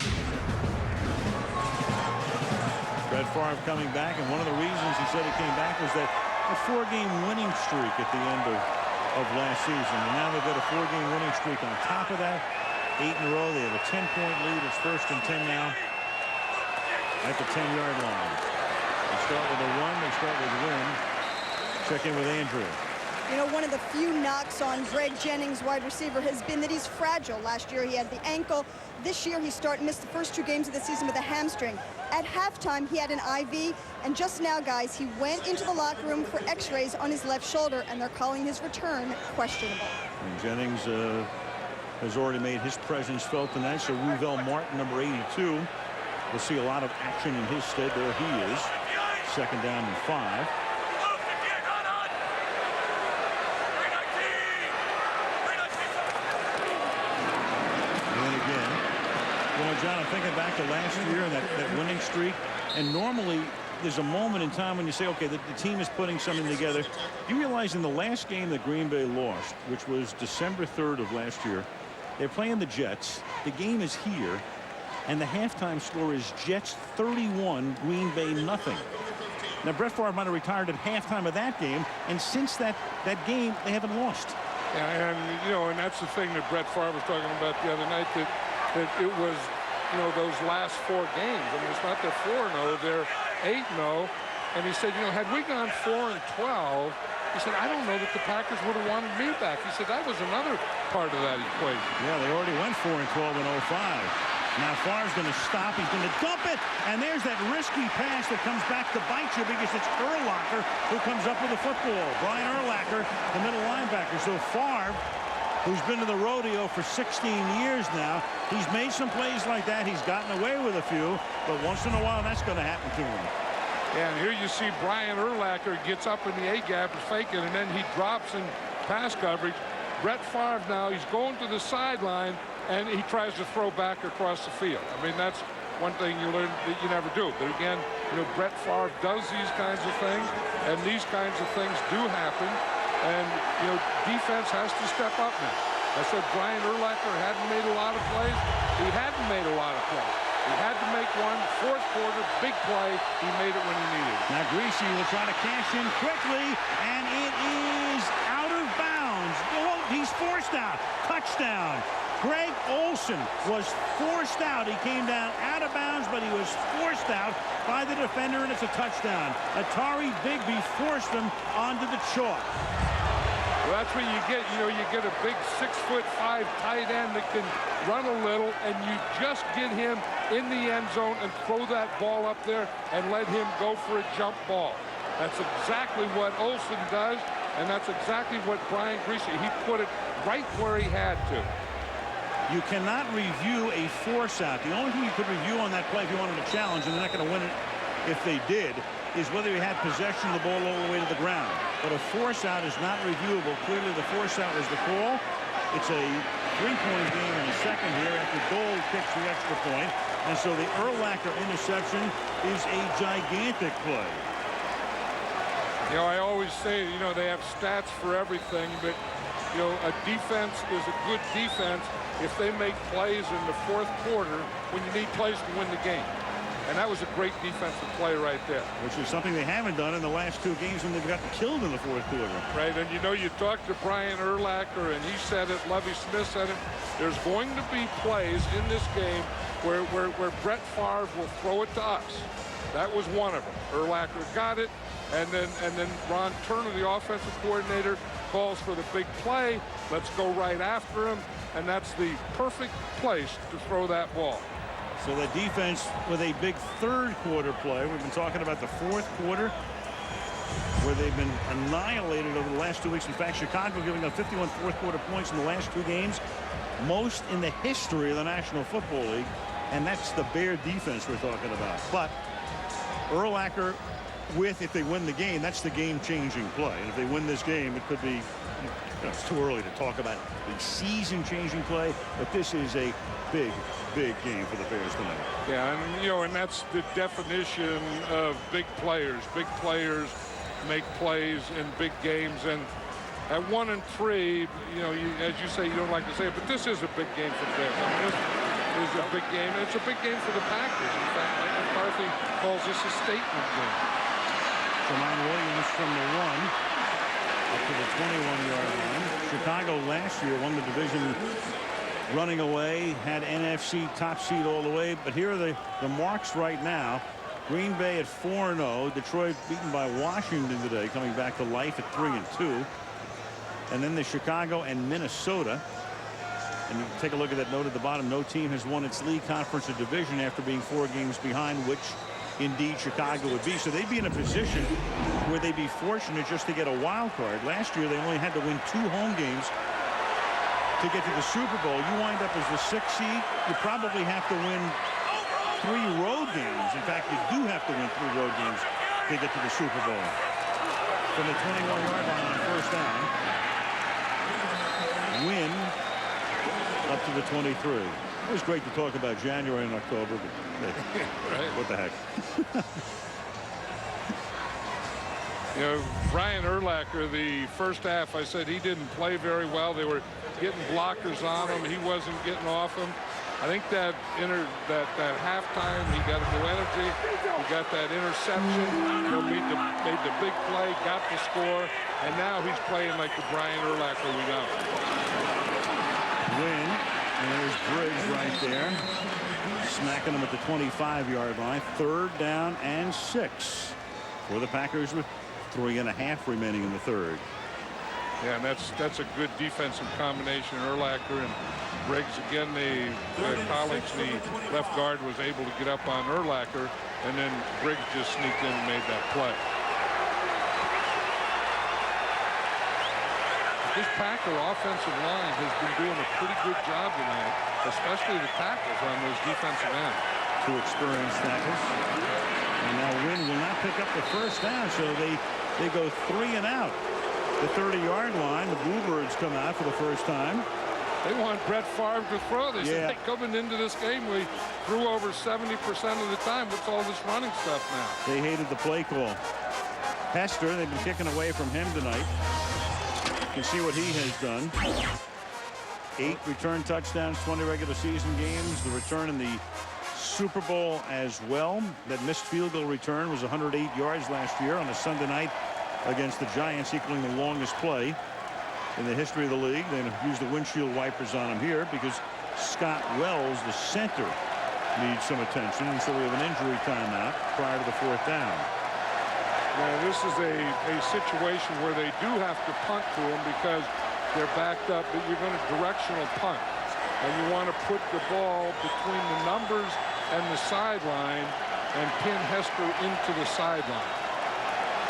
[SPEAKER 1] Brett Favre coming back, and one of the reasons he said he came back was that a 4-game winning streak at the end of last season. And now they've got a 4-game winning streak on top of that. 8 in a row. They have a 10-point lead. It's 1st and 10 now at the 10-yard line. They start with a run. They start with Wynn. Check in with Andrew.
[SPEAKER 9] You know, one of the few knocks on Greg Jennings, wide receiver, has been that he's fragile. Last year he had the ankle. This year he missed the first 2 games of the season with a hamstring. At halftime he had an IV, and just now, guys, he went into the locker room for x-rays on his left shoulder, and they're calling his return questionable.
[SPEAKER 1] And Jennings has already made his presence felt tonight, so Ruvell Martin, number 82, will see a lot of action in his stead. There he is. 2nd down and 5. John, I'm thinking back to last year and that winning streak, and normally there's a moment in time when you say, okay, the team is putting something together. You realize in the last game that Green Bay lost, which was December 3rd of last year, they're playing the Jets. The game is here, and the halftime score is Jets 31, Green Bay nothing. Now, Brett Favre might have retired at halftime of that game, and since that game, they haven't lost.
[SPEAKER 4] Yeah, and, you know, and that's the thing that Brett Favre was talking about the other night, that it was, you know, those last 4 games. I mean, it's not they're 4-0, they're 8-0. And he said, you know, had we gone 4-12, he said, I don't know that the Packers would have wanted me back. He said, that was another part of that equation.
[SPEAKER 1] Yeah, they already went 4-12 in 05. Now Favre's going to stop. He's going to dump it. And there's that risky pass that comes back to bite you because it's Urlacher who comes up with the football. Brian Urlacher, the middle linebacker. So Favre, who's been to the rodeo for 16 years now, he's made some plays like that. He's gotten away with a few, but once in a while that's going to happen to him.
[SPEAKER 4] Yeah, and here you see Brian Urlacher gets up in the A-gap, is faking, and then he drops in pass coverage. Brett Favre now, he's going to the sideline, and he tries to throw back across the field. I mean, that's one thing you learn that you never do. But again, you know, Brett Favre does these kinds of things, and these kinds of things do happen. And, you know, defense has to step up now. I said Brian Urlacher hadn't made a lot of plays. He hadn't made a lot of plays. He had to make one. Fourth quarter, big play. He made it when he needed it.
[SPEAKER 1] Now Greasy will try to cash in quickly, and it is out of bounds. Oh, he's forced out. Touchdown. Greg Olsen was forced out. He came down out of bounds, but he was forced out by the defender, and it's a touchdown. Atari Bigby forced him onto the chalk.
[SPEAKER 4] Well, that's what you get. You know, you get a big 6'5" tight end that can run a little, and you just get him in the end zone and throw that ball up there and let him go for a jump ball. That's exactly what Olsen does, and that's exactly what Brian Greasy, he put it right where he had to.
[SPEAKER 1] You cannot review a force out. The only thing you could review on that play if you wanted a challenge, and they're not going to win it if they did, is whether he had possession of the ball all the way to the ground. But a force out is not reviewable. Clearly the force out was the call. It's a 3-point game in the second here after Gold kicks the extra point. And so the Urlacher interception is a gigantic play.
[SPEAKER 4] You know, I always say, you know, they have stats for everything, but, you know, a defense is a good defense if they make plays in the fourth quarter when you need plays to win the game. And that was a great defensive play right there.
[SPEAKER 1] Which is something they haven't done in the last two games when they've gotten killed in the fourth quarter.
[SPEAKER 4] Right, and you know, you talked to Brian Urlacher, and he said it, Lovie Smith said it, there's going to be plays in this game where Brett Favre will throw it to us. That was one of them. Urlacher got it, and then Ron Turner, the offensive coordinator, calls for the big play. Let's go right after him, and that's the perfect place to throw that ball.
[SPEAKER 1] So the defense with a big third quarter play. We've been talking about the fourth quarter where they've been annihilated over the last 2 weeks. In fact, Chicago giving up 51 fourth quarter points in the last two games, most in the history of the National Football League. And that's the Bear defense we're talking about. But Urlacher, if they win the game, that's the game-changing play. And if they win this game, it could be, you know, it's too early to talk about the season-changing play, but this is a big game for the Bears tonight.
[SPEAKER 4] Yeah, and you know, and that's the definition of big players. Big players make plays in big games, and at 1-3, you know, as you say, you don't like to say it, but this is a big game for the Bears. I mean, this is a big game, and it's a big game for the Packers. In fact, Mike McCarthy calls this a statement game.
[SPEAKER 1] Jamal Williams from the 1 up to the 21-yard line. Chicago last year won the division running away, had NFC top seed all the way, but here are the marks right now. Green Bay at 4-0, Detroit beaten by Washington today, coming back to life at 3-2, and then the Chicago and Minnesota. And you can take a look at that note at the bottom. No team has won its league conference or division after being 4 games behind, which indeed Chicago would be. So they'd be in a position where they'd be fortunate just to get a wild card. Last year they only had to win 2 home games to get to the Super Bowl. You wind up as the 6th seed, you probably have to win 3 road games. In fact, you do have to win 3 road games to get to the Super Bowl. From the 21-yard line on first down, win up to the 23. It was great to talk about January and October, but
[SPEAKER 4] right.
[SPEAKER 1] What the heck.
[SPEAKER 4] You know, Brian Urlacher, the first half, I said he didn't play very well. They were getting blockers on him. He wasn't getting off him. I think that halftime, he got a new energy. He got that interception. You know, made the big play, got the score, and now he's playing like the Brian Urlacher we know.
[SPEAKER 1] Win, and there's Briggs right there, smacking him at the 25-yard line. 3rd down and 6 for the Packers with 3.5 remaining in the 3rd.
[SPEAKER 4] Yeah, and that's a good defensive combination. Urlacher and Briggs again. Collins, the left guard, was able to get up on Urlacher, and then Briggs just sneaked in and made that play. This Packer offensive line has been doing a pretty good job tonight, especially the tackles on those defensive ends.
[SPEAKER 1] 2 experienced tackles. And now Wynn will not pick up the first down, so they go 3 and out. the 30-yard line. The Bluebirds come out for the first time.
[SPEAKER 4] They want Brett Favre to throw. They said, hey, coming into this game, we threw over 70% of the time. What's all this running stuff now?
[SPEAKER 1] They hated the play call. Hester, they've been kicking away from him tonight. You can see what he has done. 8 return touchdowns, 20 regular season games. The return in the Super Bowl as well. That missed field goal return was 108 yards last year on a Sunday night against the Giants, equaling the longest play in the history of the league. They used the windshield wipers on him here because Scott Wells, the center, needs some attention, and so we have an injury timeout prior to the 4th down.
[SPEAKER 4] Now, this is a situation where they do have to punt to him because they're backed up, but you're going to directional punt. And you want to put the ball between the numbers and the sideline and pin Hester into the sideline.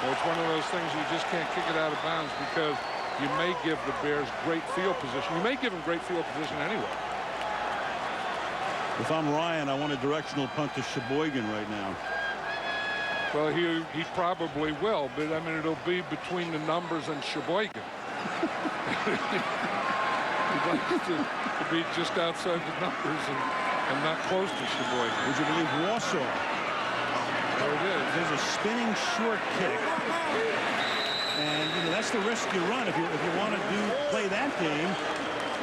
[SPEAKER 4] So it's one of those things you just can't kick it out of bounds because you may give the Bears great field position. You may give them great field position anyway.
[SPEAKER 1] If I'm Ryan, I want a directional punt to Sheboygan right now.
[SPEAKER 4] Well, he probably will, but I mean, it'll be between the numbers and Sheboygan. He'd like to be just outside the numbers and not close to Sheboygan.
[SPEAKER 1] Would you believe Warsaw?
[SPEAKER 4] There it is.
[SPEAKER 1] There's a spinning short kick. And you know, that's the risk you run if you want to play that game.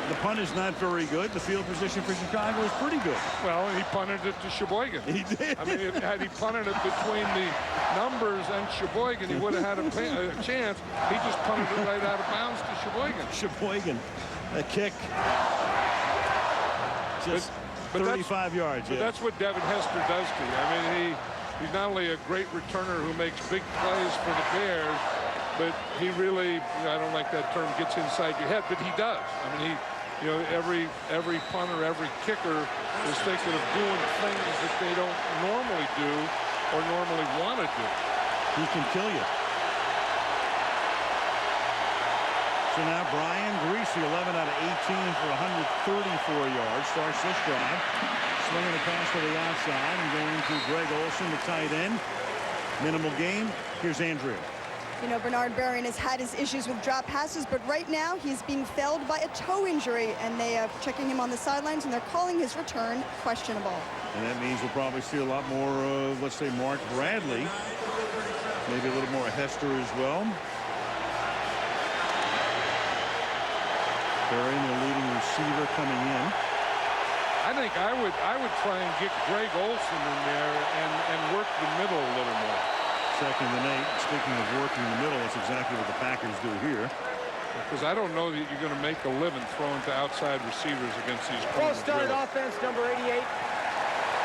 [SPEAKER 1] The punt is not very good. The field position for Chicago is pretty good.
[SPEAKER 4] Well, he punted it to Sheboygan.
[SPEAKER 1] He did.
[SPEAKER 4] I mean, had he punted it between the numbers and Sheboygan, he would have had a chance. He just punted it right out of bounds to Sheboygan.
[SPEAKER 1] Sheboygan, a kick. Just 35 yards.
[SPEAKER 4] But that's what Devin Hester does to you. I mean, he's not only a great returner who makes big plays for the Bears, but he really, I don't like that term, gets inside your head, but he does. I mean, every punter, every kicker is thinking of doing things that they don't normally do or normally want to do.
[SPEAKER 1] He can kill you. So now Brian Greasy, 11 out of 18 for 134 yards, starts this drive. Swinging the pass to the outside and going to Greg Olsen, the tight end. Minimal gain. Here's Andrea.
[SPEAKER 9] You know, Bernard Berrien has had his issues with drop passes, but right now he's being felled by a toe injury, and they are checking him on the sidelines, and they're calling his return questionable.
[SPEAKER 1] And that means we'll probably see a lot more of, let's say, Mark Bradley. Maybe a little more Hester as well. Berrien, the leading receiver, coming in.
[SPEAKER 4] I think I would try and get Greg Olsen in there and work the middle a little more.
[SPEAKER 1] 2nd and 8. Speaking of working the middle, that's exactly what the Packers do here.
[SPEAKER 4] Because I don't know that you're going to make a living throwing to outside receivers against these.
[SPEAKER 6] Full start offense, number 88.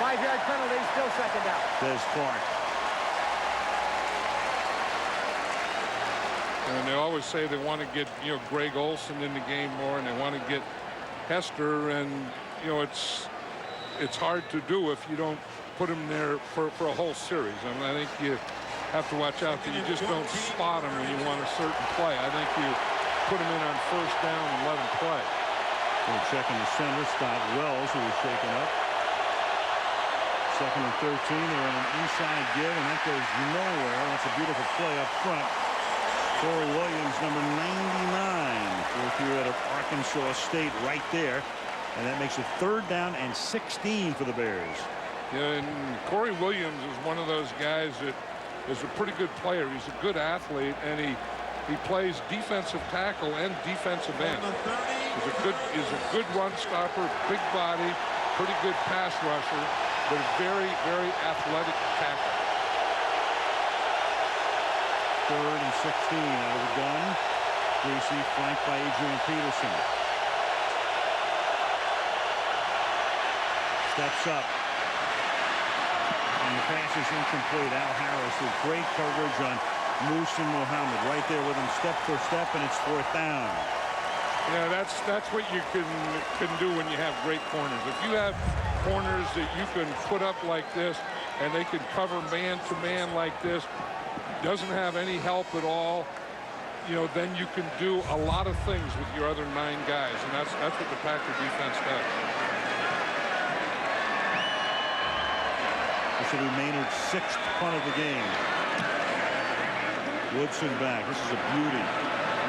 [SPEAKER 6] 5-yard penalty, still 2nd down.
[SPEAKER 1] Des Clark.
[SPEAKER 4] And they always say they want to get, you know, Greg Olsen in the game more, and they want to get Hester, and you know, it's hard to do if you don't put him there for a whole series. I mean, I think you have to watch out that you just don't spot him when you want a certain play. I think you put him in on 1st down and let him play.
[SPEAKER 1] We're checking the center, Scott Wells, who was shaken up. 2nd and 13. They're in an inside give, and that goes nowhere. That's a beautiful play up front. Corey Williams, number 99, fourth year out of Arkansas State, right there. And that makes it 3rd down and 16 for the Bears.
[SPEAKER 4] Yeah, and Corey Williams is one of those guys that is a pretty good player. He's a good athlete, and he plays defensive tackle and defensive end. He's a good run stopper, big body, pretty good pass rusher, but a very, very athletic tackle.
[SPEAKER 1] 3rd and 16 out of the gun. Greasy flanked by Adrian Peterson. Steps up. And the pass is incomplete. Al Harris with great coverage on Muhsin Muhammad. Right there with him step for step, and it's 4th down.
[SPEAKER 4] Yeah, that's what you can do when you have great corners. If you have corners that you can put up like this, and they can cover man-to-man like this, doesn't have any help at all, you know, then you can do a lot of things with your other 9 guys, and that's what the Packer defense does.
[SPEAKER 1] This will be Maynard's 6th punt of the game. Woodson back. This is a beauty.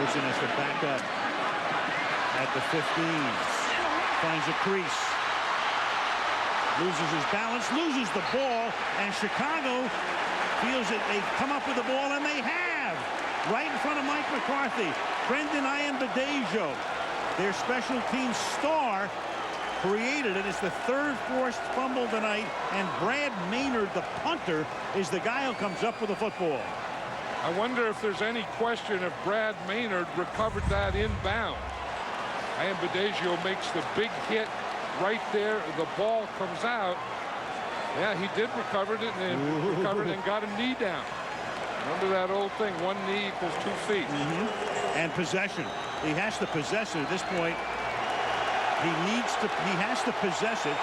[SPEAKER 1] Woodson has to back up at the 15. Finds a crease. Loses his balance, loses the ball, and Chicago feels that they've come up with the ball, and they have. Right in front of Mike McCarthy. Brendan Ayanbadejo, their special team star, created it. It's the third forced fumble tonight, and Brad Maynard, the punter, is the guy who comes up with the football.
[SPEAKER 4] I wonder if there's any question if Brad Maynard recovered that inbound. Ayanbadejo makes the big hit right there. The ball comes out. Yeah, he did recover it and got a knee down. Remember that old thing, one knee equals 2 feet.
[SPEAKER 1] And possession. He has to possess it at this point. He has to possess it.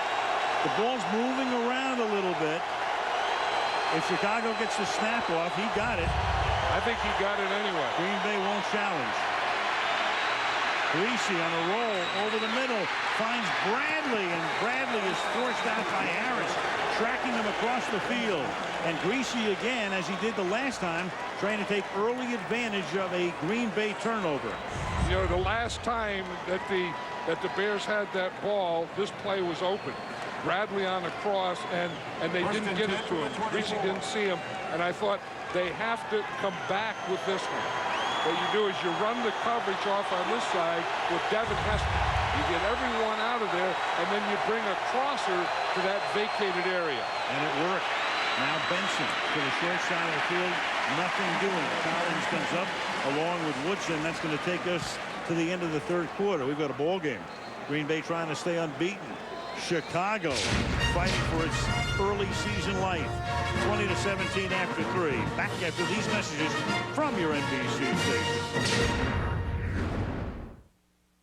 [SPEAKER 1] The ball's moving around a little bit. If Chicago gets the snap off, he got it.
[SPEAKER 4] I think he got it anyway.
[SPEAKER 1] Green Bay won't challenge. Greasy on a roll over the middle, finds Bradley, and Bradley is forced out by Harris, tracking him across the field. And Greasy again, as he did the last time, trying to take early advantage of a Green Bay turnover.
[SPEAKER 4] You know, the last time that the Bears had that ball, this play was open. Bradley on the cross, and they didn't get it to him. Greasy didn't see him, and I thought they have to come back with this one. What you do is you run the coverage off on this side with Devin Hester. You get everyone out of there, and then you bring a crosser to that vacated area.
[SPEAKER 1] And it worked. Now Benson to the short side of the field. Nothing doing. Collins comes up along with Woodson. That's going to take us to the end of the third quarter. We've got a ball game. Green Bay trying to stay unbeaten. Chicago fighting for its early season life. 20-17 after 3. Back after these messages from your NBC station.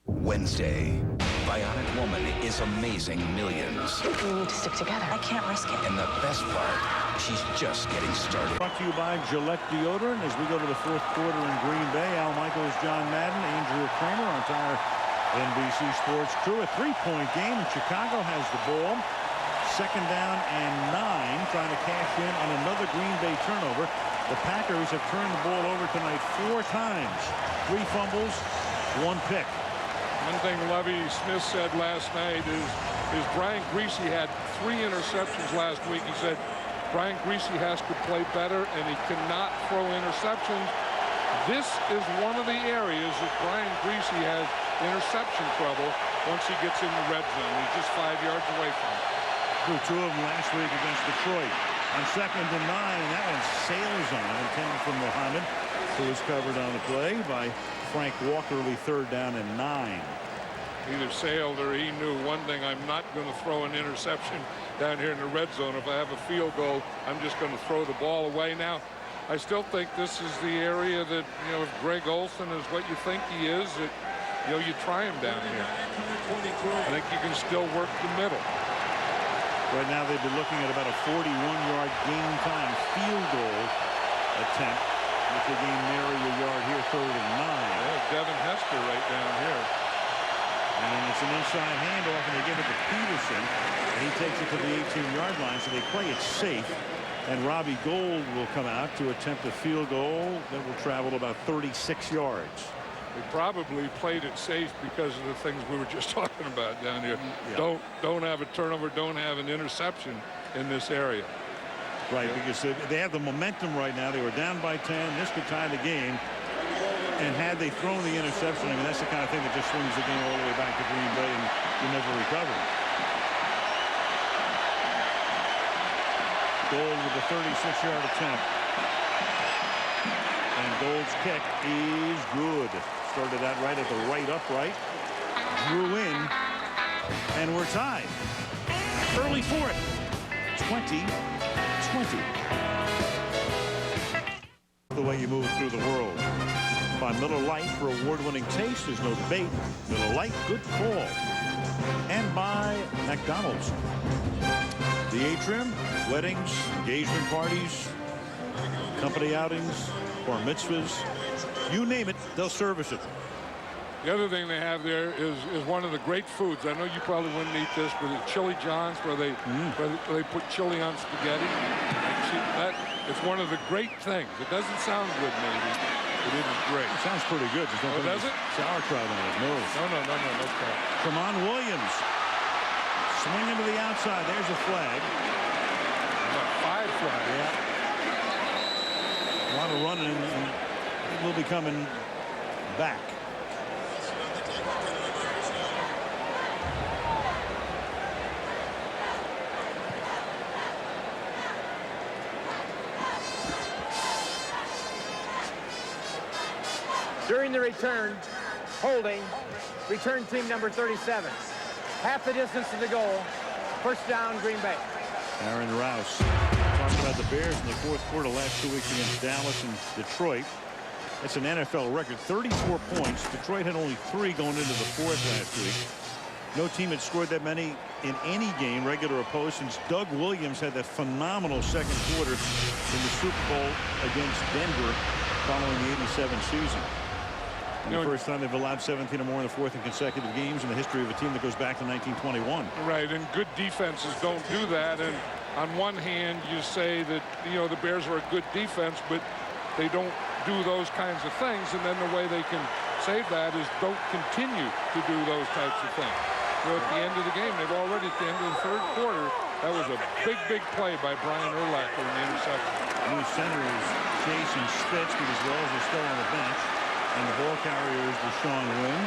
[SPEAKER 2] Wednesday, Bionic Woman is amazing millions.
[SPEAKER 16] We need to stick together. I can't risk it.
[SPEAKER 2] And the best part, she's just getting started.
[SPEAKER 1] Brought to you by Gillette Deodorant. As we go to the fourth quarter in Green Bay, Al Michaels, John Madden, Andrew Kramer, our entire NBC Sports crew. A 3-point game, and Chicago has the ball. Second down and 9, trying to cash in on another Green Bay turnover. The Packers have turned the ball over tonight 4 times. 3 fumbles, 1 pick.
[SPEAKER 4] One thing Lovie Smith said last night is Brian Greasy had 3 interceptions last week. He said Brian Greasy has to play better, and he cannot throw interceptions. This is one of the areas that Brian Greasy has interception trouble once he gets in the red zone. He's just 5 yards away from it.
[SPEAKER 1] Threw 2 of them last week against Detroit. On second and 9, and that one sails on, intended for Muhammad, who was covered on the play by Frank Walker. Third down and 9.
[SPEAKER 4] Either sailed or he knew one thing: I'm not going to throw an interception down here in the red zone. If I have a field goal, I'm just going to throw the ball away. Now, I still think this is the area that, you know, if Greg Olsen is what you think he is, that, you know, you try him down here. I think you can still work the middle.
[SPEAKER 1] Right now they've been looking at about a 41-yard game time field goal attempt, which will gain Mary a yard here, 3rd and 9.
[SPEAKER 4] Yeah, Devin Hester right down here.
[SPEAKER 1] And it's an inside handoff, and they give it to Peterson, and he takes it to the 18-yard line, so they play it safe. And Robbie Gould will come out to attempt a field goal that will travel about 36 yards.
[SPEAKER 4] They probably played it safe because of the things we were just talking about down here.
[SPEAKER 1] Yeah.
[SPEAKER 4] Don't have a turnover, don't have an interception in this area.
[SPEAKER 1] Right, because they have the momentum right now. They were down by 10. This could tie the game. And had they thrown the interception, I mean, that's the kind of thing that just swings the game all the way back to Green Bay, and you never recover. Gould with the 36-yard attempt. And Gould's kick is good. Started out right at the right upright. Drew in. And we're tied. Early fourth. 20-20. The way you move through the world. By Miller Lite for award-winning taste. There's no debate. Miller Lite, good call. And by McDonald's. The Atrium, weddings, engagement parties, company outings, bar mitzvahs, you name it, they'll service it.
[SPEAKER 4] The other thing they have there is one of the great foods. I know you probably wouldn't eat this, but it's Chili John's, where they put chili on spaghetti. It's one of the great things. It doesn't sound good, maybe, It isn't great.
[SPEAKER 1] It sounds pretty good. Just don't
[SPEAKER 4] Oh, does it?
[SPEAKER 1] sauerkraut on it. No.
[SPEAKER 4] No crap.
[SPEAKER 1] Tramon Williams swinging to the outside. There's a flag.
[SPEAKER 4] Five flags.
[SPEAKER 1] Yeah. A lot of running, and we'll be coming back.
[SPEAKER 6] During the return, holding, return team number 37. Half the distance to the goal. First down, Green Bay.
[SPEAKER 1] Aaron Rouse talking about the Bears in the fourth quarter last 2 weeks against Dallas and Detroit. That's an NFL record, 34 points. Detroit had only 3 going into the fourth last week. No team had scored that many in any game, regular or post, since Doug Williams had that phenomenal second quarter in the Super Bowl against Denver following the '87 season. The first time they've allowed 17 or more in the fourth in consecutive games in the history of a team that goes back to 1921.
[SPEAKER 4] Right, and good defenses don't do that. And on one hand, you say that, the Bears are a good defense, but they don't do those kinds of things. And then the way they can save that is don't continue to do those types of things. At the end of the game, they've already at the end of the third quarter, that was a big play by Brian Urlacher in the interception.
[SPEAKER 1] New center is Jason Spitz because Wells is still on the bench. And the ball carrier is Deshaun Wynn.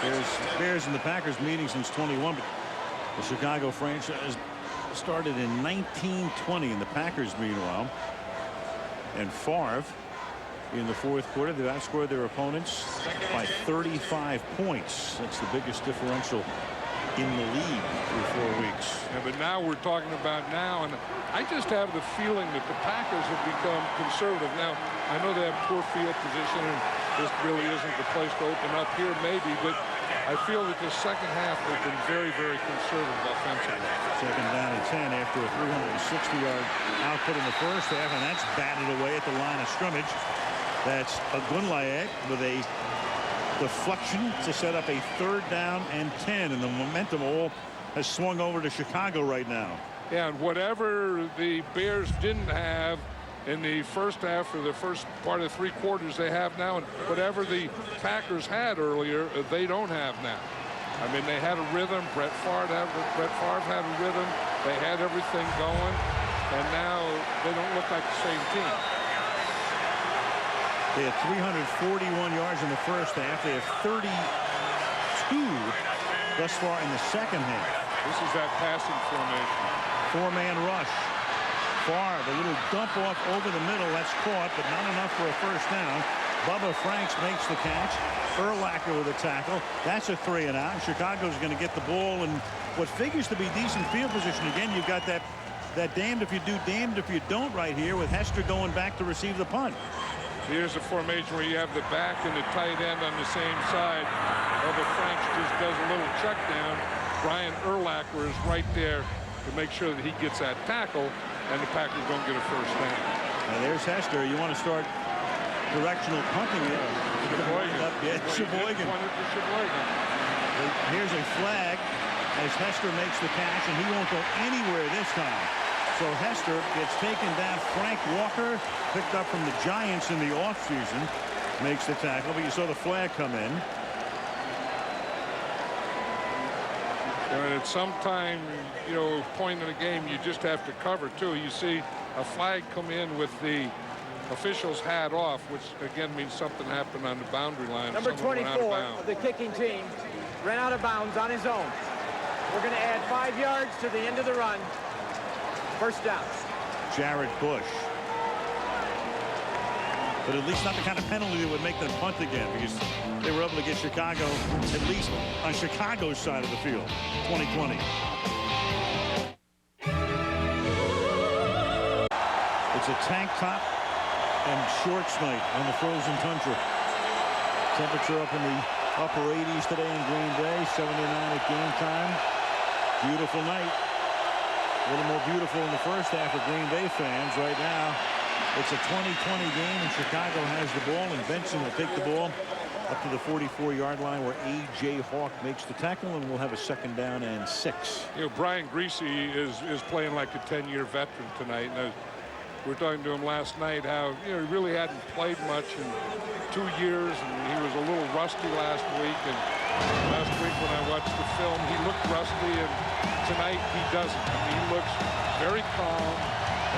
[SPEAKER 1] There's Bears and the Packers meeting since 21, but the Chicago franchise started in 1920 in the Packers, meanwhile. And Favre, in the fourth quarter, they've outscored their opponents by 35 points. That's the biggest differential in the league through 4 weeks.
[SPEAKER 4] Yeah, but now we're talking about now, and I just have the feeling that the Packers have become conservative. Now, I know they have poor field position, and this really isn't the place to open up here, maybe, but I feel that the second half has been very conservative offensively.
[SPEAKER 1] Second down and 10 after a 360-yard output in the first half, and that's batted away at the line of scrimmage. That's Agunlaye with a deflection to set up a third down and 10, and the momentum all has swung over to Chicago right now.
[SPEAKER 4] Yeah, and whatever the Bears didn't have in the first half or the first part of 3 quarters, they have now, and whatever the Packers had earlier, they don't have now. I mean, they had a rhythm. Brett Favre had a rhythm. They had everything going, and now they don't look like the same team.
[SPEAKER 1] They had 341 yards in the first half. They have 32 thus far in the second half.
[SPEAKER 4] This is that passing formation.
[SPEAKER 1] 4-man rush. Favre, a little dump off over the middle. That's caught, but not enough for a first down. Bubba Franks makes the catch. Urlacher with a tackle. That's a 3 and out. Chicago's going to get the ball in what figures to be decent field position. Again, you've got that damned if you do, damned if you don't right here with Hester going back to receive the punt.
[SPEAKER 4] Here's a formation where you have the back and the tight end on the same side. Bubba Franks just does a little check down. Brian Urlacher is right there to make sure that he gets that tackle, and the Packers don't get a first down.
[SPEAKER 1] Now there's Hester. You want to start directional punting it. Sheboygan. Here's a flag as Hester makes the catch, and he won't go anywhere this time. So Hester gets taken down. Frank Walker, picked up from the Giants in the offseason, makes the tackle, but you saw the flag come in.
[SPEAKER 4] And at some time, point in the game, you just have to cover, too. You see a flag come in with the official's hat off, which, again, means something happened on the boundary line.
[SPEAKER 6] Number 24 of the kicking team ran out of bounds on his own. We're going to add 5 yards to the end of the run. First down.
[SPEAKER 1] Jared Bush. But at least not the kind of penalty that would make them punt again, because they were able to get Chicago at least on Chicago's side of the field. 2020. It's a tank top and shorts night on the frozen tundra. Temperature up in the upper 80s today in Green Bay, 79 at game time. Beautiful night. A little more beautiful in the first half for Green Bay fans. Right now, it's a 20-20 game, and Chicago has the ball, and Benson will take the ball up to the 44-yard line where A.J. Hawk makes the tackle, and we'll have a second down and 6.
[SPEAKER 4] Brian Greasy is playing like a 10-year veteran tonight. And we were talking to him last night how, he really hadn't played much in 2 years, and he was a little rusty last week. And last week when I watched the film, he looked rusty, and tonight he doesn't. I mean, he looks very calm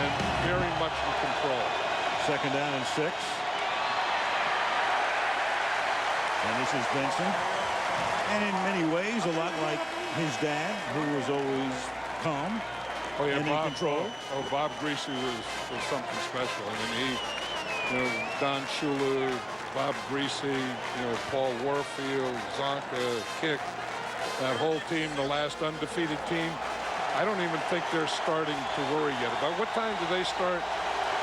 [SPEAKER 4] and very much in control.
[SPEAKER 1] 2nd down and 6. And this is Benson. And in many ways, a lot like his dad, who was always calm.
[SPEAKER 4] Oh, yeah,
[SPEAKER 1] and in control.
[SPEAKER 4] Bob Greasy was something special. I mean, Don Shula, Bob Greasy, Paul Warfield, Zonka, Kick, that whole team, the last undefeated team. I don't even think they're starting to worry yet. About what time do they start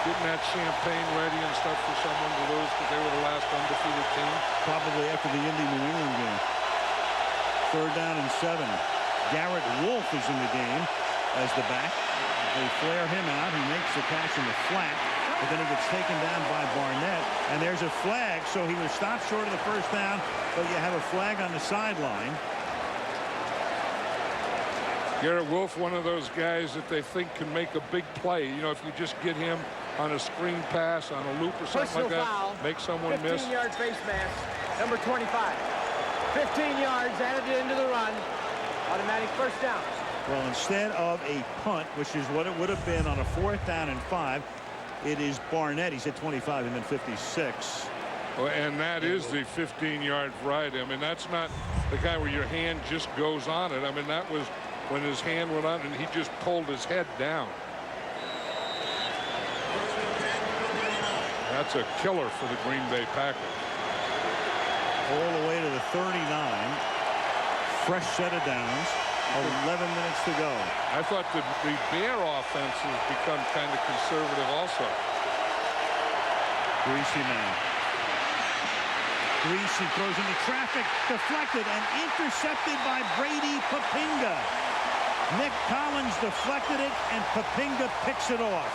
[SPEAKER 4] getting that champagne ready and stuff for someone to lose because they were the last undefeated team?
[SPEAKER 1] Probably after the Indy New England game. 3rd down and 7. Garrett Wolf is in the game as the back. They flare him out. He makes the catch in the flat, but then he gets taken down by Barnett. And there's a flag, so he was stopped short of the 1st down, but you have a flag on the sideline.
[SPEAKER 4] Garrett Wolf, one of those guys that they think can make a big play. If you just get him on a screen pass, on a loop or something like that,
[SPEAKER 6] foul,
[SPEAKER 4] make someone miss.
[SPEAKER 6] 15-yard face mask, number 25. 15 yards, added into the run. Automatic 1st down.
[SPEAKER 1] Well, instead of a punt, which is what it would have been on a 4th down and 5, it is Barnett. He's at 25 and then 56.
[SPEAKER 4] Well, and that is the 15-yard variety. I mean, that's not the guy where your hand just goes on it. I mean, that was when his hand went on and he just pulled his head down. That's a killer for the Green Bay Packers.
[SPEAKER 1] All the way to the 39. Fresh set of downs. 11 minutes to go.
[SPEAKER 4] I thought the Bear offense has become kind of conservative also.
[SPEAKER 1] Greasy now. Greasy throws into traffic, deflected and intercepted by Brady Papinga. Nick Collins deflected it, and Papinga picks it off.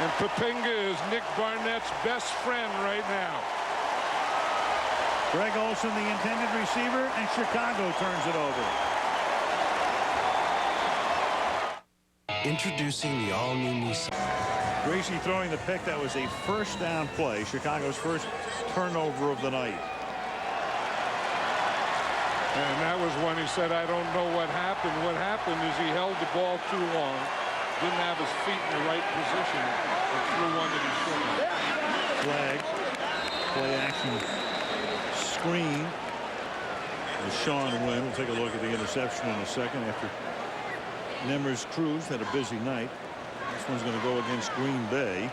[SPEAKER 4] And Papinga is Nick Barnett's best friend right now.
[SPEAKER 1] Greg Olsen, the intended receiver, and Chicago turns it over.
[SPEAKER 14] Introducing the all-new Nissan.
[SPEAKER 1] Greasy throwing the pick. That was a 1st down play. Chicago's first turnover of the night.
[SPEAKER 4] And that was when he said, I don't know what happened. What happened is he held the ball too long, didn't have his feet in the right position, and threw one that he shouldn't.
[SPEAKER 1] Flag. Play action screen. Sean Wynn. We'll take a look at the interception in a second after Nemers Cruz had a busy night. This one's going to go against Green Bay.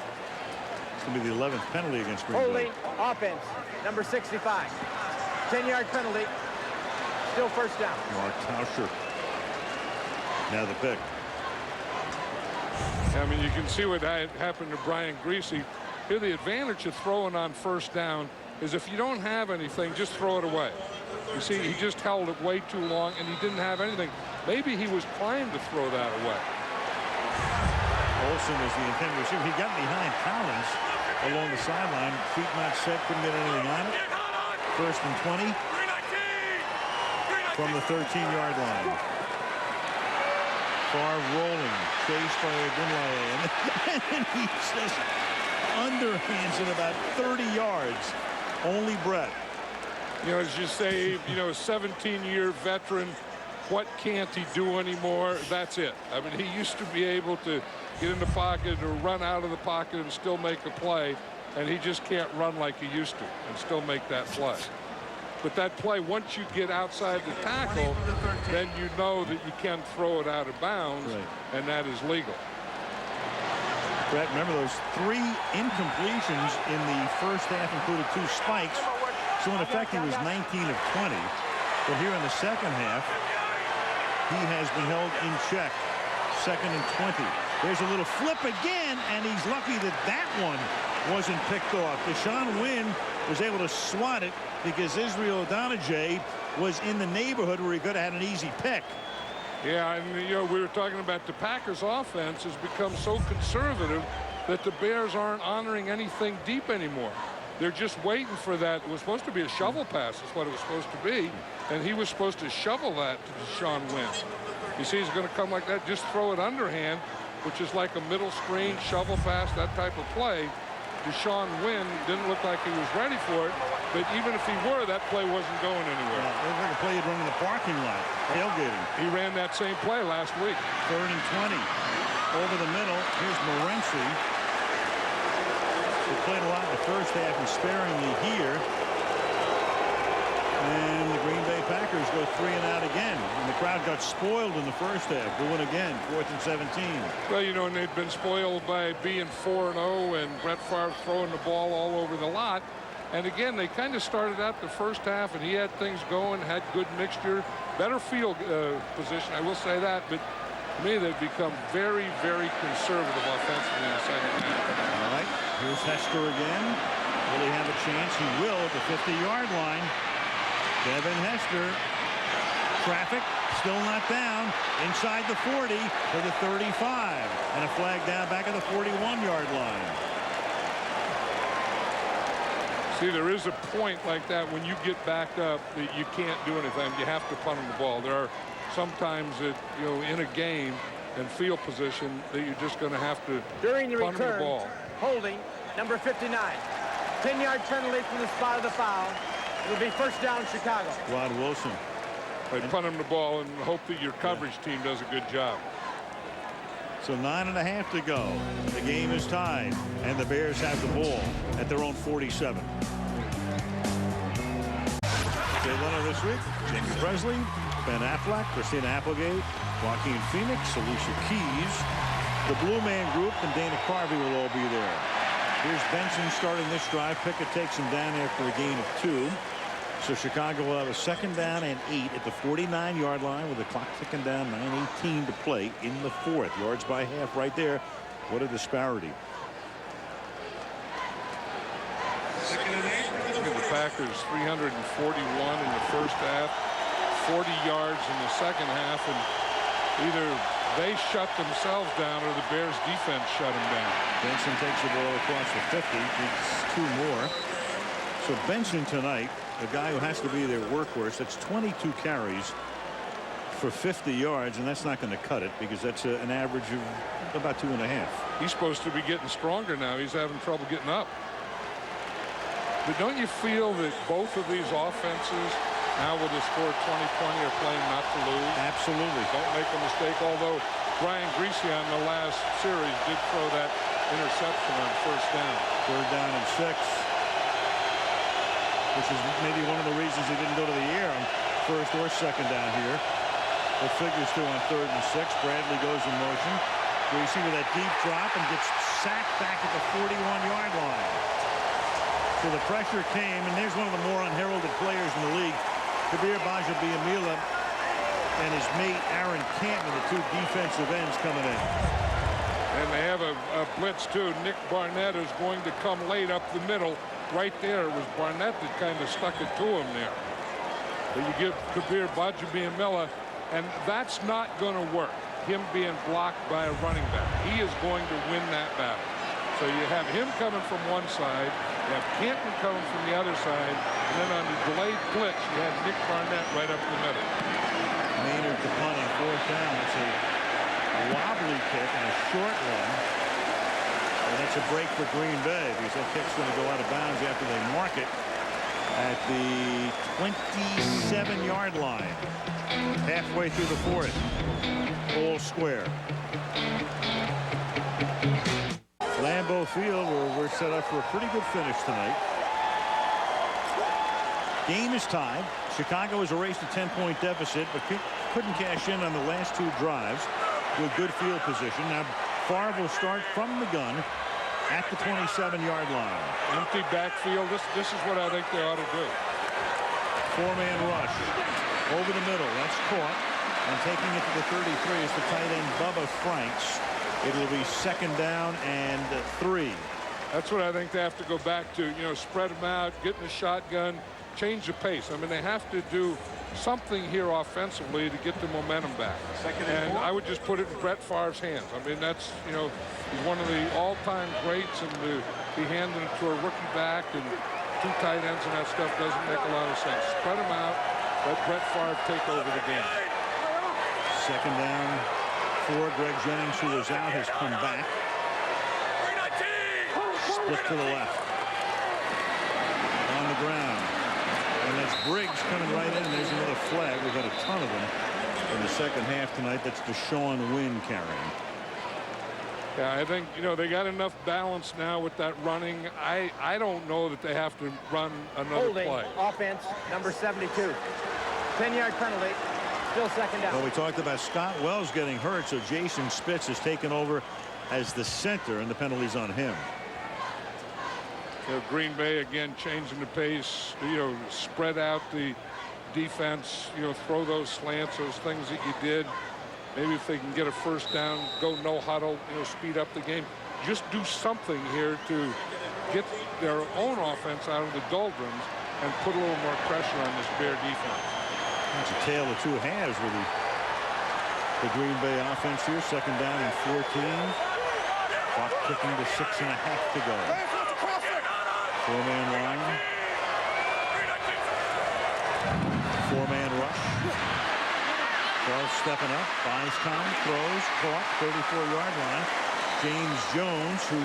[SPEAKER 1] It's going to be the 11th penalty against Green Bay.
[SPEAKER 6] Holding offense, number 65. 10-yard penalty. Still 1st down.
[SPEAKER 1] Mark Tauscher. Now the pick.
[SPEAKER 4] I mean, you can see what happened to Brian Greasy. Here, the advantage of throwing on 1st down is if you don't have anything, just throw it away. You see, he just held it way too long, and he didn't have anything. Maybe he was trying to throw that away.
[SPEAKER 1] Olsen is the intended receiver. He got behind Collins along the sideline. Feet not set, couldn't get anything on it. 1st and 20 from the 13-yard line. Far rolling, chased by Ogunlaye, and he just underhands it about 30 yards. Only Brett.
[SPEAKER 4] As you say, 17-year veteran. What can't he do anymore? That's it. I mean, he used to be able to get in the pocket or run out of the pocket and still make a play, and he just can't run like he used to and still make that play. But that play, once you get outside the tackle, then you know that you can throw it out of bounds, and that is legal.
[SPEAKER 1] Brett, remember those 3 incompletions in the 1st half included 2 spikes. So in effect, he was 19 of 20. But here in the 2nd half, he has been held in check. 2nd and 20. There's a little flip again, and he's lucky that that one wasn't picked off. Deshaun Wynn was able to swat it because Israel O'Donoghue was in the neighborhood where he could have had an easy pick.
[SPEAKER 4] Yeah, and we were talking about the Packers offense has become so conservative that the Bears aren't honoring anything deep anymore. They're just waiting for that. It was supposed to be a shovel pass. That's what it was supposed to be. And he was supposed to shovel that to Deshaun Wynn. You see, he's going to come like that, just throw it underhand. which is like a middle screen, shovel fast, that type of play. Deshaun Wynn didn't look like he was ready for it, but even if he were, that play wasn't going anywhere.
[SPEAKER 1] It was like a play he'd run in the parking lot, tailgating.
[SPEAKER 4] He ran that same play last week.
[SPEAKER 1] 3rd and 20. Over the middle, here's Morency. He played a lot in the first half and sparingly here. And the Green Bay Packers go 3 and out again. And the crowd got spoiled in the first half. Going again, 4th and 17.
[SPEAKER 4] Well, you know, and they'd been spoiled by being 4-0 and Brett Favre throwing the ball all over the lot. And again, they kind of started out the first half, and he had things going, had good mixture, better field position, I will say that. But to me, they've become very, very conservative offensively in the second half.
[SPEAKER 1] All right, here's Hester again. Will he have a chance? He will at the 50-yard line. Devin Hester. Traffic still not down. Inside the 40 to the 35. And a flag down back at the 41-yard line.
[SPEAKER 4] See, there is a point like that when you get backed up that you can't do anything. You have to punt on the ball. There are sometimes that, you know, in a game and field position that you're just going to have to
[SPEAKER 6] during the
[SPEAKER 4] punt
[SPEAKER 6] return,
[SPEAKER 4] the ball.
[SPEAKER 6] Holding number 59. 10-yard penalty from the spot of the foul. It'll be first down Chicago.
[SPEAKER 1] Rod Wilson.
[SPEAKER 4] They punt him the ball and hope that your coverage team does a good job.
[SPEAKER 1] So 9.5 to go. The game is tied, and the Bears have the ball at their own 47. Jay Leno this week. Jamie Presley, Ben Affleck, Christina Applegate, Joaquin Phoenix, Alicia Keys, the Blue Man Group, and Dana Carvey will all be there. Here's Benson starting this drive. Pickett takes him down after a gain of 2. So Chicago will have a 2nd down and 8 at the 49-yard line with the clock ticking down, 9:18 to play in the 4th. Yards by half right there. What a disparity.
[SPEAKER 4] The Packers 341 in the first half, 40 yards in the second half, and either they shut themselves down or the Bears defense shut them down.
[SPEAKER 1] Benson takes the ball across the 50. It's 2 more. So Benson tonight, the guy who has to be their workhorse, that's 22 carries for 50 yards, and that's not going to cut it because that's an average of about 2.5.
[SPEAKER 4] He's supposed to be getting stronger now. He's having trouble getting up. But don't you feel that both of these offenses now with the score 20-20 are playing not to lose?
[SPEAKER 1] Absolutely.
[SPEAKER 4] Don't make a mistake, although Brian Griese on the last series did throw that interception on first down.
[SPEAKER 1] 3rd down and 6. Which is maybe one of the reasons he didn't go to the air on 1st or 2nd down here. The figures 2 on 3rd and 6. Bradley goes in motion. Griese with that deep drop and gets sacked back at the 41-yard line. So the pressure came, and there's one of the more unheralded players in the league. Kabir Bajabiamila and his mate Aaron Canton, the 2 defensive ends coming in.
[SPEAKER 4] And they have a blitz too. Nick Barnett is going to come late up the middle. Right there, it was Barnett that kind of stuck it to him there. But you give Kabir Bajabiamila, and that's not going to work, him being blocked by a running back. He is going to win that battle. So you have him coming from one side, you have Canton coming from the other side, and then on the delayed blitz, you have Nick Barnett right up the middle.
[SPEAKER 1] Maynard to punt on 4th down. It's a wobbly kick and a short one. And that's a break for Green Bay because that kick's going to go out of bounds after they mark it at the 27-yard line. Halfway through the 4th. All square. Lambeau Field, where we're set up for a pretty good finish tonight. Game is tied. Chicago has erased a 10-point deficit, but couldn't cash in on the last 2 drives with good field position. Now Favre will start from the gun at the 27-yard line.
[SPEAKER 4] Empty backfield. This is what I think they ought to do.
[SPEAKER 1] 4-man rush over the middle. That's caught, and taking it to the 33 is the tight end Bubba Franks. It will be 2nd down and 3.
[SPEAKER 4] That's what I think they have to go back to. You know, spread them out, get in the shotgun, change the pace. I mean, they have to do something here offensively to get the momentum back. And I would just put it in Brett Favre's hands. I mean, that's, you know, he's one of the all-time greats, and to be handing it to a rookie back and 2 tight ends and that stuff doesn't make a lot of sense. Spread them out, let Brett Favre take over the game.
[SPEAKER 1] 2nd down, before. Greg Jennings, who was out, has come back. Split to the left. On the ground. And that's Briggs coming right in. There's another flag. We've had a ton of them in the second half tonight. That's Deshaun Wynn carrying.
[SPEAKER 4] Yeah, I think, they got enough balance now with that running. I don't know that they have to run another
[SPEAKER 6] Holding
[SPEAKER 4] play.
[SPEAKER 6] Offense, number 72. 10-yard penalty. Still second down.
[SPEAKER 1] Well, we talked about Scott Wells getting hurt, so Jason Spitz has taken over as the center, and the penalty's on him.
[SPEAKER 4] Green Bay again changing the pace, spread out the defense, throw those slants, those things that you did. Maybe if they can get a first down, go no huddle, speed up the game. Just do something here to get their own offense out of the doldrums and put a little more pressure on this Bear defense.
[SPEAKER 1] It's a tale of two halves with the Green Bay offense here. Second down and 14. Clock ticking to 6.5 to go. Four-man line. Four-man rush. Charles stepping up, buys time, throws, caught, 34-yard line. James Jones, who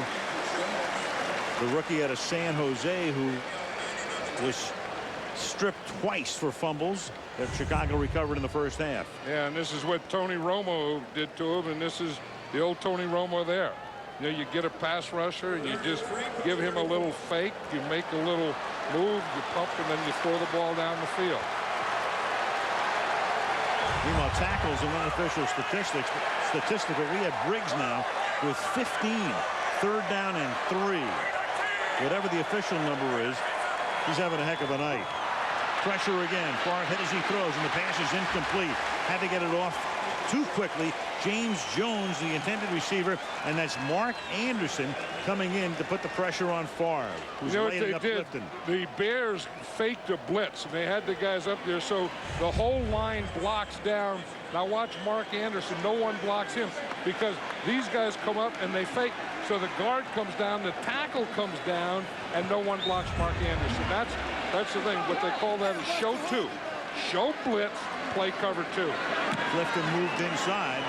[SPEAKER 1] the rookie out of San Jose, who was stripped twice for fumbles that Chicago recovered in the first half.
[SPEAKER 4] Yeah, and this is what Tony Romo did to him, and this is the old Tony Romo there. You get a pass rusher, and you just give him a little fake, you make a little move, you pump, and then you throw the ball down the field.
[SPEAKER 1] Meanwhile, tackles and unofficial statistics, but we have Briggs now with 15. Third down and 3. Whatever the official number is, he's having a heck of a night. Pressure again. Far ahead as he throws, and the pass is incomplete. Had to get it off too quickly. James Jones, the intended receiver, and that's Mark Anderson coming in to put the pressure on Favre, who's
[SPEAKER 4] what
[SPEAKER 1] laying
[SPEAKER 4] they
[SPEAKER 1] up
[SPEAKER 4] did?
[SPEAKER 1] Clifton.
[SPEAKER 4] The Bears faked a blitz, and they had the guys up there, so the whole line blocks down. Now watch Mark Anderson. No one blocks him because these guys come up and they fake. So the guard comes down, the tackle comes down, and no one blocks Mark Anderson. That's the thing. What they call that is show two. Show blitz, play cover 2.
[SPEAKER 1] Clifton moved inside,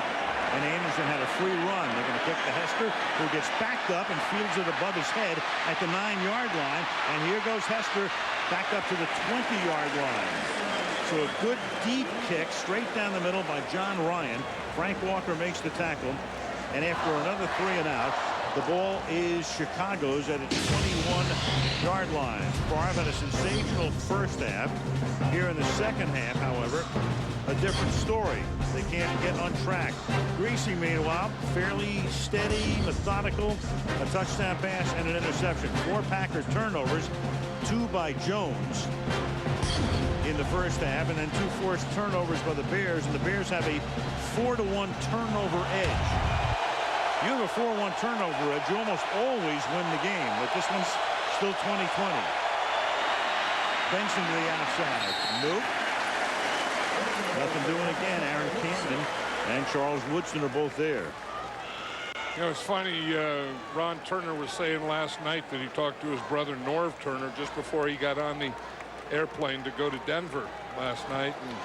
[SPEAKER 1] and Anderson had a free run. They're going to kick to Hester, who gets backed up and fields it above his head at the 9-yard line. And here goes Hester back up to the 20-yard line. So a good deep kick straight down the middle by John Ryan. Frank Walker makes the tackle. And after another 3 and out, the ball is Chicago's at its 21-yard line. Favre had a sensational first half. Here in the second half, however, a different story. They can't get on track. Greasy, meanwhile, fairly steady, methodical. A touchdown pass and an interception. 4 Packer turnovers, 2 by Jones in the first half, and then 2 forced turnovers by the Bears, and the Bears have a 4-1 turnover edge. You have a 4-1 turnover edge, you almost always win the game, but this one's still 20-20. Benson to the outside. Nope. Nothing doing again. Aaron Camden and Charles Woodson are both there.
[SPEAKER 4] It's funny, Ron Turner was saying last night that he talked to his brother Norv Turner just before he got on the airplane to go to Denver last night. And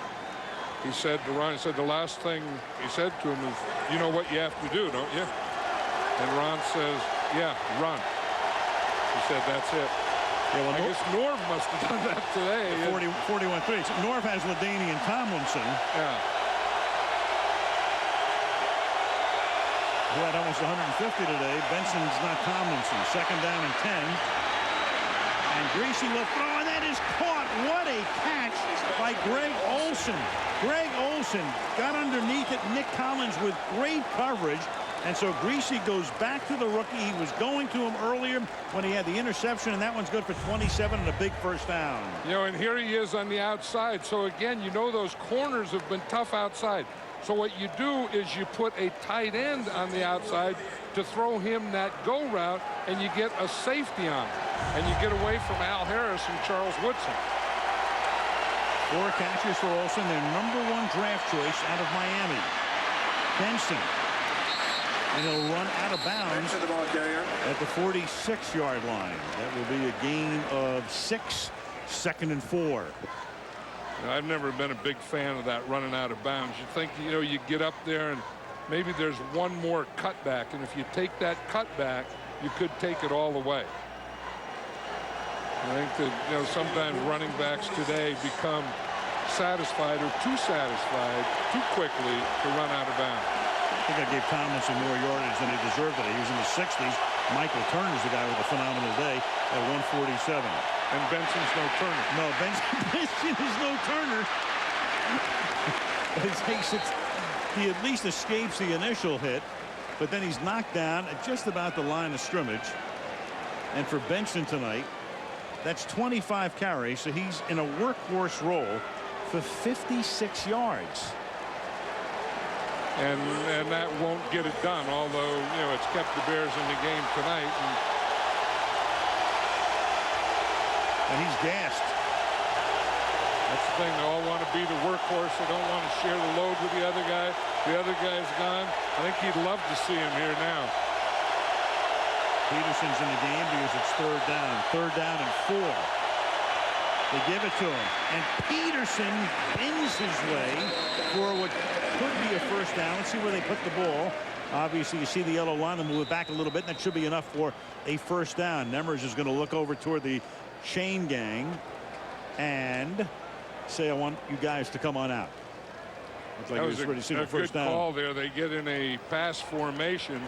[SPEAKER 4] he said to Ron, the last thing he said to him is, you know what you have to do, don't you? And Ron says, yeah, run. He said, that's it. Yeah, well, I guess Norv must have done that today.
[SPEAKER 1] 41-3. Norv has LaDainian Tomlinson.
[SPEAKER 4] Yeah.
[SPEAKER 1] Who had almost 150 today. Benson's not Tomlinson. Second down and 10. And Greasy will throw, and that is caught. What a catch by Greg Olsen. Greg Olsen got underneath it. Nick Collins with great coverage. And so Greasy goes back to the rookie. He was going to him earlier when he had the interception, and that one's good for 27 and a big first down.
[SPEAKER 4] And here he is on the outside. So again, those corners have been tough outside. So what you do is you put a tight end on the outside to throw him that go route, and you get a safety on him. And you get away from Al Harris and Charles Woodson.
[SPEAKER 1] 4 catches for Olsen, their #1 draft choice out of Miami. Benson. And he'll run out of bounds at the 46-yard line. That will be a gain of 6, 2nd and 4.
[SPEAKER 4] I've never been a big fan of that running out of bounds. You think, you get up there and maybe there's one more cutback, and if you take that cutback, you could take it all the way. I think that, you know, sometimes running backs today become satisfied or too satisfied too quickly to run out of bounds.
[SPEAKER 1] I think I gave Tomlinson more yardage than he deserved today. He was in the 60s. Michael Turner's the guy with a phenomenal day at 147.
[SPEAKER 4] And Benson's no Turner.
[SPEAKER 1] No, Benson is no Turner. He at least escapes the initial hit, but then he's knocked down at just about the line of scrimmage. And for Benson tonight, that's 25 carries, so he's in a workhorse role for 56 yards.
[SPEAKER 4] And that won't get it done, although, you know, it's kept the Bears in the game tonight.
[SPEAKER 1] And he's gassed.
[SPEAKER 4] That's the thing. They all want to be the workhorse. They don't want to share the load with the other guy. The other guy's gone. I think he'd love to see him here now.
[SPEAKER 1] Peterson's in the game because it's third down. Third down and 4. They give it to him. And Peterson bends his way for what could be a first down. Let's see where they put the ball. Obviously, you see the yellow line and move it back a little bit, and that should be enough for a first down. Nemers is going to look over toward the chain gang and say, I want you guys to come on out. Looks like
[SPEAKER 4] that was
[SPEAKER 1] ready to see the first
[SPEAKER 4] good
[SPEAKER 1] down.
[SPEAKER 4] call there. They get in a pass formation.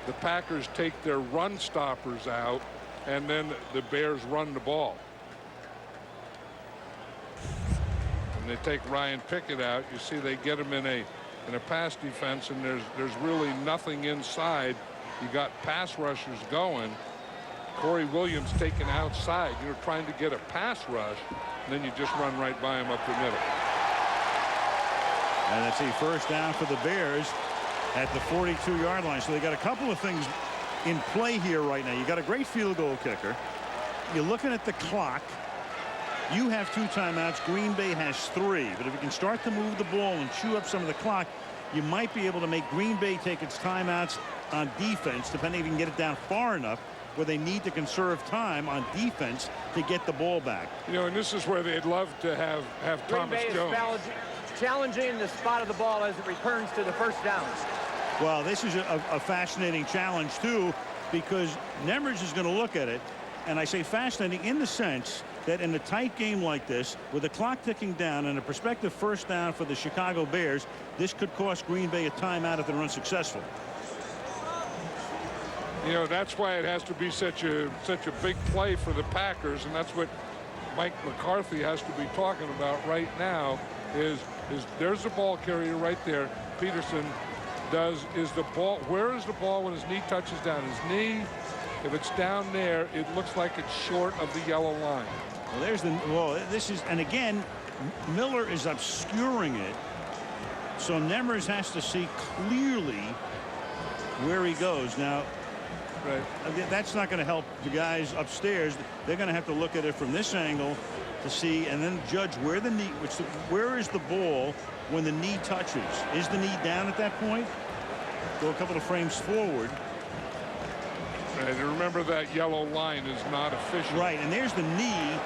[SPEAKER 4] The Packers take their run stoppers out, and then the Bears run the ball. And they take Ryan Pickett out. You see they get him in a pass defense, and there's really nothing inside. You got pass rushers going. Corey Williams taken outside. You're trying to get a pass rush, and then you just run right by him up the middle.
[SPEAKER 1] And that's a first down for the Bears at the 42-yard line. So they got a couple of things in play here right now. You got a great field goal kicker. You're looking at the clock. You have 2 timeouts. Green Bay has 3. But if you can start to move the ball and chew up some of the clock, you might be able to make Green Bay take its timeouts on defense, depending if you can get it down far enough where they need to conserve time on defense to get the ball back.
[SPEAKER 4] You know, and this is where they'd love to have Thomas Jones.
[SPEAKER 6] Green Bay is challenging the spot of the ball as it returns to the first down.
[SPEAKER 1] Well, this is a fascinating challenge, too, because Nemers is going to look at it. And I say fascinating in the sense that in a tight game like this, with the clock ticking down and a prospective first down for the Chicago Bears, this could cost Green Bay a timeout if they're unsuccessful.
[SPEAKER 4] You know, that's why it has to be such a big play for the Packers, and that's what Mike McCarthy has to be talking about right now. Is there's the ball carrier right there. Peterson is the ball. Where is the ball when his knee touches down? His knee, if it's down there, it looks like it's short of the yellow line.
[SPEAKER 1] Well, this is, and again, Miller is obscuring it, so Nemers has to see clearly where he goes. Now, right, that's not going to help the guys upstairs. They're going to have to look at it from this angle to see, and then judge where the knee, where is the ball when the knee touches. Is the knee down at that point? Go a couple of frames forward.
[SPEAKER 4] And remember that yellow line is not official.
[SPEAKER 1] Right, and there's the knee.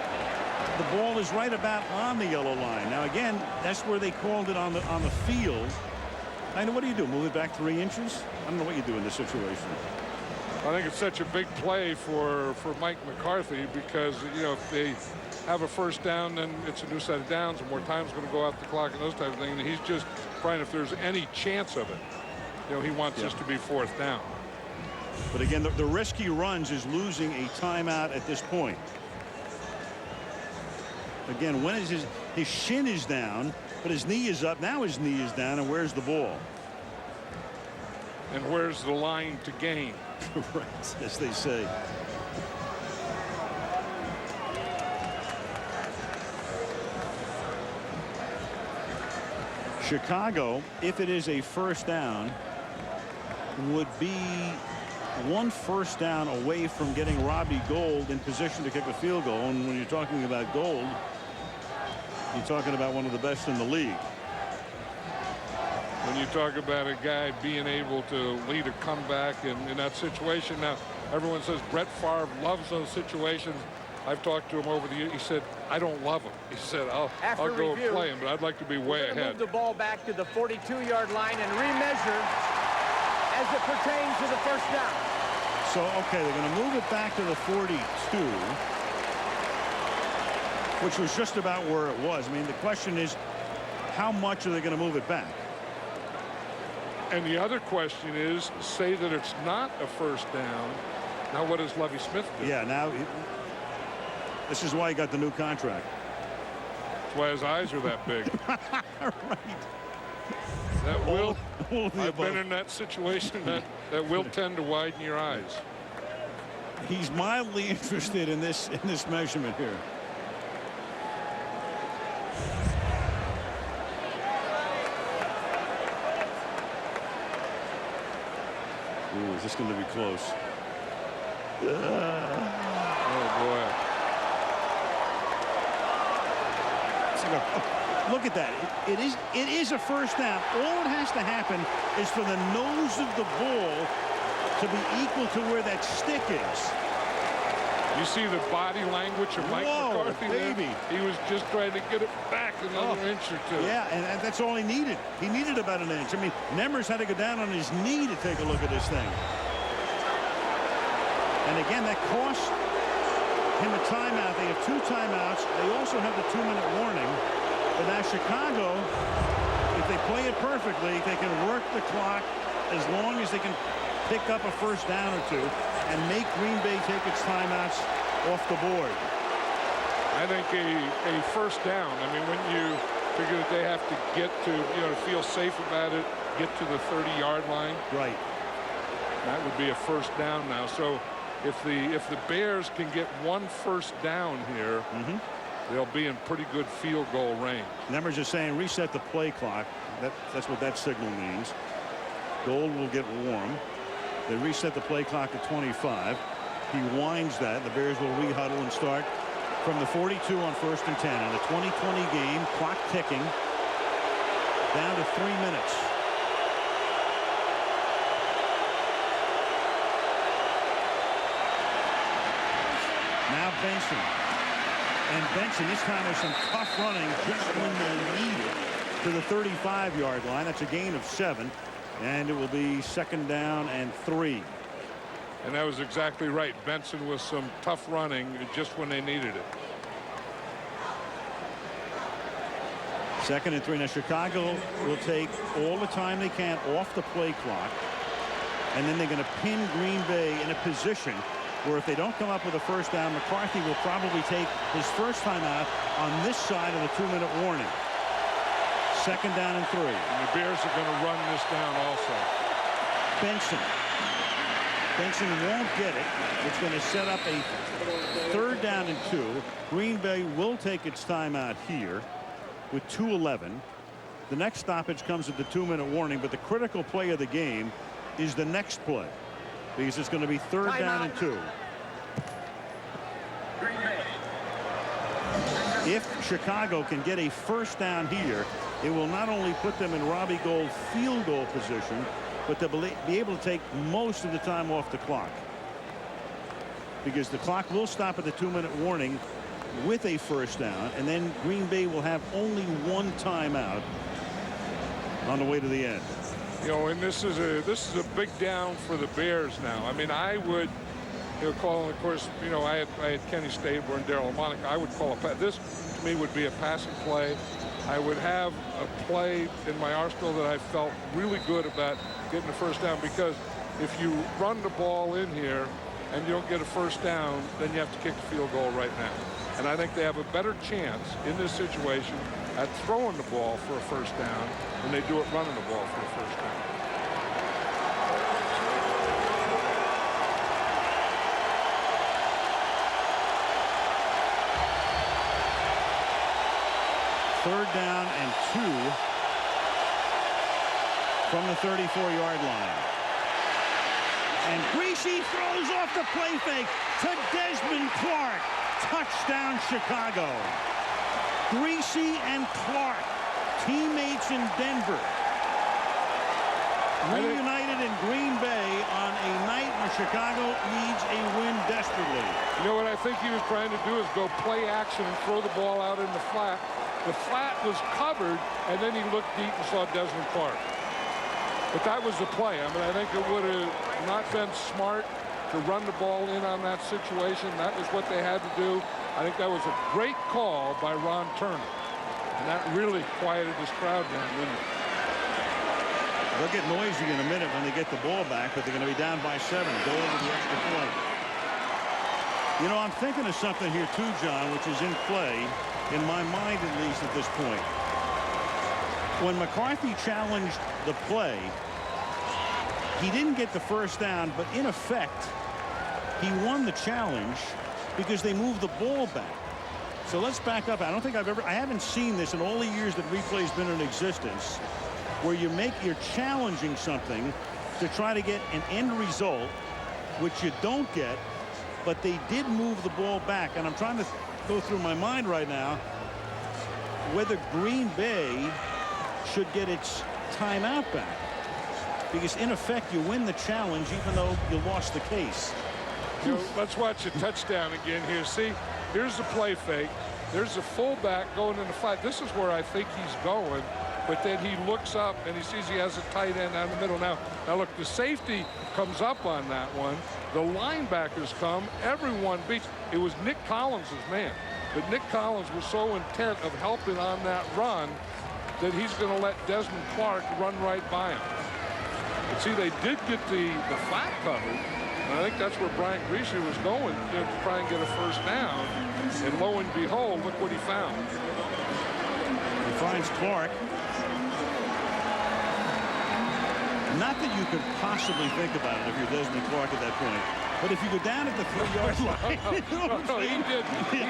[SPEAKER 1] The ball is right about on the yellow line. Now again, that's where they called it on the field. I know, what do you do? Move it back 3 inches? I don't know what you do in this situation.
[SPEAKER 4] I think it's such a big play for Mike McCarthy because, you know, if they have a first down, then it's a new set of downs and more time's going to go out the clock and those types of things. And he's just trying, if there's any chance of it, you know, he wants this to be 4th down.
[SPEAKER 1] But again, the risk he runs is losing a timeout at this point. Again, when is his shin is down, but his knee is up. Now his knee is down, and where's the ball?
[SPEAKER 4] And where's the line to gain?
[SPEAKER 1] Right, as they say. Chicago, if it is a first down, would be 1 first down away from getting Robbie Gould in position to kick a field goal. And when you're talking about Gould, you're talking about one of the best in the league.
[SPEAKER 4] When you talk about a guy being able to lead a comeback in that situation. Now, everyone says Brett Favre loves those situations. I've talked to him over the years. He said, I don't love him. He said, I'll go and play him, but I'd like to be way ahead.
[SPEAKER 6] Move the ball back to the 42-yard line and remeasure as it pertains to the first down.
[SPEAKER 1] So, okay, they're going to move it back to the 42, which was just about where it was. I mean, the question is, how much are they going to move it back?
[SPEAKER 4] And the other question is, say that it's not a first down. Now what does Lovie Smith do?
[SPEAKER 1] Yeah, now this is why he got the new contract.
[SPEAKER 4] That's why his eyes are that big.
[SPEAKER 1] Right.
[SPEAKER 4] That will.
[SPEAKER 1] I've
[SPEAKER 4] been in that situation that will tend to widen your eyes.
[SPEAKER 1] He's mildly interested in this measurement here. Ooh, is this going to be close?
[SPEAKER 4] Oh boy.
[SPEAKER 1] Look at that. It is a first down. All it has to happen is for the nose of the ball to be equal to where that stick is.
[SPEAKER 4] You see the body language of Mike McCarthy
[SPEAKER 1] baby.
[SPEAKER 4] He was just trying to get it back another inch or two.
[SPEAKER 1] Yeah, and that's all he needed. He needed about an inch. I mean, Nemers had to go down on his knee to take a look at this thing. And again, that cost him a timeout. They have 2 timeouts. They also have the 2-minute warning. But now Chicago, if they play it perfectly, they can work the clock as long as they can pick up a first down or 2 and make Green Bay take its timeouts off the board.
[SPEAKER 4] I think a first down. I mean, when you figure that they have to get to, to feel safe about it, get to the 30-yard line.
[SPEAKER 1] Right.
[SPEAKER 4] That would be a first down now. So if the Bears can get 1 first down here, they'll be in pretty good field goal range.
[SPEAKER 1] Nemers is saying reset the play clock. That's what that signal means. Gold will get warm. They reset the play clock at 25. He winds that. The Bears will re-huddle and start from the 42 on 1st and 10 in a 2020 game. Clock ticking down to 3 minutes. Now Benson. And Benson this time with some tough running just when they need it to the 35-yard line. That's a gain of 7. And it will be 2nd down and 3.
[SPEAKER 4] And that was exactly right. Benson with some tough running just when they needed it.
[SPEAKER 1] 2nd and 3. Now Chicago will take all the time they can off the play clock. And then they're going to pin Green Bay in a position where if they don't come up with a first down, McCarthy will probably take his first time out on this side of the 2-minute warning. 2nd down and 3.
[SPEAKER 4] And the Bears are going to run this down also.
[SPEAKER 1] Benson. Benson won't get it. It's going to set up a 3rd down and 2. Green Bay will take its timeout here with 2:11. The next stoppage comes at the 2-minute warning, but the critical play of the game is the next play because it's going to be 3rd down and 2. If Chicago can get a first down here, it will not only put them in Robbie Gould field goal position, but they'll be able to take most of the time off the clock. Because the clock will stop at the 2-minute warning with a first down, and then Green Bay will have only 1 timeout on the way to the end.
[SPEAKER 4] And this is a big down for the Bears now. I mean, I would call, of course, I had Kenny Stabler and Darryl Monica. I would call this to me would be a passing play. I would have a play in my arsenal that I felt really good about getting the first down, because if you run the ball in here and you don't get a first down, then you have to kick the field goal right now. And I think they have a better chance in this situation at throwing the ball for a first down than they do at running the ball for a first down.
[SPEAKER 1] Third down and 2 from the 34-yard line. And Greasy throws off the play fake to Desmond Clark. Touchdown, Chicago. Greasy and Clark, teammates in Denver, reunited in Green Bay on a night when Chicago needs a win desperately.
[SPEAKER 4] You know what I think he was trying to do is go play action and throw the ball out in the flat. The flat was covered, and then he looked deep and saw Desmond Clark. But that was the play. I mean, I think it would have not been smart to run the ball in on that situation. That was what they had to do. I think that was a great call by Ron Turner. And that really quieted this crowd down, didn't it?
[SPEAKER 1] They'll get noisy in a minute when they get the ball back, but they're going to be down by 7. Go over the extra point. You know, I'm thinking of something here too, John, which is in play, in my mind at least at this point. When McCarthy challenged the play, he didn't get the first down, but in effect, he won the challenge because they moved the ball back. So let's back up. I haven't seen this in all the years that replay's been in existence, where you're challenging something to try to get an end result, which you don't get, but they did move the ball back. And I'm trying to go through my mind right now whether Green Bay should get its timeout back, because in effect you win the challenge even though you lost the case.
[SPEAKER 4] You know, let's watch a touchdown again here. See, here's the play fake. There's a fullback going in the fight. This is where I think he's going, but then he looks up and he sees he has a tight end down the middle. Now look, the safety comes up on that one. The linebackers come. Everyone beats. It was Nick Collins' man, but Nick Collins was so intent of helping on that run that he's going to let Desmond Clark run right by him. But see, they did get the flat covered. And I think that's where Brian Griese was going, to try and get a first down. And lo and behold, look what he found.
[SPEAKER 1] He finds Clark. Not that you could possibly think about it if you're Desmond Clark at that point. But if you go down at the 3-yard line,
[SPEAKER 4] he did. He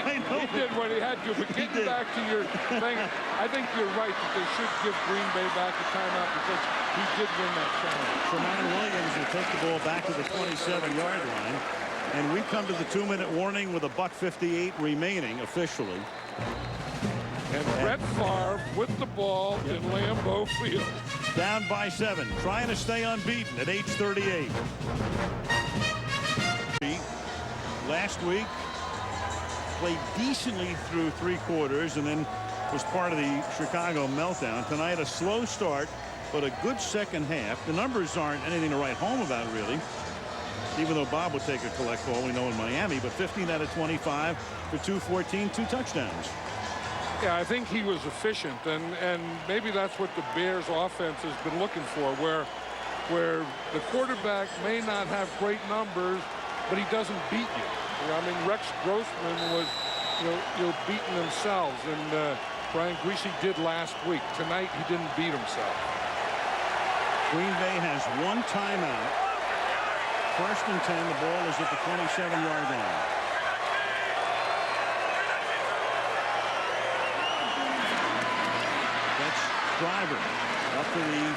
[SPEAKER 4] did what he had to. But getting back to your thing, I think you're right that they should give Green Bay back a timeout because he did win that challenge.
[SPEAKER 1] Tramon Williams will take the ball back to the 27-yard line. And we come to the 2-minute warning with $1:58 remaining officially.
[SPEAKER 4] And Brett Favre with the ball in Lambeau Field.
[SPEAKER 1] Down by 7, trying to stay unbeaten at age 38. Last week, played decently through 3 quarters and then was part of the Chicago meltdown. Tonight, a slow start, but a good second half. The numbers aren't anything to write home about, really, even though Bob would take a collect ball, we know, in Miami. But 15 out of 25 for 214, 2 touchdowns.
[SPEAKER 4] Yeah, I think he was efficient, and maybe that's what the Bears offense has been looking for, where the quarterback may not have great numbers, but he doesn't beat you. I mean, Rex Grossman was, beating themselves, and Brian Griese did last week. Tonight, he didn't beat himself.
[SPEAKER 1] Green Bay has 1 timeout. 1st and 10. The ball is at the 27-yard line. That's Driver up to the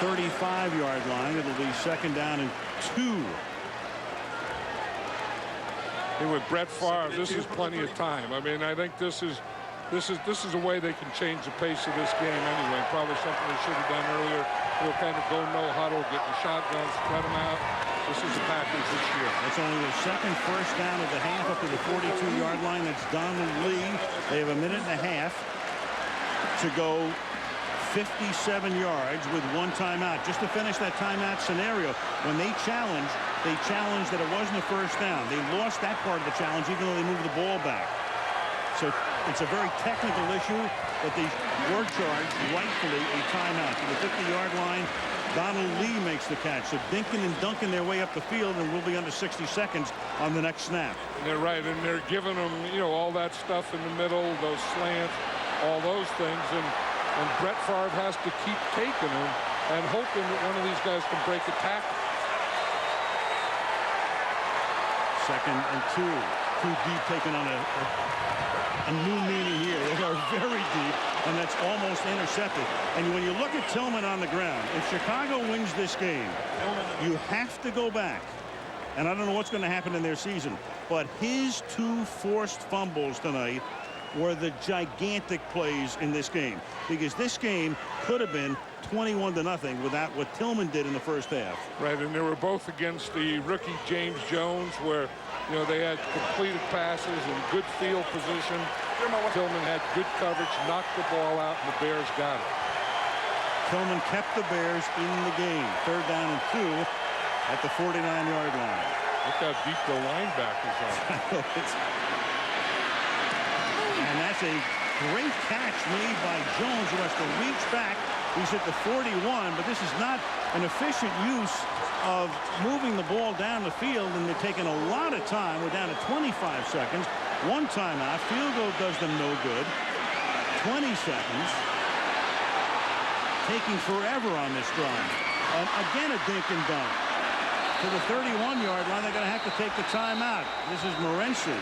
[SPEAKER 1] 35-yard line. It'll be 2nd down and 2.
[SPEAKER 4] With Brett Favre, this is plenty of time. I mean, I think this is a way they can change the pace of this game anyway. Probably something they should have done earlier. They'll kind of go no huddle, get the shotgun, spread them out. This is the Packers this year.
[SPEAKER 1] That's only the 2nd first down of the half up to the 42-yard line. That's Donald Lee. They have a minute and a half to go 57 yards with 1 timeout. Just to finish that timeout scenario, when they challenged that it wasn't a first down. They lost that part of the challenge even though they moved the ball back. So it's a very technical issue, but they were charged rightfully a timeout. To the 50-yard line, Donald Lee makes the catch. So dinking and dunking their way up the field, and we'll be under 60 seconds on the next snap.
[SPEAKER 4] And they're right, and they're giving them, all that stuff in the middle, those slants, all those things, and Brett Favre has to keep taking them and hoping that one of these guys can break a tackle.
[SPEAKER 1] 2nd and 2. Too deep, taken on a new meaning here. They are very deep, and that's almost intercepted. And when you look at Tillman on the ground, if Chicago wins this game, you have to go back. And I don't know what's going to happen in their season, but his 2 forced fumbles tonight were the gigantic plays in this game, because this game could have been 21-0 without what Tillman did in the first half.
[SPEAKER 4] Right, and they were both against the rookie James Jones, where they had completed passes and good field position. Tillman had good coverage, knocked the ball out, and the Bears got it.
[SPEAKER 1] Tillman kept the Bears in the game. 3rd down and 2 at the 49-yard line.
[SPEAKER 4] Look how deep the linebackers are.
[SPEAKER 1] And that's a great catch made by Jones, who has to reach back. He's at the 41, but this is not an efficient use of moving the ball down the field, and they're taking a lot of time. We're down to 25 seconds. 1 timeout. Field goal does them no good. 20 seconds. Taking forever on this drive. And again, a dink and dunk. To the 31-yard line, they're going to have to take the timeout. This is Morency.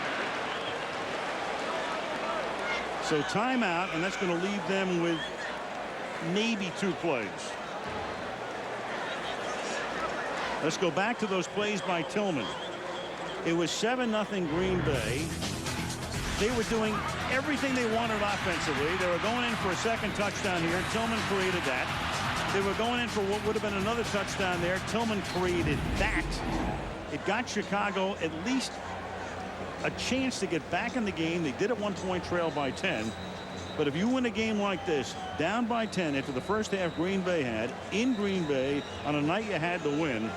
[SPEAKER 1] So timeout, and that's going to leave them with maybe 2 plays. Let's go back to those plays by Tillman. It was 7-0 Green Bay. They were doing everything they wanted offensively. They were going in for a second touchdown here. Tillman created that. They were going in for what would have been another touchdown there. Tillman created that. It got Chicago at least a chance to get back in the game. They did at one point trail by 10. But if you win a game like this, down by 10 after the first half Green Bay had, in Green Bay, on a night you had to win,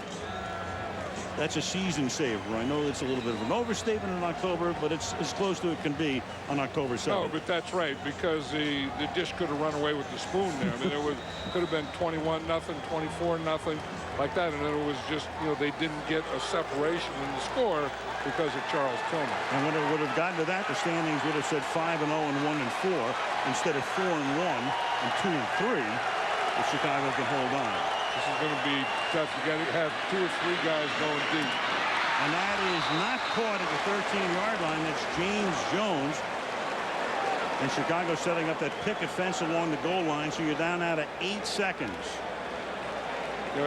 [SPEAKER 1] that's a season saver. I know it's a little bit of an overstatement in October, but it's as close to it can be on October 7th.
[SPEAKER 4] No, but that's right, because the dish could have run away with the spoon there. I mean, it could have been 21-0, 24-0, like that, and then it was just, they didn't get a separation in the score because of Charles Tillman.
[SPEAKER 1] And when it would have gotten to that, the standings would have said 5-0 and 1-4 instead of 4-1 and 2-3 if Chicago can hold on.
[SPEAKER 4] This is going to be tough. You got to have 2 or 3 guys going deep.
[SPEAKER 1] And that is not caught at the 13-yard line. That's James Jones. And Chicago setting up that picket fence along the goal line, so you're down out of 8 seconds.
[SPEAKER 4] You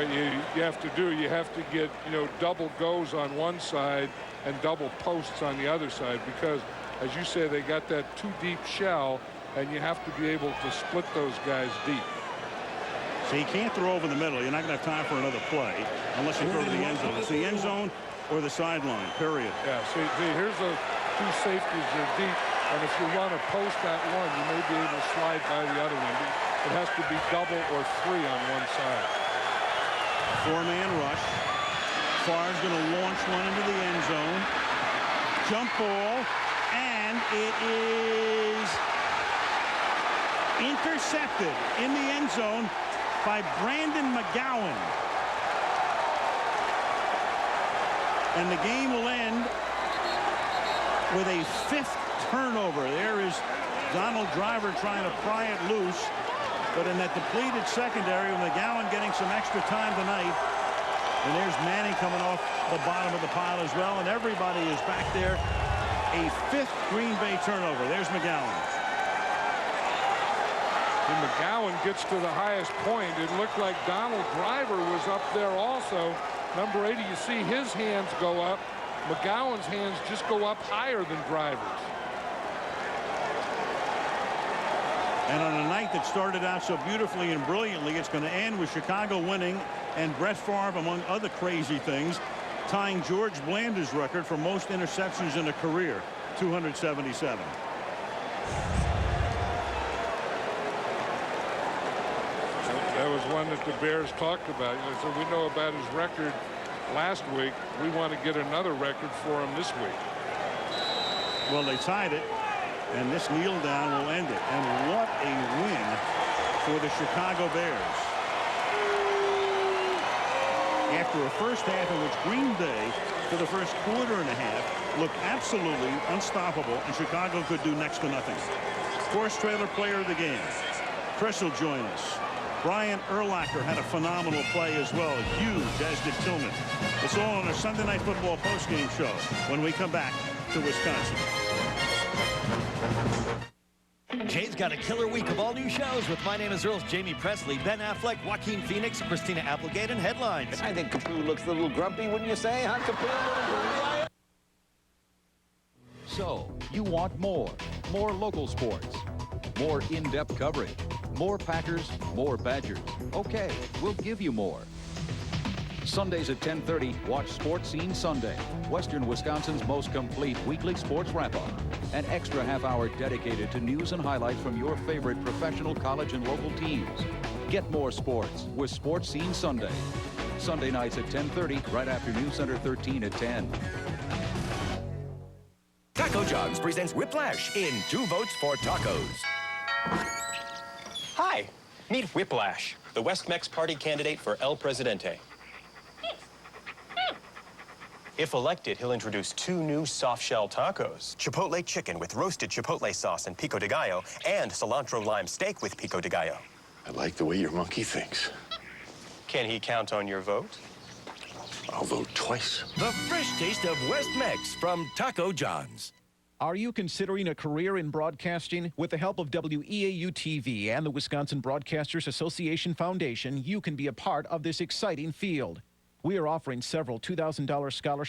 [SPEAKER 4] have to get, double goes on one side and double posts on the other side, because, as you say, they got that too deep shell, and you have to be able to split those guys deep.
[SPEAKER 1] So you can't throw over the middle. You're not going to have time for another play unless you throw to the end zone. It's the end zone or the sideline, period.
[SPEAKER 4] Yeah, see, here's the 2 safeties. They're deep, and if you run a post at one, you may be able to slide by the other one. It has to be double or 3 on one side.
[SPEAKER 1] 4-man rush. Favre's going to launch one into the end zone. Jump ball, and it is intercepted in the end zone by Brandon McGowan. And the game will end with a 5th turnover. There is Donald Driver trying to pry it loose, but in that depleted secondary, with McGowan getting some extra time tonight. And there's Manning coming off the bottom of the pile as well, and everybody is back there. A 5th Green Bay turnover. There's McGowan.
[SPEAKER 4] When McGowan gets to the highest point, it looked like Donald Driver was up there also. Number 80, you see his hands go up. McGowan's hands just go up higher than Driver's.
[SPEAKER 1] And on a night that started out so beautifully and brilliantly, it's going to end with Chicago winning and Brett Favre, among other crazy things, tying George Blanda's record for most interceptions in a career, 277.
[SPEAKER 4] That was one that the Bears talked about. So we know about his record last week. We want to get another record for him this week.
[SPEAKER 1] Well, they tied it, and this kneel down will end it. And what a win for the Chicago Bears. After a first half in which Green Bay, for the first quarter and a half, looked absolutely unstoppable, and Chicago could do next to nothing. Course trailer player of the game. Chris will join us. Brian Urlacher had a phenomenal play as well. Huge, as did Tillman. It's all on our Sunday Night Football postgame show when we come back to Wisconsin.
[SPEAKER 7] Jay's got a killer week of all new shows with My Name is Earl's Jamie Presley, Ben Affleck, Joaquin Phoenix, Christina Applegate, and headlines.
[SPEAKER 10] I think Capu looks a little grumpy, wouldn't you say, huh, Capu?
[SPEAKER 13] So, you want more local sports, more in-depth coverage,
[SPEAKER 3] More Packers, more Badgers. Okay, we'll give you more. Sundays at 10:30, watch Sports Scene Sunday, Western Wisconsin's most complete weekly sports wrap-up. An extra half hour dedicated to news and highlights from your favorite professional college and local teams. Get more sports with Sports Scene Sunday. Sunday nights at 10:30, right after News Center 13 at 10.
[SPEAKER 2] Taco John's presents Whiplash in 2 votes for tacos.
[SPEAKER 11] Hi, meet Whiplash, the West Mex Party candidate for El Presidente. If elected, he'll introduce 2 new soft-shell tacos. Chipotle chicken with roasted chipotle sauce and pico de gallo, and cilantro lime steak with pico de gallo.
[SPEAKER 18] I like the way your monkey thinks.
[SPEAKER 11] Can he count on your vote?
[SPEAKER 18] I'll vote twice.
[SPEAKER 2] The fresh taste of West Mex from Taco John's.
[SPEAKER 13] Are you considering a career in broadcasting? With the help of WEAU-TV and the Wisconsin Broadcasters Association Foundation, you can be a part of this exciting field. We are offering several $2,000 scholarships